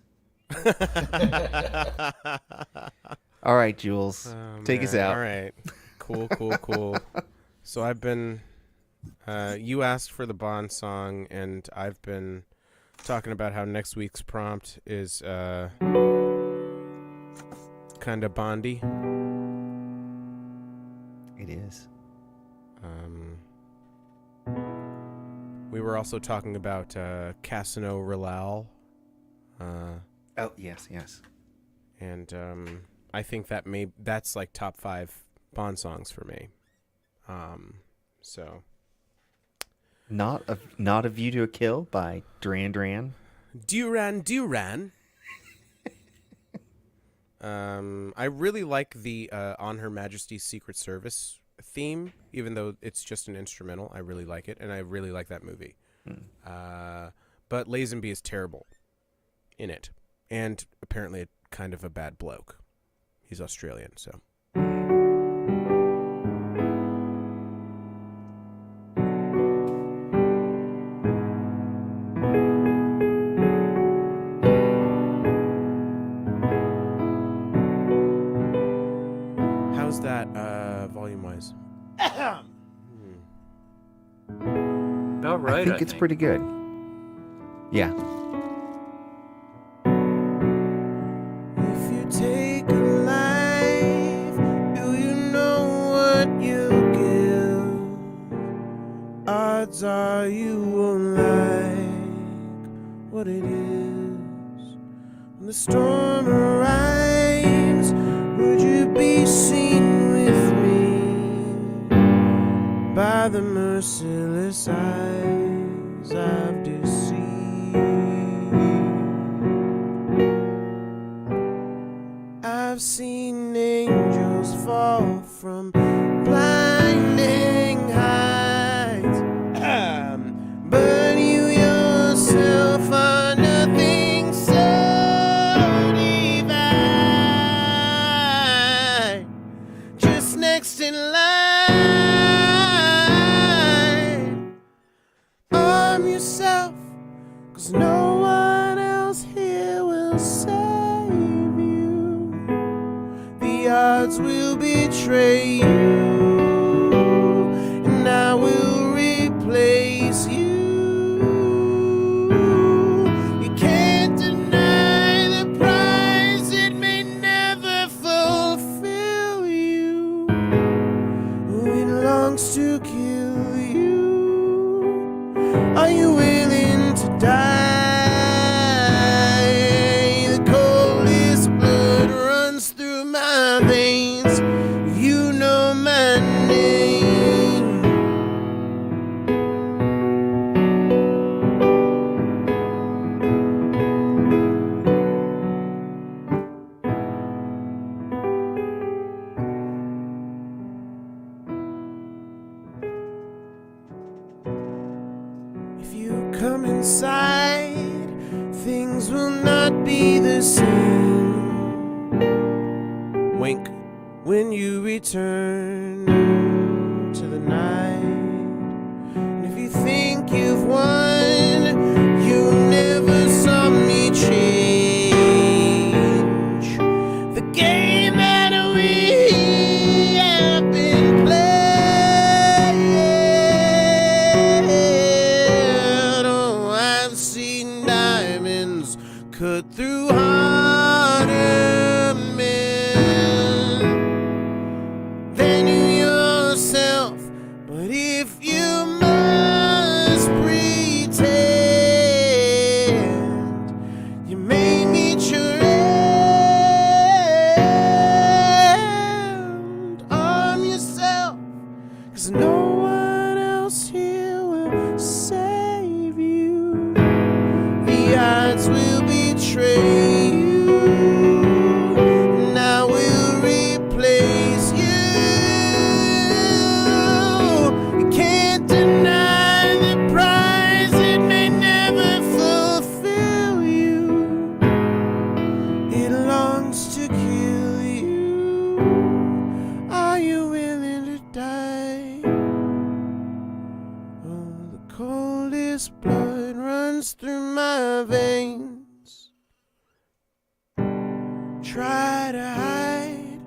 All right, Jules. Take us out. All right. Cool. So I've been, you asked for the Bond song, and I've been talking about how next week's prompt is kind of Bondy. It is. We were also talking about Casino Royale. Oh, yes. And I think that's like top 5 Bond songs for me. So Not a View to a Kill by Duran Duran. Duran. I really like the On Her Majesty's Secret Service theme, even though it's just an instrumental. I really like it, and I really like that movie. But Lazenby is terrible in it, and apparently kind of a bad bloke. He's Australian, so. How's that volume-wise? About right. I think it's pretty good. Yeah. If you take a life, do you know what you give? Odds are you won't like what it is. When the storm arrives, would you be seen with me? the merciless eyes of deceit. I've seen angels fall from blinding heights, but you yourself are nothing so divine. Just next in line, arm yourself, 'cause no one else here will save you. The odds will betray you, and I will replace you. You can't deny the prize, it may never fulfill you. It longs to kill you. Are you willing to die? The coldest blood runs through my veins. You know my name. If you come inside, things will not be the same. Wink when you return to the night. And if you think you've won, you never saw me change the game that we have been playing. Oh, I've seen diamonds cut through harder men than you yourself. But if you must pretend, you may meet your end. Arm yourself, 'cause no one else here will save you. The odds will betray you, and I will replace you. You can't deny the prize, it may never fulfill you. It longs to kill you. Are you willing to die? Oh, the coldest blood runs through my veins. Try to hide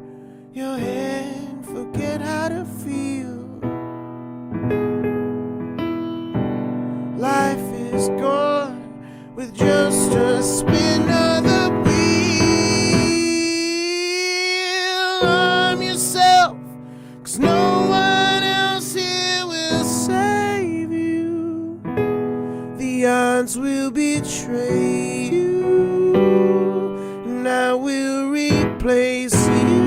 your head, forget how to feel. Life is gone with just a spin of the wheel. Arm yourself, 'cause no one else here will save you. The odds will betray you, and I will replace you.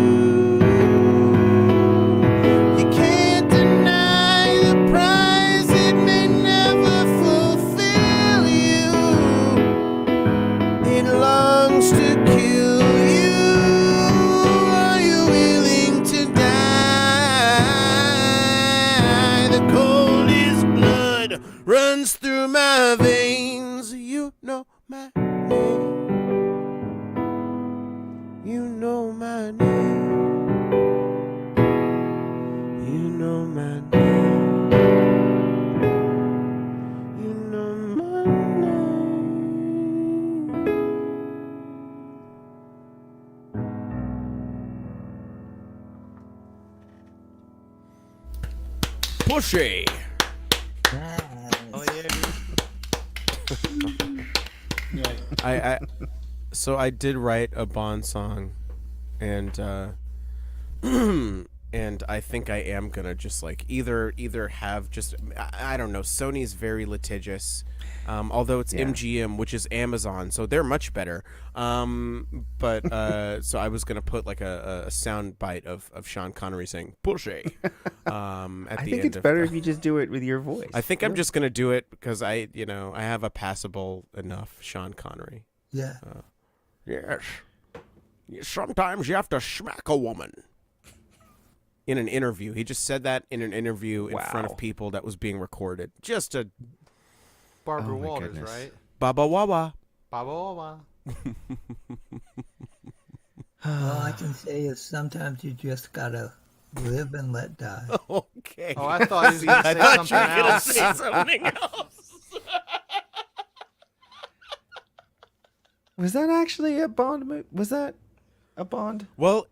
You can't deny the prize, it may never fulfill you. It longs to kill you. Are you willing to die? The coldest blood runs through my veins. You know my name. You know my name. You know my name. You know my name. Pushy. So I did write a Bond song, and and I think I am gonna just like either have just I don't know. Sony's very litigious, although it's MGM, which is Amazon, so they're much better. But so I was gonna put like a sound bite of Sean Connery saying "Pushy." At the I think end it's of, better if you just do it with your voice. I think I'm just gonna do it because I have a passable enough Sean Connery. Yeah. Yes. Sometimes you have to smack a woman. In an interview. He just said that in an interview in front of people that was being recorded. Just a... Barbara Oh, my Walters, goodness. right? Baba Wawa. Baba Wawa. All I can say is sometimes you just gotta live and let die. Okay. Oh, I thought he was going to say something else. Say something else. Was that actually a Bond movie? Was that a Bond? Well,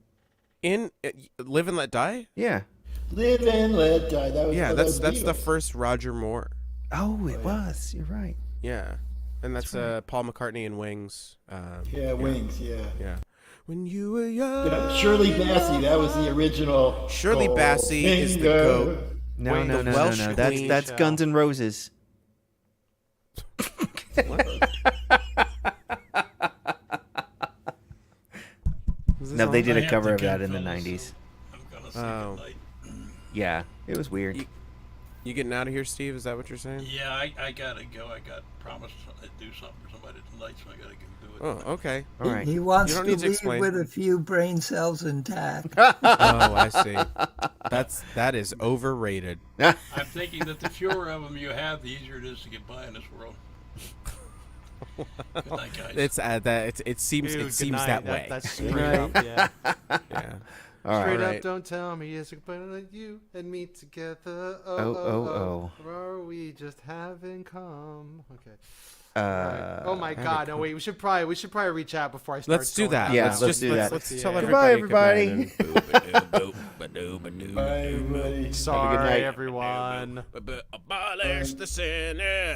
in Live and Let Die? Yeah. Live and let die. That was Yeah, that that's was the Beatles. first Roger Moore. Oh, it was. You're right. Yeah. And that's Paul McCartney and Wings. Yeah, Wings. Yeah. Yeah. When you were young. Yeah, Shirley Bassey. That was the original. Shirley Bassey is the Goldfinger. goat. No, Wait, no, the no, Welsh no, no. Queen That's shall- Guns N' Roses. No, they did I a have cover to of that go, in the fellas, 90s. so I'm gonna say Oh. goodnight. Yeah, it was weird. You getting out of here, Steve? Is that what you're saying? Yeah, I gotta go. I got promised to do something for somebody tonight, so I gotta go do it. Oh, okay. All right. He wants You to don't need to leave explain. with a few brain cells intact. Oh, I see. That is overrated. I'm thinking that the fewer of them you have, the easier it is to get by in this world. Good night, guys. It's it seems Dude, it good seems night. that way. That's straight up, yeah. Yeah. All Straight right. up, don't tell me it's a plan like you and me together. Oh. Or are we just having come? Okay. Uh, Alright. Oh my God! No, wait. We should probably reach out before I start. Let's do going that. down. Yeah, let's do that. Let's Yeah. tell Goodbye, everybody. Bye, everybody. Sorry, night. everyone. Abolish the sinning.